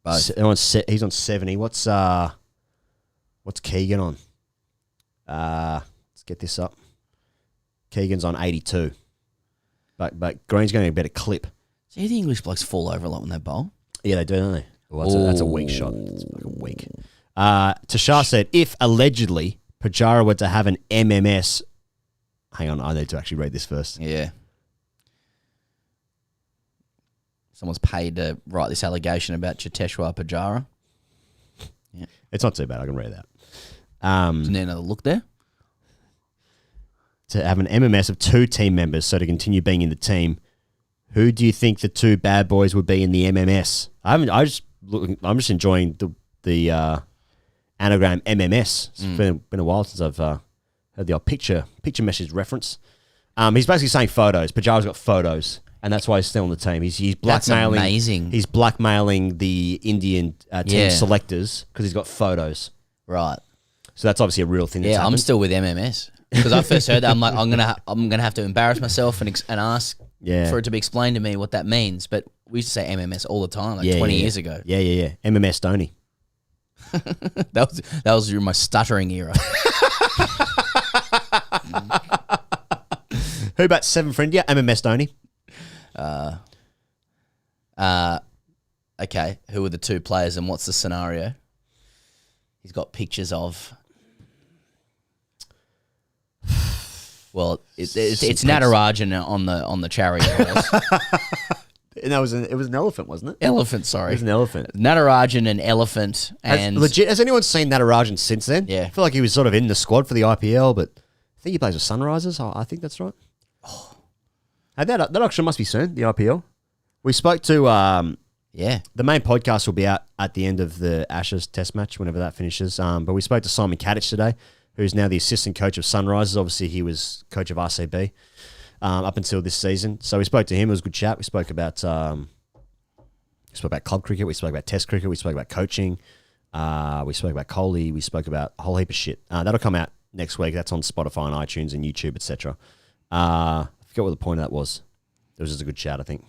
Both. He's on 70. What's Keegan on? Let's get this up. Keegan's on 82. But Green's going to get a better clip. See, the English blokes fall over a lot when they bowl. Yeah, they do, don't they? Well, that's a weak shot. It's fucking weak. Tashar said, if allegedly Pujara were to have an MMS... Hang on, I need to actually read this first. Yeah. Someone's paid to write this allegation about Cheteshwar Pujara. Yeah. It's not too bad. I can read that. Isn't there another look there? To have an MMS of 2 team members, so to continue being in the team, who do you think the 2 bad boys would be in the MMS? I'm just enjoying the anagram MMS. It's been a while since I've heard the old picture message reference. He's basically saying photos. Pujara's got photos, and that's why he's still on the team. He's blackmailing. That's amazing. He's blackmailing the Indian team selectors because he's got photos. Right. So that's obviously a real thing. Yeah, I'm still with MMS because I first heard that. I'm like, I'm gonna have to embarrass myself and ask for it to be explained to me what that means. But we used to say MMS all the time, like 20 years ago. Yeah. MMS Stoney. That was during my stuttering era. Who bats 7 for India? MMS Stoney. Okay, who are the 2 players and what's the scenario? He's got pictures of. Well, it's Natarajan on the chariot horse. No, it was an elephant, wasn't it? Elephant, sorry. It was an elephant. Natarajan and elephant. And Has anyone seen Natarajan since then? Yeah. I feel like he was sort of in the squad for the IPL, but I think he plays with Sunrisers. I think that's right. Hey, that actually must be soon, the IPL. We spoke to... the main podcast will be out at the end of the Ashes Test match, whenever that finishes. But we spoke to Simon Kadich today, who's now the assistant coach of Sunrisers. Obviously, he was coach of RCB up until this season. So we spoke to him. It was a good chat. We spoke about club cricket. We spoke about Test cricket. We spoke about coaching. We spoke about Kohli. We spoke about a whole heap of shit. That'll come out next week. That's on Spotify and iTunes and YouTube, etc. I forget what the point of that was. It was just a good chat, I think.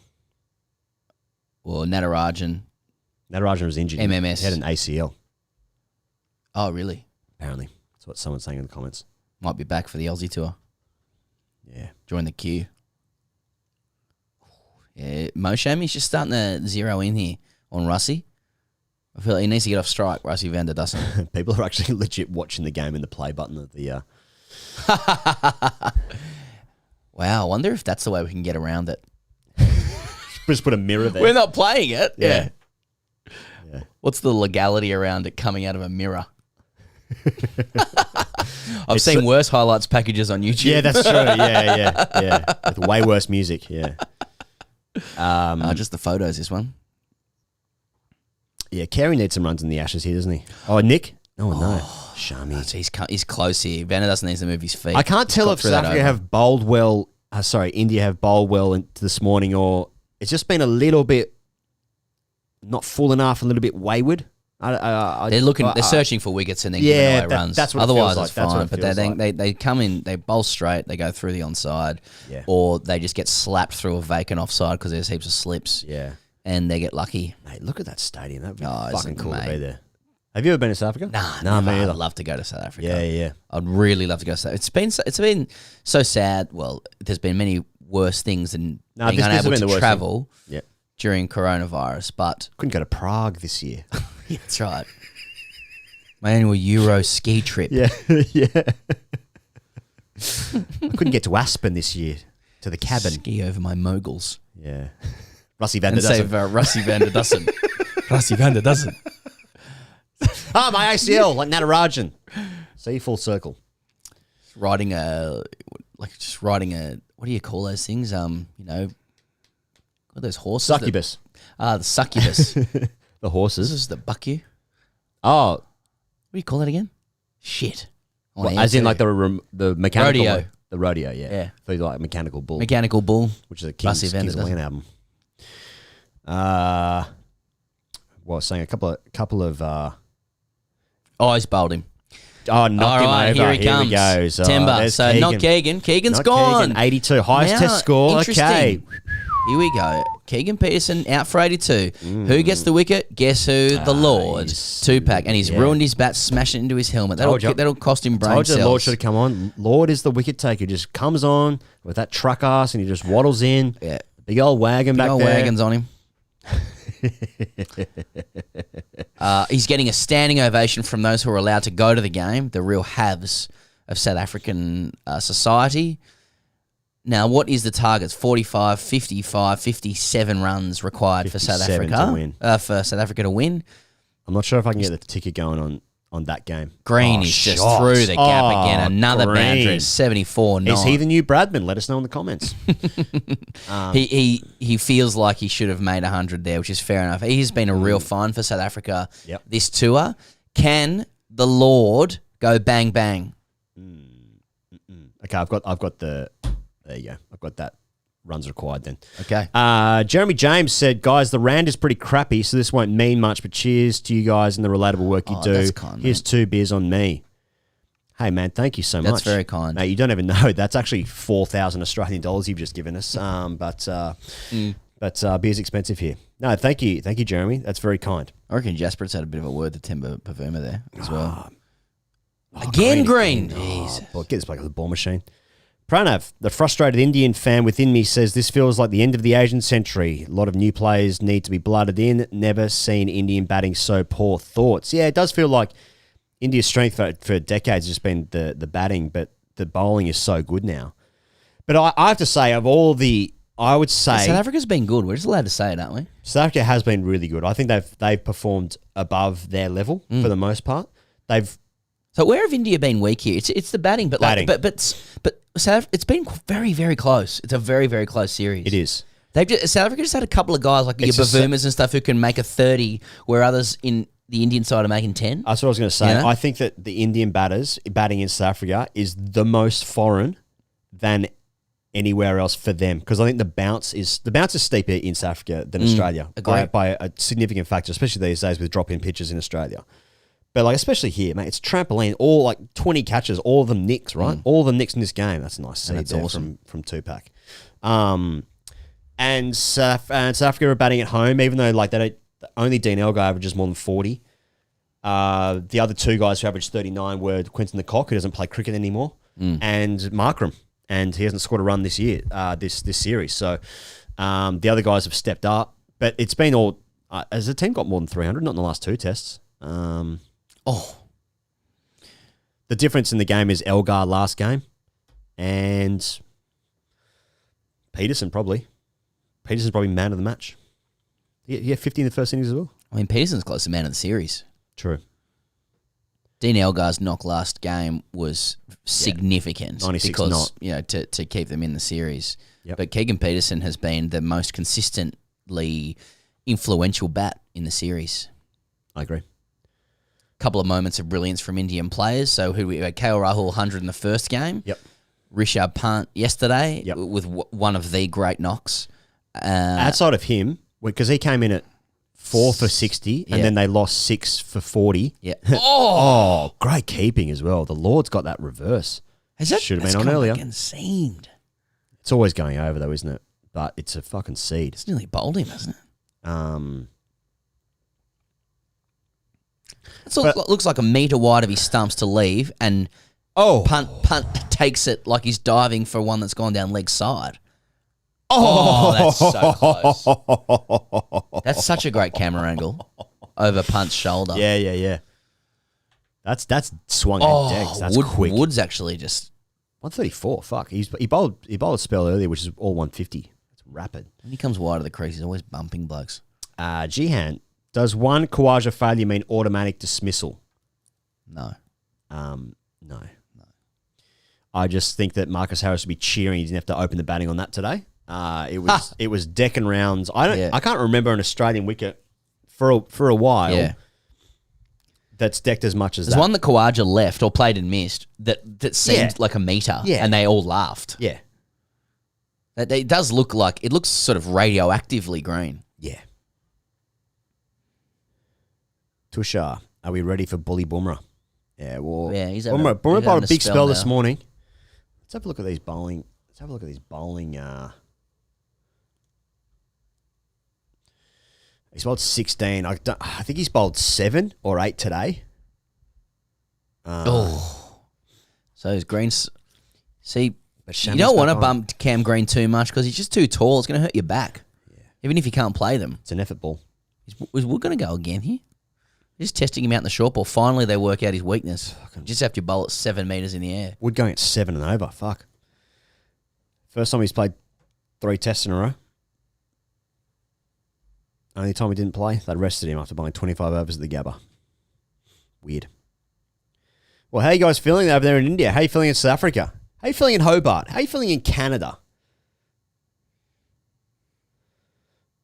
Well, Natarajan was injured. MMS. He had an ACL. Oh, really? Apparently. That's what someone's saying in the comments. Might be back for the Aussie tour. Yeah. Join the queue. Yeah, Moshami's just starting to zero in here on Russie. I feel like he needs to get off strike, Russie van der Dussen. People are actually legit watching the game in the play button of the... Wow, I wonder if that's the way we can get around it. Just put a mirror there. We're not playing it. Yeah. What's the legality around it coming out of a mirror? I've seen worse highlights packages on YouTube. Yeah, that's true. Yeah. With way worse music, yeah. Just the photos, this one. Yeah, Carey needs some runs in the Ashes here, doesn't he? Oh, Nick? Oh, no. Shami. He's close here. Van der Dussen needs to move his feet. I can't tell if South Africa have bowled well. India have bowled well this morning, or it's just been a little bit not full enough, a little bit wayward. They're searching for wickets and then giving away runs. That's what Otherwise, it feels like. it's fine. But they come in, they bowl straight, they go through the onside, or they just get slapped through a vacant offside because there's heaps of slips. Yeah, and they get lucky. Mate, look at that stadium. That'd be Oh, fucking cool to mate. be there. Have you ever been to South Africa? Nah, me either. I'd love to go to South Africa. Yeah. I'd really love to go to South Africa. It's been so sad. Well, there's been many worse things than being unable to travel during coronavirus, but couldn't go to Prague this year. Yeah, that's right. My annual Euro ski trip. Yeah. I couldn't get to Aspen this year, to the cabin. Ski over my moguls. Yeah. Russie van der Dussen. Save Russie van der Dussen. Russie van der Dussen. My ACL, like Natarajan. See, full circle. Riding a, what do you call those things? What are those horses? Succubus. The succubus. The horses. This is the bucku. Oh. What do you call it again? Shit. Well, as in like the mechanical... Rodeo. The rodeo, yeah. Yeah. So like Mechanical Bull. Mechanical Bull. Which is a Kings of Leon album. I was saying a couple of He's bowled him. Oh, knocked him over. Here he comes. We go. Timber. So Keegan. not Keegan. Keegan's Not gone. Keegan, 82. Highest Now, test score. interesting. Okay. Here we go. Keegan Peterson out for 82. Who gets the wicket? Guess who? The Lord. Two-pack. And he's ruined his bat, smashing it into his helmet. That'll cost him brain Told you cells. Lord should have come on. Lord is the wicket taker. Just comes on with that truck ass and he just waddles in. Yeah. Big old wagon back Big old there. wagons on him. He's getting a standing ovation from those who are allowed to go to the game, the real haves of South African society. Now, what is the targets? 45, 55, 57 runs required for South 57 Africa to win. For South Africa to win. I'm not sure if I can get the ticket going on that game. Green is just through the gap again. Another boundary, 74-9. Is he the new Bradman? Let us know in the comments. He feels like he should have made 100 there, which is fair enough. He's been a real find for South Africa this tour. Can the Lord go bang bang? Okay, I've got the. There you go. I've got that. Runs required then. Okay. Jeremy James said, guys, the rand is pretty crappy, so this won't mean much, but cheers to you guys and the relatable work you do. That's kind, Here's 2 beers on me. Hey, man, thank you so much. That's very kind. Mate, you don't even know. That's actually 4,000 Australian dollars you've just given us. But beer's expensive here. No, thank you, Jeremy. That's very kind. I reckon Jasper's had a bit of a word to Timber Pavuma there as well. Again, green. Jesus. Get this back on the ball machine. Pranav, the frustrated Indian fan within me, says this feels like the end of the Asian century. A lot of new players need to be blooded in. Never seen Indian batting so poor. Thoughts? Yeah, it does feel like India's strength for decades has just been the batting, but the bowling is so good now. But I have to say, of all the, I would say South Africa's been good. We're just allowed to say it, aren't we? South Africa has been really good. I think they've performed above their level for the most part. So where have India been weak here? It's the batting, but South, it's been very, very close. It's a very, very close series. It is. South Africa just had a couple of guys like your Bavumas and stuff who can make a 30, where others in the Indian side are making 10. That's what I was going to say. You know? I think that the Indian batters batting in South Africa is the most foreign than anywhere else for them, because I think the bounce is steeper in South Africa than Australia by a significant factor, especially these days with drop-in pitches in Australia. But like especially here, mate, it's trampoline, all like 20 catches, all of them nicks, right? All of them nicks in this game. That's a nice seed there awesome. from Tupac. And South Africa are batting at home, even though like only Dean Elgar averages more than 40. The other two guys who averaged 39 were Quinton de Kock, who doesn't play cricket anymore, and Markram, and he hasn't scored a run this year, this series. So the other guys have stepped up, but it's been all has the team got more than 300? Not in the last two tests. The difference in the game is Elgar last game and Peterson's probably man of the match. Yeah, 50 in the first innings as well. I mean, Peterson's close to man of the series. True. Dean Elgar's knock last game was significant 96 because not. To keep them in the series. Yep. But Keegan Peterson has been the most consistently influential bat in the series. I agree. Couple of moments of brilliance from Indian players. So who we had KL Rahul 100 in the first game. Yep. Rishabh Pant yesterday Yep. with one of the great knocks. Outside of him, because he came in at 4 for 60 and then they lost 6 for 40. Yeah. Oh, great keeping as well. The Lord's got that reverse. Should have been on earlier. Seemed. It's always going over though, isn't it? But it's a fucking seed. It's nearly bowled him, hasn't it? It looks like a metre wide of his stumps to leave, and punt takes it like he's diving for one that's gone down leg side. Oh, that's so close. That's such a great camera angle over Punt's shoulder. Yeah. That's swung at decks. That's quick. Wood's actually just 134. Fuck. He bowled a spell earlier, which is all 150. It's rapid. When he comes wide of the crease, he's always bumping blokes. Jihan, does one Khawaja failure mean automatic dismissal? No. No. I just think that Marcus Harris would be cheering. He didn't have to open the batting on that today. It was decking rounds. I can't remember an Australian wicket for a while that's decked as much as There's that. one that Khawaja left or played and missed that seemed like a metre, and they all laughed. Yeah. It does look like, it looks sort of radioactively green. Yeah. Tushar, are we ready for Bully Bumrah? Yeah, well, he's Bumrah bowled a big spell this morning. Let's have a look at these bowling. He's bowled 16. I think he's bowled 7 or 8 today. So his Greens. See, but you don't want to bump Cam Green too much because he's just too tall. It's going to hurt your back. Yeah. Even if you can't play them. It's an effort ball. Is Wood going to go again here? Just testing him out in the short ball. Finally, they work out his weakness. Just have to bowl at 7 metres in the air. Wood going at 7 and over. Fuck. First time he's played 3 tests in a row. Only time he didn't play, they rested him after bowling 25 overs at the Gabba. Weird. Well, how are you guys feeling over there in India? How are you feeling in South Africa? How are you feeling in Hobart? How are you feeling in Canada?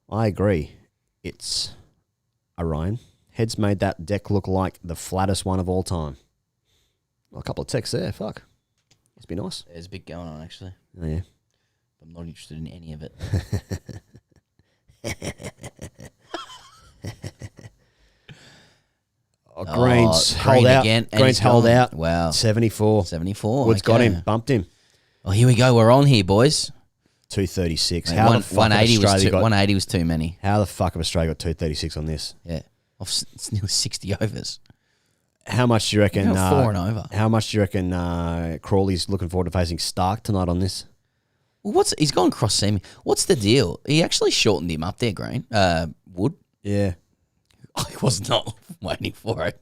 I agree. It's Orion. Heads made that deck look like the flattest one of all time. Well, a couple of texts there. Fuck. Must be nice. There's a bit going on, actually. Oh, yeah. I'm not interested in any of it. Green's held out. Again, Green's held out. Wow. 74. 74. Wood's got him. Bumped him. Oh, here we go. We're on here, boys. 236. Mate, How the fuck 180 was Australia too, got, 180 was too many. How the fuck have Australia got 236 on this? Yeah, it's nearly 60 overs. How much do you reckon? 4 and over. How much do you reckon Crawley's looking forward to facing Stark tonight on this? Well, he's gone cross semi. What's the deal? He actually shortened him up there, Green. Wood. Yeah. I was not waiting for it.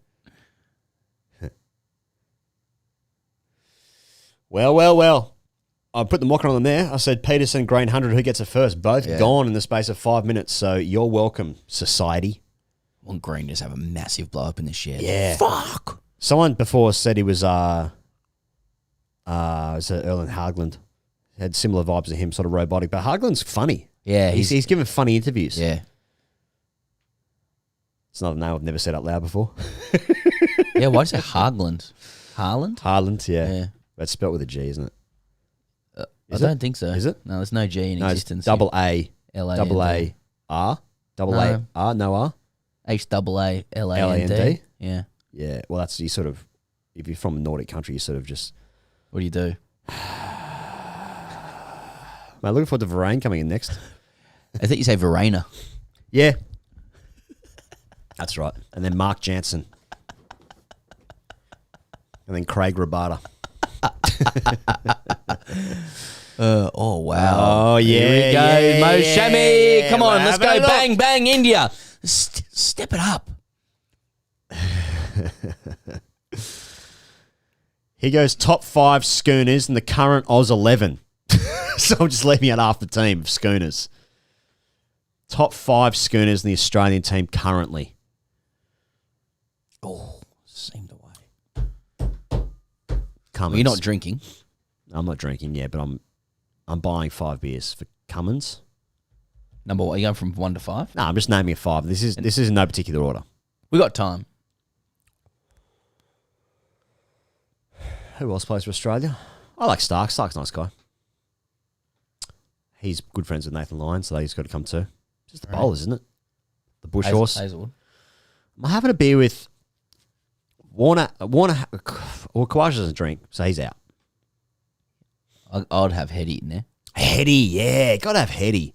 Well. I put the mocker on them there. I said Peterson, Green, 100. Who gets it first? Both gone in the space of 5 minutes. So you're welcome, society. Well, Green just have a massive blow up in the shed. Yeah. Fuck. Someone before said he was Erlen Haglund. Had similar vibes to him, sort of robotic. But Haglund's funny. Yeah. He's given funny interviews. Yeah. It's not a name I've never said out loud before. Yeah, why do you say Hagland? Harland? Harland, yeah. Yeah. But it's spelled with a G, isn't it? I don't think so. Is it? No, there's no G in existence. It's double A. L-A-N-D. Double A R. Double A R. No R. H-double-A-L-A-N-D. Yeah. Yeah. Well, that's you sort of. If you're from a Nordic country, you sort of just. What do you do? Man, looking forward to Varane coming in next. I think you say Verena. Yeah. That's right. And then Mark Jansen. And then Craig Rabada. Oh, wow. Oh, yeah. Here we go. Yeah, Mo Shami. yeah. Come on, Well, let's have a go. look. Bang, bang, India. Step it up. He goes top 5 schooners in the current Oz 11. So I'm just leaving out half the team of schooners. Top 5 schooners in the Australian team currently. Oh, seemed away. Cummins. Well, you're not drinking. I'm not drinking, yeah, but I'm buying 5 beers for Cummins. Number one, you going from 1 to 5? No, I'm just naming a 5. This is in no particular order. We got time. Who else plays for Australia? I like Stark. Stark's a nice guy. He's good friends with Nathan Lyon, so he's got to come too. Just the bowlers, isn't it? The bush horse. Hazelwood. I'm having a beer with Warner. Well, Kawhi doesn't drink, so he's out. I'd have Hetty in there. Hetty, yeah. Got to have Hetty.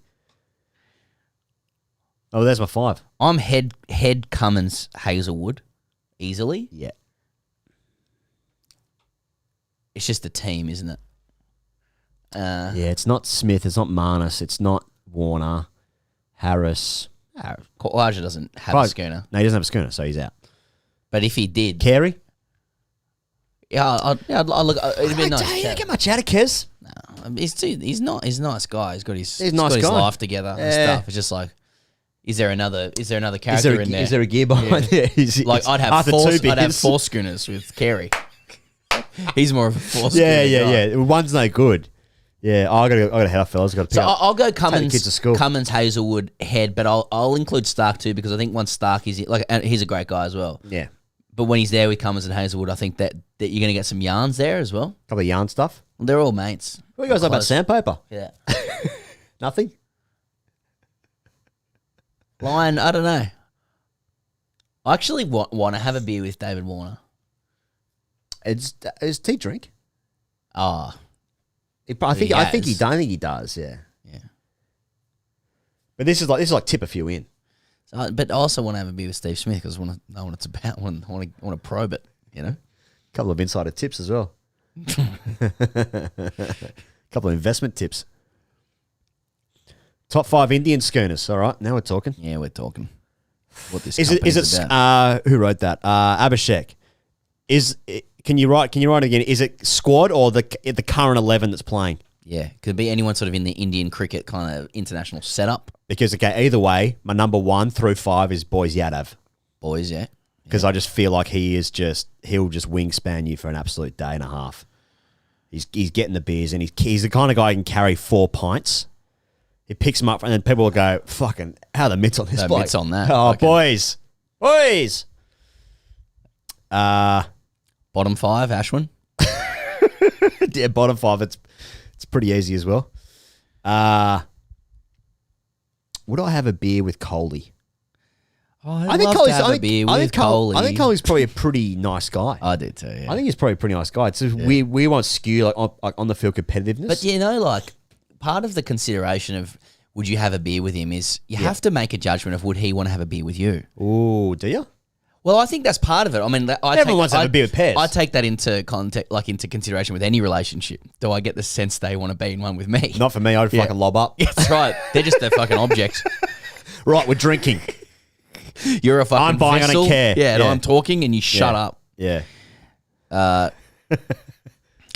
Oh, there's my 5. I'm head Cummins Hazelwood easily. Yeah. It's just a team, isn't it? Yeah, it's not Smith. It's not Marnus. It's not Warner. Harris. Kawaja doesn't have a schooner. No, he doesn't have a schooner, so he's out. But if he did... Carey? Yeah, I'd look... It'd be nice. You don't get much out of Kez. No, he's not. He's a nice guy. He's got his life together and Yeah. stuff. It's just like... Is there another character in there? Is there a gear behind there? Like I'd have 4 schooners with Carey. He's more of a 4 schooner guy. Yeah. One's no good. Yeah, I gotta head up, fellas. Got to pick So up. I'll go Take the kids to school. Cummins, Hazelwood, head, but I'll include Stark too because I think once Stark is and he's a great guy as well. Yeah, But when he's there with Cummins and Hazelwood, I think that you're going to get some yarns there as well. couple of yarn stuff. They're all mates. What do you guys like about Close. sandpaper? Yeah. Nothing. Lion, I don't know. I actually want to have a beer with David Warner. It's tea drink. Ah. I think has. he does. Yeah. Yeah. But this is like tip a few in. So, but I also want to have a beer with Steve Smith because I want to know what it's about. I want to probe it, you know? Couple of insider tips as well. Couple of investment tips. Top 5 Indian schooners. All right, now we're talking. Yeah, we're talking. What this Is it about. who wrote that? Abhishek. Can you write it again? Is it squad or the current 11 that's playing? Yeah, could be anyone sort of in the Indian cricket kind of international setup. Because either way, my number 1 through 5 is Boys Yadav. Boys, yeah. Because I just feel like he'll just wingspan you for an absolute day and a half. He's getting the beers and he's the kind of guy who can carry 4 pints. He picks them up and then people will go, fucking, how are the mitts on this No bloke? mitts on that. Oh, Fucking- boys. Bottom 5, Ashwin. Yeah, bottom 5, it's pretty easy as well. Would I have a beer with Coley? Oh, I think Coley's have a beer with Coley. I think Coley's probably a pretty nice guy. I do too. Yeah. I think he's probably a pretty nice guy. It's just we won't skew like on the field competitiveness. But you know, like part of the consideration of would you have a beer with him is you have to make a judgment of would he want to have a beer with you. Ooh, do you? Well, I think that's part of it. I mean, Everyone wants to have a beer with Pez. I take that into into consideration with any relationship. Do I get the sense they want to be in one with me? Not for me. I'd fucking lob up. That's right. They're just a fucking object. Right, we're drinking. You're a fucking I'm buying, I vessel. don't care. Yeah, and Yeah. I'm talking and you shut up. Yeah.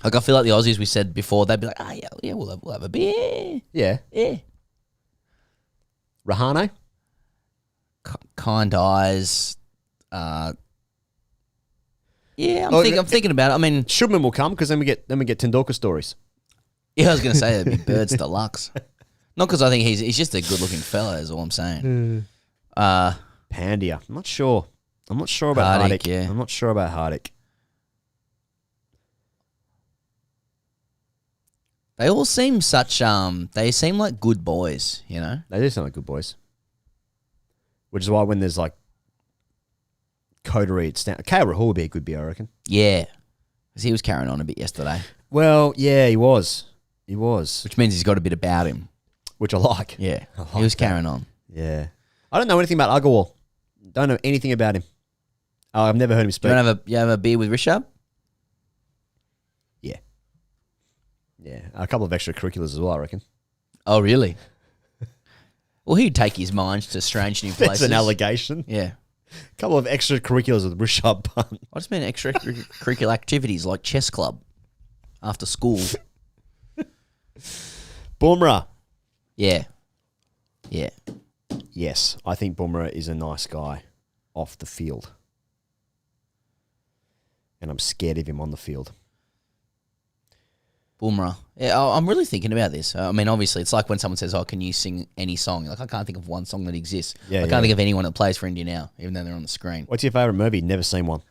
Like I feel like the Aussies we said before, they'd be like, oh yeah, we'll have a beer. Yeah. Yeah. Rahane? Kind eyes. Yeah, Oh, I'm thinking about it. I mean, Shubman will come because then we get Tendulkar stories. yeah, I was going to say that'd be Birds Deluxe. Not because I think he's just a good looking fella, is all I'm saying. Pandya. I'm not sure. I'm not sure about Hardik, Hardik. yeah. I'm not sure about Hardik. They all seem they seem like good boys, you know? They do sound like good boys. Which is why when there's like coterie, it's down. Kale Rahul would be a good beer, I reckon. Yeah. Because he was carrying on a bit yesterday. Well, yeah, he was. He was. Which means he's got a bit about him. Which I like. Yeah. I like He was that. carrying on. Yeah. I don't know anything about Agarwal. Don't know anything about him. Oh, I've never heard him Do speak. you have a beer with Rishabh? Yeah. Yeah. A couple of extracurriculars as well, I reckon. Oh, really? Well, he'd take his mind to strange new places. That's an allegation. Yeah. A couple of extracurriculars with Rishabh Pant. I just mean extracurricular activities like chess club after school. Bumrah. Yeah. Yeah. Yes, I think Bumrah is a nice guy off the field. And I'm scared of him on the field. Bumrah. Yeah, I'm really thinking about this. I mean, obviously, it's like when someone says, oh, can you sing any song? Like, I can't think of one song that exists. Yeah, I can't think of anyone that plays for India now, even though they're on the screen. What's your favourite movie? Never seen one.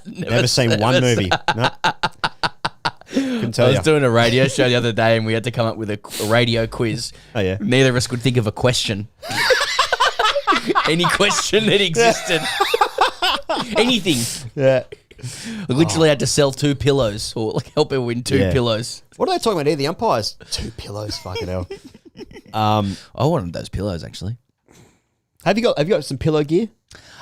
Never seen one movie. No. Couldn't I tell was you. doing a radio show the other day and we had to come up with a radio quiz. Oh, yeah. Neither of us could think of a question. Any question that existed. Anything. Yeah. I literally had to sell 2 pillows or like help her win 2 Yeah. pillows. What are they talking about here? The umpires? 2 pillows, fucking hell. I wanted those pillows actually. Have you got some pillow gear?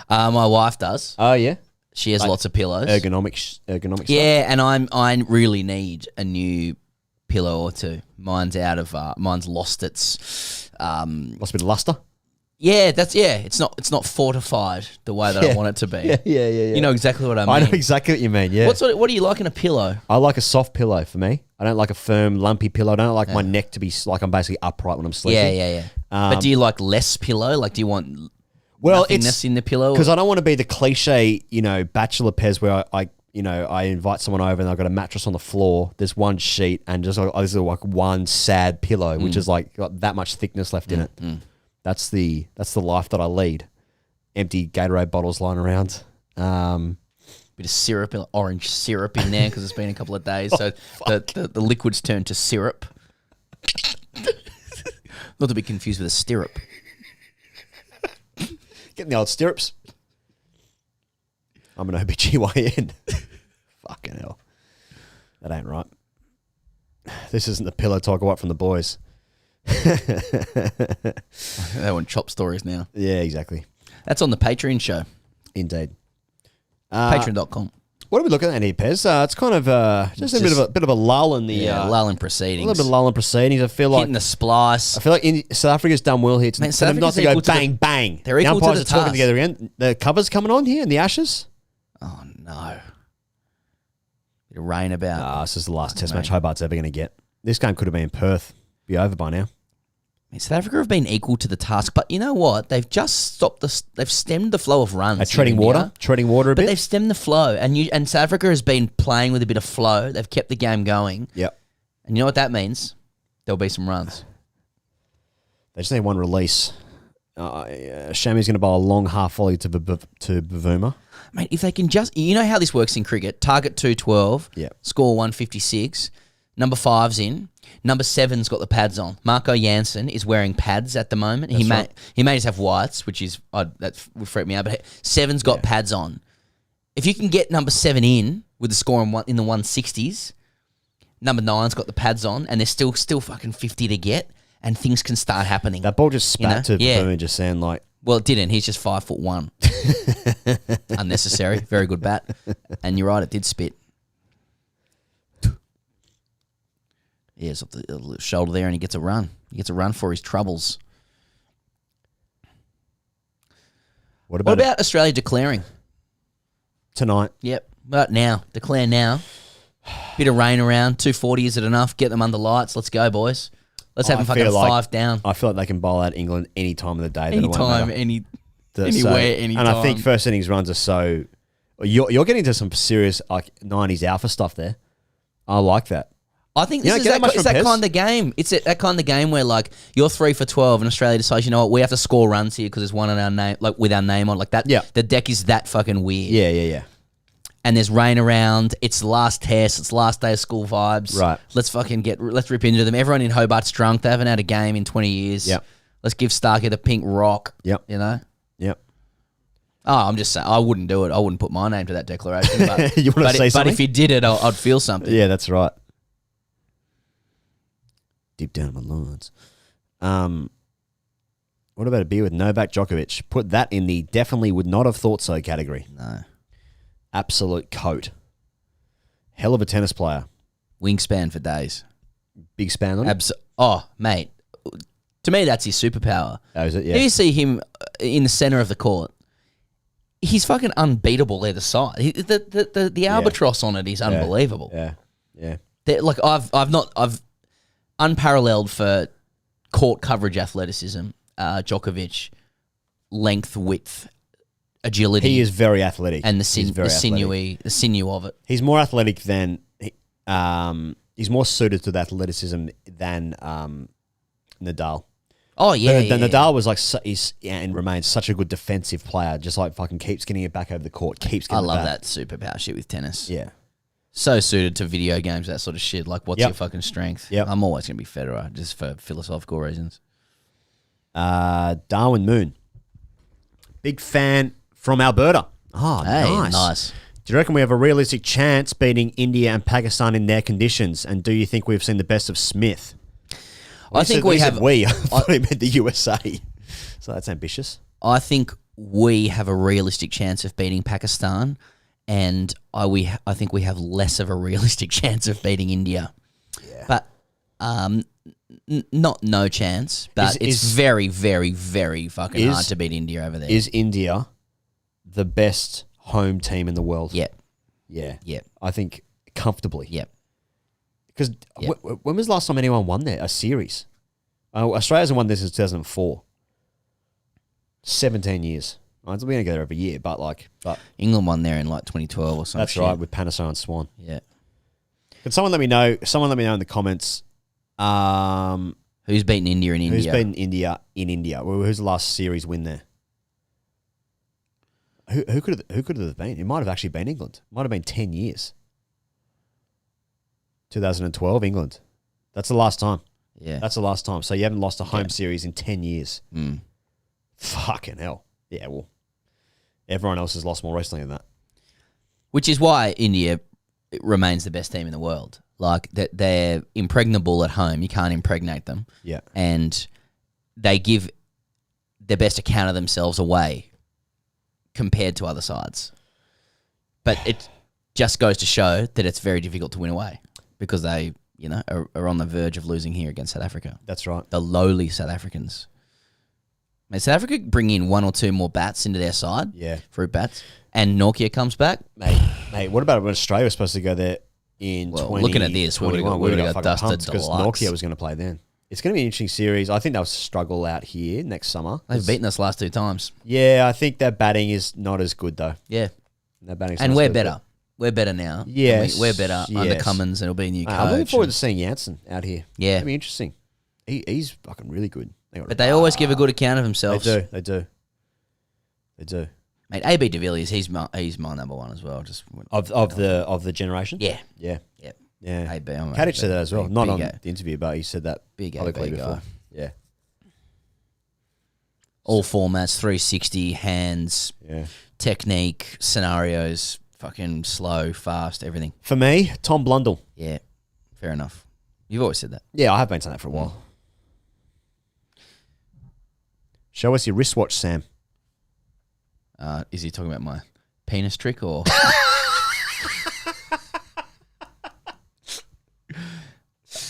My wife does. Oh, yeah. She has lots of pillows. Ergonomic stuff. Yeah, and I really need a new pillow or two. Mine's lost its Lost a bit of luster. Yeah, it's not fortified the way that I want it to be. Yeah. You know exactly what I mean. I know exactly what you mean, yeah. What do you like in a pillow? I like a soft pillow for me. I don't like a firm, lumpy pillow. I don't like my neck to be like I'm basically upright when I'm sleeping. Yeah. But do you like less pillow? Like, do you want nothingness in the pillow? Because I don't want to be the cliche, bachelor Pez where I invite someone over and I've got a mattress on the floor. There's one sheet and just there's like one sad pillow, which is like got that much thickness left in it. That's the life that I lead. Empty Gatorade bottles lying around. Bit of syrup, orange syrup in there because it's been a couple of days. So the liquid's turned to syrup. Not to be confused with a stirrup. Getting the old stirrups. I'm an OBGYN. Fucking hell. That ain't right. This isn't the pillow talk I want from the boys. They want chop stories now. Yeah, exactly. That's on the Patreon show. Indeed. Patreon.com. What are we looking at here, Pez? It's kind of just a bit of a lull in the lull in a proceedings. little bit of lull in proceedings. I feel like Hitting the splice. South Africa's done well here. Man, For South them not Africa's to go equal to bang bang. they're equal to umpires the are talking task. together again. The cover's coming on here in the Ashes. Oh, no. Bit of rain about. This is the last Test match Hobart's ever going to get. This game could have been in Perth. Be over by now. South Africa have been equal to the task, but you know what? They've just stopped they've stemmed the flow of runs. Treading water a But bit. they've stemmed the flow, and South Africa has been playing with a bit of flow. They've kept the game going. Yep. And you know what that means? There'll be some runs. They just need one release. Shami's going to bowl a long half volley to Bavuma. Mate, if they can just... You know how this works in cricket? Target 212, Yep. score 156, number 5's in, number 7's got the pads on. Marco Jansen is wearing pads at the moment. He may just have whites, which is... that would freak me out, but 7's got pads on. If you can get number 7 in with the score in the 160s, number 9's got the pads on, and there's still fucking 50 to get, and things can start happening. That ball just spat to Yeah. Boone, just saying like, Well, it didn't. He's just 5'1". Unnecessary. Very good bat. And you're right, it did spit. Yeah, it's off the shoulder there, and he gets a run. He gets a run for his troubles. what What about, about Australia declaring? tonight? Yep. But now. Declare now. Bit of rain around. 240, is it enough? Get them under lights. Let's go, boys. Let's have them fucking feel like- 5 down. I feel like they can bowl out England any time of the day. That it won't Anytime, matter. anywhere, anytime. And I think first innings runs are so. You're getting into some serious like 90s alpha stuff there. I like that. I think You this don't is get that much it's from that Pez. kind of game. It's that kind of game where like you're 3 for 12 and Australia decides, you know what, we have to score runs here because there's one on our name, like with our name on, like that. Yeah. The deck is that fucking weird. Yeah. And there's rain around. It's the last test. It's the last day of school vibes. Right. Let's rip into them. Everyone in Hobart's drunk. They haven't had a game in 20 years. Yep. Let's give Starkey the pink rock. Yep. You know. Yep. Oh, I'm just saying, I wouldn't do it. I wouldn't put my name to that declaration. But, You wanna say but something? if you did it, I'd feel something. Yeah, that's right. Deep down in my lawns. What about a beer with Novak Djokovic? Put that in the definitely would not have thought so category. No. Absolute coat. Hell of a tennis player. Wingspan for days. Big span on it. Oh, mate. To me, that's his superpower. Oh, is it? If you Yeah. see him in the center of the court, he's fucking unbeatable either side. The albatross on it is unbelievable. Yeah. Like I've unparalleled for court coverage athleticism. Djokovic, length, width, agility. He is very athletic. and He's very athletic. the sinew of it. He's more athletic than he's more suited to the athleticism than Nadal. Oh yeah, The Nadal was like and remains such a good defensive player. Just like fucking keeps getting it back over the court. Keeps I getting it love back. that superpower shit with tennis. Yeah. So suited to video games, that sort of shit. Like, what's Yep. your fucking strength? Yep. I'm always gonna be Federer, just for philosophical reasons. Darwin Moon. Big fan from Alberta. Oh, Hey, nice. Do you reckon we have a realistic chance beating India and Pakistan in their conditions? And do you think we've seen the best of Smith? I think we have. We. I thought he meant the USA. So that's ambitious. I think we have a realistic chance of beating Pakistan, and I think we have less of a realistic chance of beating India. Yeah. But not no chance. But it's very, very, very fucking hard to beat India over there. Is India the best home team in the world? Yep. Yeah. Yep. I think comfortably. Yep. Because Yep. when was the last time anyone won there? A series? Australia hasn't won this since 2004. 17 years. We're going to go there every year, but England won there in like 2012 or something. that's right, with Panasonic and Swan. Yeah. Can someone let me know? Someone let me know in the comments. Who's beaten India in India? Who's beaten India in India? Who's the last series win there? Who could have been? It might have actually been England. It might have been 10 years. 2012 England. That's the last time. Yeah. That's the last time. So you haven't lost a home series in 10 years. Mm. Fucking hell. Yeah, well, everyone else has lost more recently than that. Which is why India remains the best team in the world. Like, they're impregnable at home. You can't impregnate them. Yeah. And they give their best account of themselves away compared to other sides. But it just goes to show that it's very difficult to win away because they, are on the verge of losing here against South Africa. That's right. The lowly South Africans. Mate, South Africa bring in one or two more bats into their side. Yeah. Fruit bats. And Nokia comes back. Mate, what about when Australia was supposed to go there in Well, looking at this, we would've got dusted because deluxe. Nokia was going to play then. It's going to be an interesting series. I think they'll struggle out here next summer. They've beaten us last 2 times. Yeah, I think their batting is not as good though. Yeah. Their batting's And not we're as good. better. We're better now. Yes, We're better under yes. Cummins, and it'll be a new coach. I'm looking forward and- to seeing Janssen out here. Yeah. It'll be interesting. He's fucking really good. But they always give a good account of themselves. They do. Mate, AB de Villiers, he's my number one as well. Just Of the generation? Yeah. Yeah. Yep. Yeah. AB, I'm Kadich AB. said that as well. Big- Not big on A. the interview, but he said that Big publicly AB before. guy. Yeah. All formats, 360, hands, Yeah. technique, scenarios, fucking slow, fast, everything. For me, Tom Blundell. Yeah. Fair enough. You've always said that. Yeah, I have been saying that for a while. Show us your wristwatch, Sam. Is he talking about my penis trick or?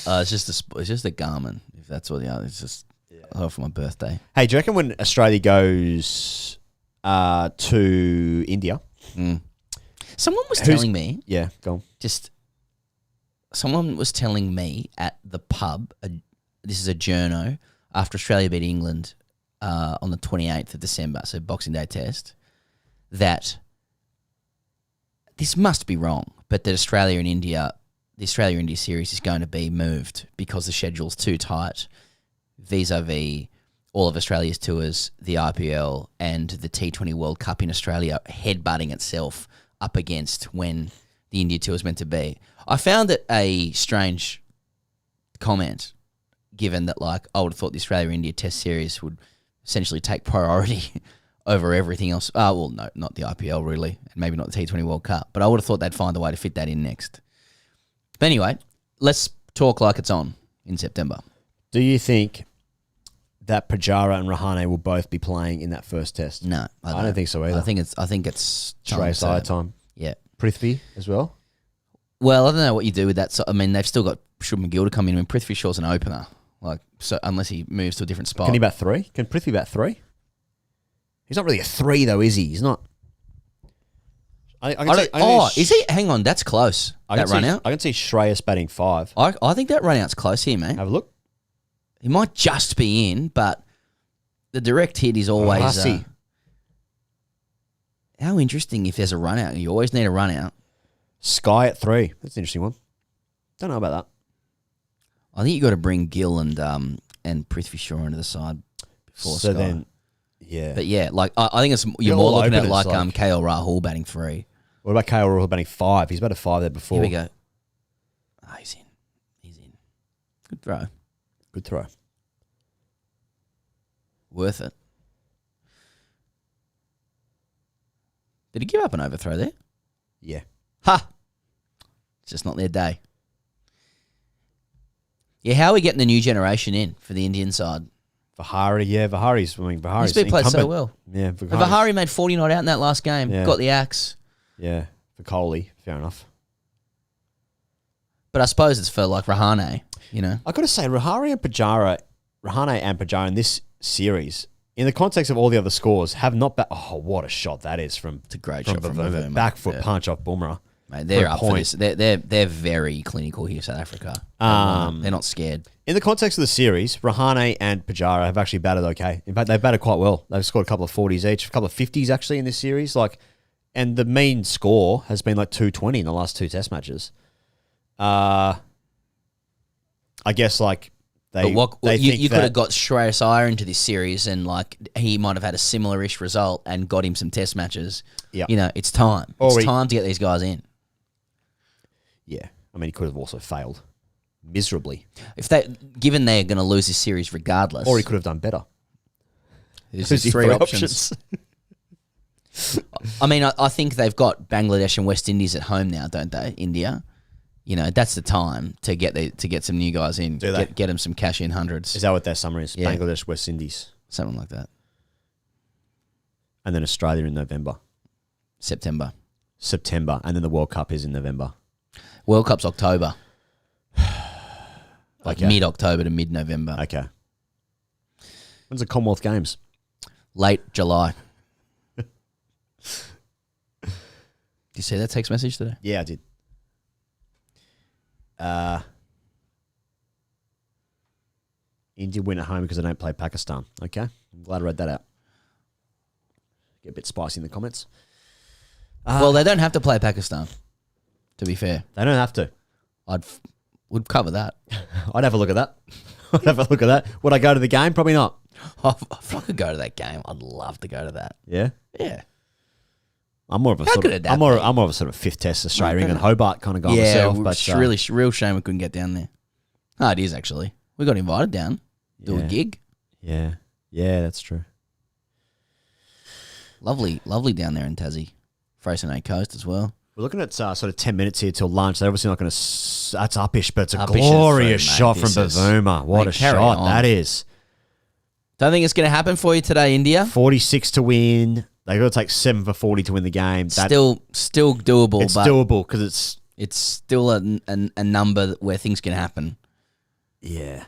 It's just a Garmin. If that's what it's just for my birthday. Hey, do you reckon when Australia goes to India? Someone was telling me. Yeah, go on. Someone was telling me at the pub. This is a journo after Australia beat England on the 28th of December, so Boxing Day test. That this must be wrong, but that the Australia-India series is going to be moved because the schedule's too tight vis-a-vis all of Australia's tours, the IPL and the T20 World Cup in Australia headbutting itself up against when the India tour is meant to be. I found it a strange comment, given that I would have thought the Australia-India test series would essentially take priority over everything else. Well, no, not the IPL really, and maybe not the T20 World Cup, but I would have thought they'd find a way to fit that in next. But anyway, let's talk like it's on in September. Do you think that Pujara and Rahane will both be playing in that first test? No, I don't think so either. I think it's Shreyas Iyer time. Yeah, Prithvi as well. Well, I don't know what you do with that. So, I mean, they've still got Shub McGill to come in. I mean, Prithvi Shaw's an opener, so unless he moves to a different spot. Can he bat 3? Can Prithvi bat 3? He's not really a 3 though, is he? He's not. Is he? Hang on, that's close. That run out. I can see Shreyas batting 5. I think that run out's close here, mate. Have a look. He might just be in, but the direct hit is always. How interesting if there's a run out. You always need a run out. Sky at 3. That's an interesting one. Don't know about that. I think you got to bring Gill and Prithvi Shaw into the side before so Sky. Then, yeah. But yeah, I think you're more looking at KL Rahul batting 3. What about KL Rahul batting 5? He's batted 5 there before. Here we go. He's in. He's in. Good throw. Good throw. Worth it. Did he give up an overthrow there? Yeah. Ha! It's just not their day. Yeah, how are we getting the new generation in for the Indian side? Vihari, yeah. Vihari's He's played so well. Yeah, Vihari made 40 not out in that last game. Yeah. Got the axe. Yeah, for Kohli, fair enough. But I suppose it's for Rahane, you know. I got to say, Rahane and Pujara in this series, in the context of all the other scores, have not. Oh, what a shot that is from! It's a great shot from a back foot punch off Bumrah. Mate, they're up for this. They're very clinical here, South Africa. They're not scared. In the context of the series, Rahane and Pujara have actually batted okay. In fact, they've batted quite well. They've scored a couple of 40s each, a couple of 50s actually in this series. And the mean score has been 220 in the last 2 test matches. I guess you could have got Shreyas Iyer into this series and he might have had a similar-ish result and got him some test matches. Yeah, you know, it's time. It's time to get these guys in. Yeah, I mean, he could have also failed miserably. Given they're going to lose this series regardless, or he could have done better. There's 3 options. I mean, I think they've got Bangladesh and West Indies at home now, don't they? India. You know, that's the time to get some new guys in. Do they? Get them some cash in hundreds. Is that what their summary is? Yeah. Bangladesh, West Indies. Something like that. And then Australia in November. September. And then the World Cup is in November. World Cup's October. Okay. Mid-October to mid-November. Okay. When's the Commonwealth Games? Late July. Did you see that text message today? Yeah, I did. India win at home because they don't play Pakistan. Okay. I'm glad I read that out. Get a bit spicy in the comments. Well, they don't have to play Pakistan, to be fair. They don't have to. Would cover that. I'd have a look at that. Would I go to the game? Probably not. If I could go to that game, I'd love to go to that. Yeah? Yeah. I'm more of a I'm more of a sort of 5th test Australia, England, Hobart kind of guy myself. But it's really real shame we couldn't get down there. Oh, it is actually. We got invited down. Do a gig. Yeah. Yeah, that's true. Lovely down there in Tassie. Freycinet Coast as well. We're looking at sort of 10 minutes here till lunch. They're obviously not going to that's uppish, but it's a Uppish is glorious through, mate. shot from This is- Bavuma. What Mate, a carry shot on. that is. Don't think it's going to happen for you today, India. 46 to win. They got to take 7 for 40 to win the game. Still doable, It's but doable because it's still a number where things can happen. yeah.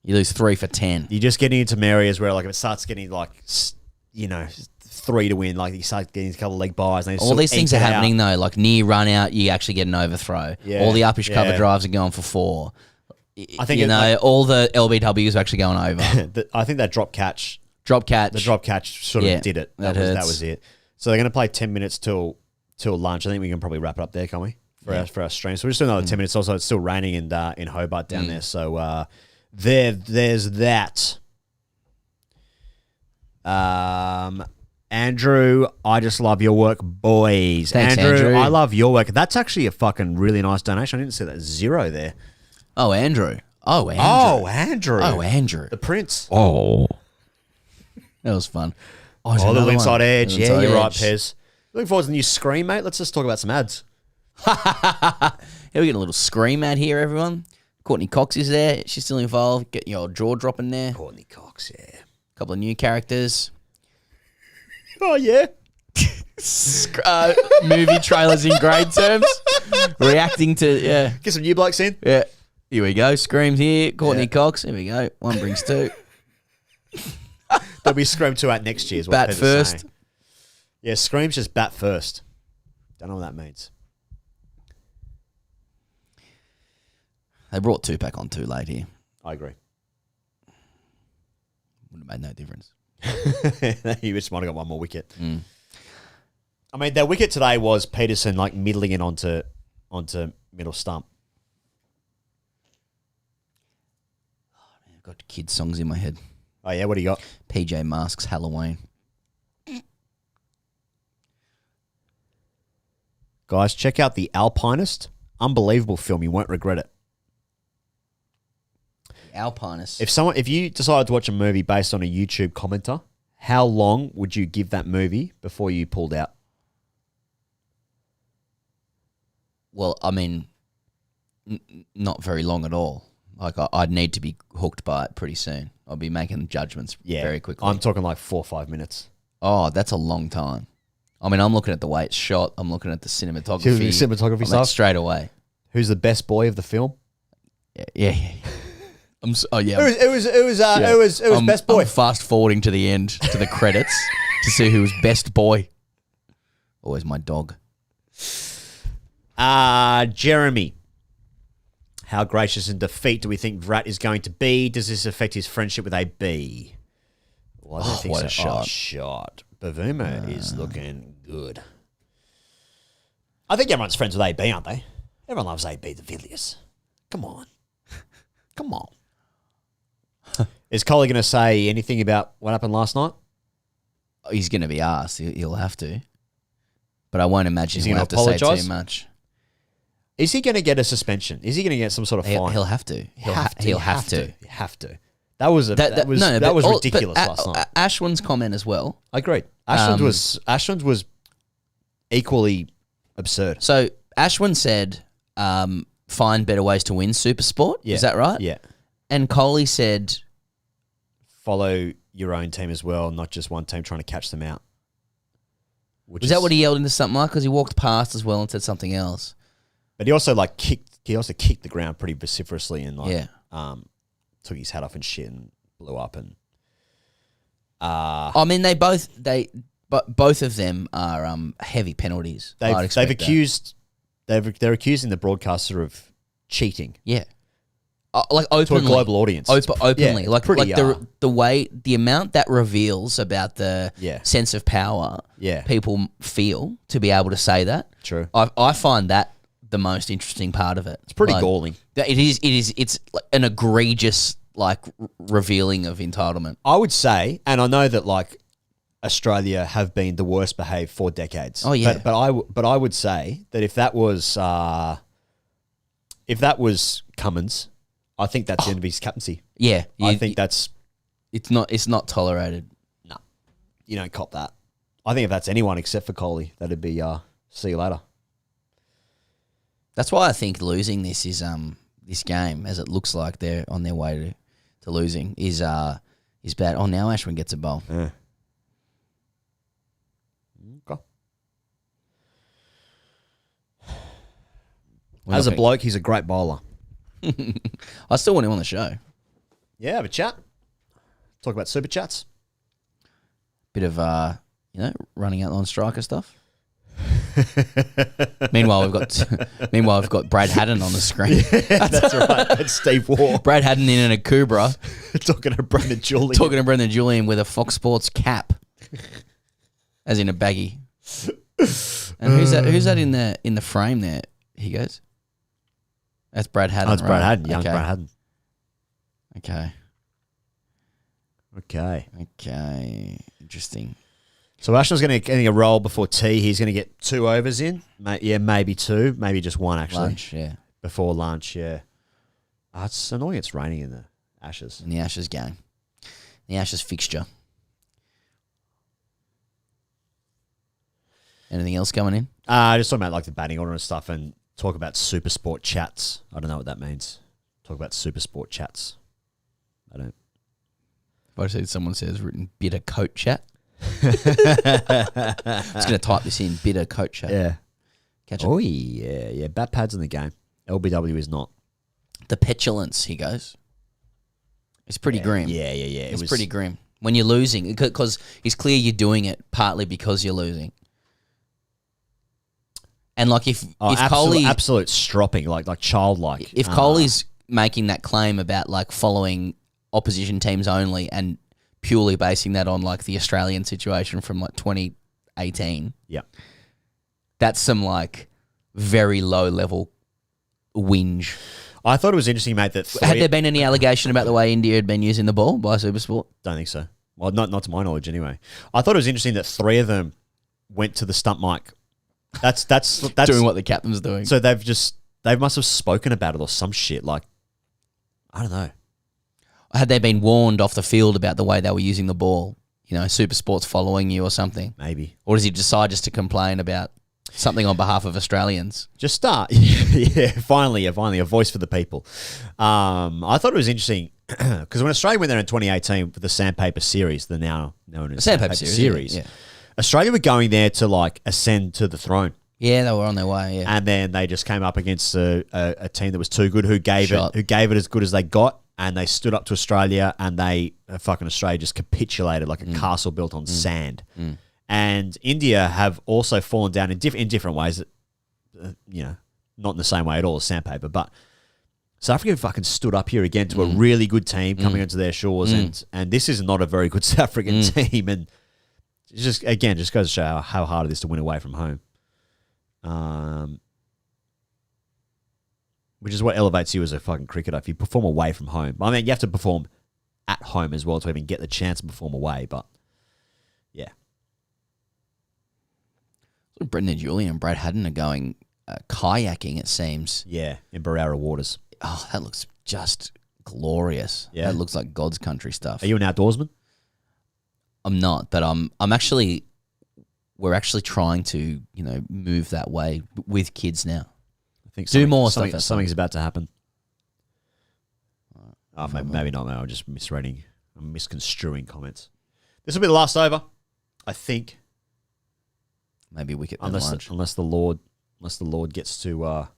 You lose 3 for 10. You're just getting into areas where, like, if it starts getting, like, 3 to win, like, you start getting a couple of leg buys. And All these things are happening, though. Like, near run out, you actually get an overthrow. Yeah, All the uppish cover yeah. drives are going for 4. I think all the LBWs are actually going over. I think that drop catch, Drop catch. the drop catch sort of did it. That was it. So they're going to play 10 minutes till lunch. I think we can probably wrap it up there, can't we? For our stream. So we're just doing another 10 minutes. Also, it's still raining in Hobart down there. So there's that. Andrew, I just love your work, boys. Thanks, Andrew. I love your work. That's actually a fucking really nice donation. I didn't see that 0 there. Oh, Andrew. Oh, Andrew. Oh, Andrew. The Prince. Oh. That was fun. Oh, the little inside edge. Yeah, you're right, Edge. Pez. Looking forward to the new Scream, mate. Let's just talk about some ads. Here we get a little scream ad here, everyone. Courtney Cox is there. She's still involved. Get your jaw drop in there. Courtney Cox, yeah. A couple of new characters. Oh, yeah. Movie trailers in grade terms. Reacting to, yeah. Get some new blokes in. Yeah. Here we go. Screams here. Courtney Cox. Here we go. 1 brings 2. There'll be Scream 2 out next year. Is what Bat Pez is first. saying. Yeah, Scream's just bat first. Don't know what that means. They brought Tupac on too late here. I agree. Would have made no difference. You just might have got one more wicket. I mean, their wicket today was Peterson like middling it onto middle stump. I've got kids' songs in my head. Oh yeah, what do you got? PJ Masks, Halloween. Guys, check out The Alpinist. Unbelievable film. You won't regret it. Alpinist. If you decided to watch a movie based on a YouTube commenter, how long would you give that movie before you pulled out? Well, I mean, not very long at all. Like, I'd need to be hooked by it pretty soon. I'll be making judgments very quickly. I'm talking like 4 or 5 minutes. Oh, that's a long time. I mean, I'm looking at the way it's shot. I'm looking at the cinematography. The cinematography I'm stuff? like, straight away. Who's the best boy of the film? Yeah. It was best boy. I'm fast forwarding to the end, to the credits, to see who was best boy. Always my dog. Jeremy. How gracious in defeat do we think Vrat is going to be? Does this affect his friendship with AB? Well, I don't think what so. a shot. Oh, shot. Bavuma is looking good. I think everyone's friends with AB, aren't they? Everyone loves AB the Villiers. Come on. Come on. Is Coley going to say anything about what happened last night? He's going to be asked. He'll have to. But I won't imagine Is he'll he have to gonna say apologise? too much. Is he going to get a suspension? Is he going to get some sort of fine? He'll have to. He'll have to. You have to. That was But ridiculous last night. Ashwin's comment as well. I agreed. Ashwin's was equally absurd. So Ashwin said, find better ways to win Super Sport. Yeah. Is that right? Yeah. And Coley said, Follow your own team as well, not just one team trying to catch them out. was that what he yelled into something like? Because he walked past as well and said something else. But he also kicked the ground pretty vociferously and took his hat off and shit and blew up and. I mean, both of them are heavy penalties. They're accusing the broadcaster of cheating. Yeah. Like openly. To a global audience. Openly. Yeah, like pretty, the amount that reveals about the sense of power people feel to be able to say that. True. I find that the most interesting part of it. It's pretty galling. It's like an egregious revealing of entitlement. I would say, and I know that Australia have been the worst behaved for decades. Oh yeah. But I would say that if that was Cummins, I think that's the end of his captaincy. Yeah. I think that's it's not tolerated. No. You don't cop that. I think if that's anyone except for Coley, that'd be see you later. That's why I think losing this is this game, as it looks like they're on their way to losing, is bad. Oh, now Ashwin gets a bowl. Yeah. Okay. As a bloke, he's a great bowler. I still want him on the show. Yeah, have a chat. Talk about super chats. Bit of running out on striker stuff. Meanwhile, we've got Brad Haddon on the screen. Yeah, that's right. That's Steve Waugh. Brad Haddon in a Cobra. Talking to Brendan Julian. Talking to Brendan Julian with a Fox Sports cap. As in a baggie. And who's that in the frame there? He goes. That's Brad Haddon. Oh, it's Brad right? Haddon, young Okay. Brad Haddon. Okay. Interesting. So Ashton's getting a roll before tea. He's going to get 2 overs in. Yeah, maybe 2. Maybe just 1, actually. Lunch, yeah. Before lunch, yeah. Oh, it's annoying it's raining in the Ashes. In the Ashes game. The Ashes fixture. Anything else going in? Just talking about like the batting order and stuff and talk about super sport chats. I don't know what that means. Talk about super sport chats. I don't. If I see someone says written bitter coat chat. I'm just going to type this in, bitter coat chat. Yeah. Catch it. Oh, yeah. Bat pads in the game. LBW is not. The petulance, he goes. It's pretty grim. Yeah. It's pretty grim. When you're losing, because it's clear you're doing it partly because you're losing. And like if Kohli... Absolute stropping, like childlike. If Kohli's making that claim about like following opposition teams only and purely basing that on like the Australian situation from like 2018. Yeah. That's some like very low level whinge. I thought it was interesting, mate, that Had there been any allegation about the way India had been using the ball by Supersport? Don't think so. Well, not to my knowledge anyway. I thought it was interesting that 3 of them went to the stump mic. That's doing what the captain's doing. So they must have spoken about it or some shit. Like, I don't know. Had they been warned off the field about the way they were using the ball? You know, Supersport's following you or something? Maybe. Or does he decide just to complain about something on behalf of Australians? Just start. Yeah, finally, a voice for the people. I thought it was interesting because when Australia went there in 2018 for the Sandpaper Series, the now known as Sandpaper Series. Yeah. Australia were going there to like ascend to the throne. Yeah, they were on their way, yeah. And then they just came up against a team that was too good, who gave Shot. it as good as they got, and they stood up to Australia, and fucking Australia just capitulated like a castle built on sand. And India have also fallen down in different ways, not in the same way at all as Sandpaper, but South Africa fucking stood up here again to a really good team coming onto their shores, and this is not a very good South African team, and it just goes to show how hard it is to win away from home. Which is what elevates you as a fucking cricketer. If you perform away from home, I mean, you have to perform at home as well to even get the chance to perform away. But yeah, So Brendan Julian and Brad Haddon are going kayaking, it seems. Yeah, in Barara waters. Oh, that looks just glorious. Yeah. That looks like God's country stuff. Are you an outdoorsman? I'm not, but we're actually trying to, move that way with kids now. I think Do more stuff. Something's about to happen. Oh, maybe not. Maybe I'm just misreading. I'm misconstruing comments. This will be the last over, I think. Maybe we could Unless the Lord gets to. Are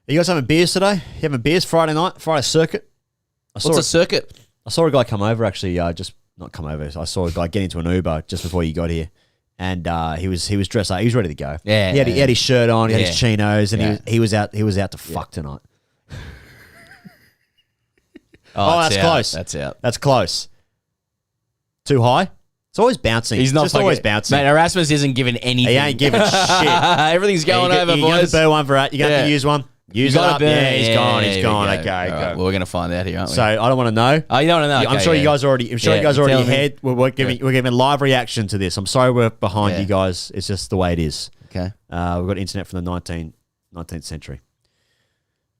you guys having beers today? You having beers Friday night? Friday circuit? What's a circuit? I saw a guy come over actually. Not come over. I saw a guy get into an Uber just before you got here, and he was dressed up. He was ready to go. Yeah, he had his shirt on. He had his chinos, and Yeah. he was out to fuck tonight. Oh, that's close. That's out. That's close. Too high? It's always bouncing. He's not just always bouncing. Mate, Erasmus isn't giving anything. He ain't giving shit. Everything's going over, you boys. got to burn one for that. You got to use one. Use it up. Yeah, he's gone. He's gone. Okay, All right, go. well, we're going to find out here, aren't we? So I don't want to know. Oh, you don't want to know? I'm Okay, sure yeah. you guys already. I'm sure you guys Yeah, already tell me. ahead. We're giving live reaction to this. I'm sorry we're behind Yeah. you guys. It's just the way it is. Okay. We've got internet from the 19th century.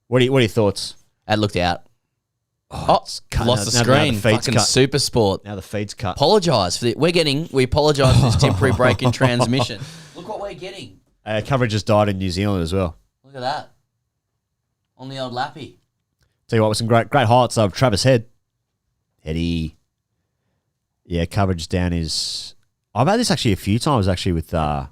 What are your thoughts? That looked out. It's cut. Lost the Now screen. the feed's Fucking cut. Super Sport. Now the feed's cut. Apologise for we apologise for this temporary break in transmission. Look what are you getting? Coverage has died in New Zealand as well. Look at that. On the old lappy. Tell you what, with some great highlights of Travis Heady. Yeah, coverage down is... I've had this actually a few times actually with the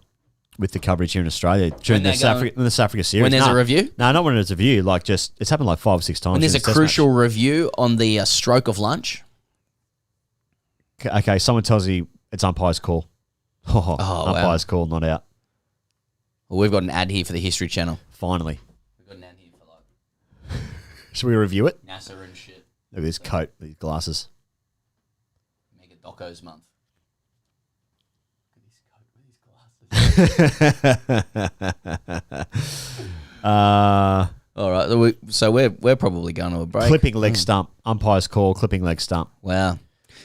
coverage here in Australia during the South Africa series. When there's a review? No, not when there's a review. Like just, it's happened like 5 or 6 times. When there's a crucial review on the stroke of lunch. Okay, someone tells you it's umpire's call. Umpire's call, not out. Well, we've got an ad here for the History Channel. Finally. We've got an ad here for like... Should we review it? NASA and shit. Look at this coat, these glasses. Mega Docos month. All right, so we're probably going to a break. Clipping leg stump, umpire's call, clipping leg stump. Wow,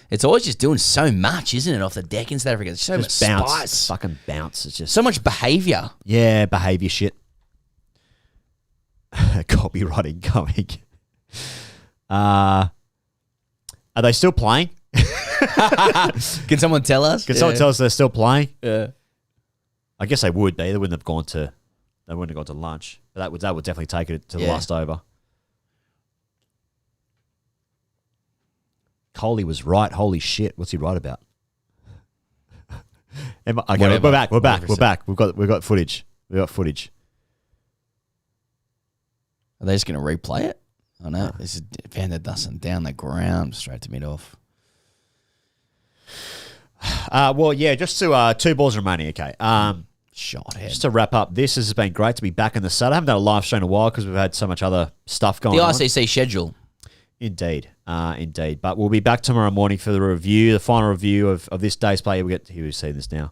it's always just doing so much, isn't it, off the deck in South Africa? There's so much spice, fucking bounce. It's just so much behaviour. Yeah, behaviour shit. Copyright incoming. Are they still playing? Can someone tell us? Can someone tell us they're still playing? Yeah. I guess they would be. They wouldn't have gone to lunch. But that would definitely take it to the last over. Coley was right. Holy shit. What's he right about? Okay, we're back. We're back. We've got footage. We've got footage. Are they just going to replay it? Oh no. This is Van der Dussen down the ground straight to mid-off. Well, yeah, just to 2 balls remaining. Okay. Shot head. Just to wrap up, this has been great to be back in the Saturday. I haven't done a live show in a while because we've had so much other stuff going on. The ICC schedule. Indeed. But we'll be back tomorrow morning for the review, the final review of this day's play. We'll see this now.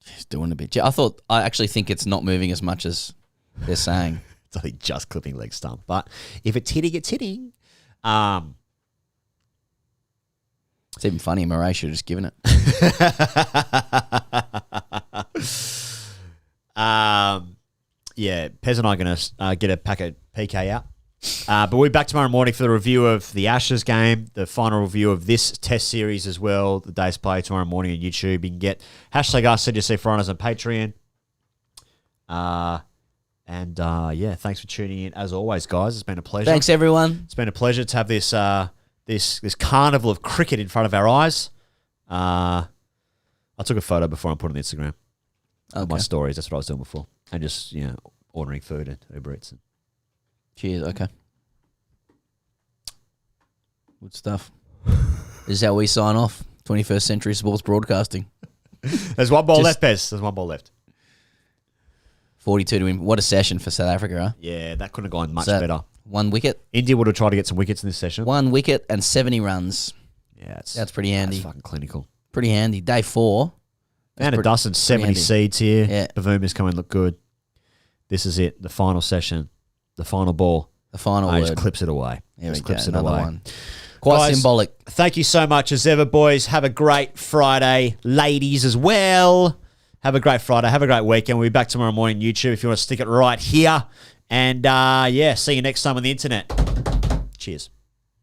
He's doing a bit. I actually think it's not moving as much as they're saying. It's only just clipping leg stump. But if it's hitting, it's hitting. It's even funny. Murray should have just given it. Yeah, Pez and I are going to get a pack of PK out. But we'll be back tomorrow morning for the review of the Ashes game, the final review of this test series as well, the day's play tomorrow morning on YouTube. You can get #RCGC for Honours on Patreon. Yeah, thanks for tuning in as always, guys. It's been a pleasure. Thanks, everyone. It's been a pleasure to have this this carnival of cricket in front of our eyes. I took a photo before I put it on Instagram. Okay. My stories. That's what I was doing before. And just, ordering food and Uber Eats. Cheers. Okay. Good stuff. This is how we sign off. 21st Century Sports Broadcasting. There's one ball left, Bez. There's one ball left. 42 to win. What a session for South Africa, huh? Yeah, that couldn't have gone much better. 1 wicket. India would have tried to get some wickets in this session. 1 wicket and 70 runs. Yeah, that's pretty handy. That's fucking clinical. Pretty handy. Day 4. Van der Dussen, 70 seeds here. Yeah. Bavuma's coming look good. This is it. The final session. The final ball. The final word. Just clips it away. Just clips it away. One. Quite symbolic. Thank you so much as ever, boys. Have a great Friday. Ladies as well. Have a great Friday. Have a great weekend. We'll be back tomorrow morning on YouTube if you want to stick it right here. And, see you next time on the internet. Cheers.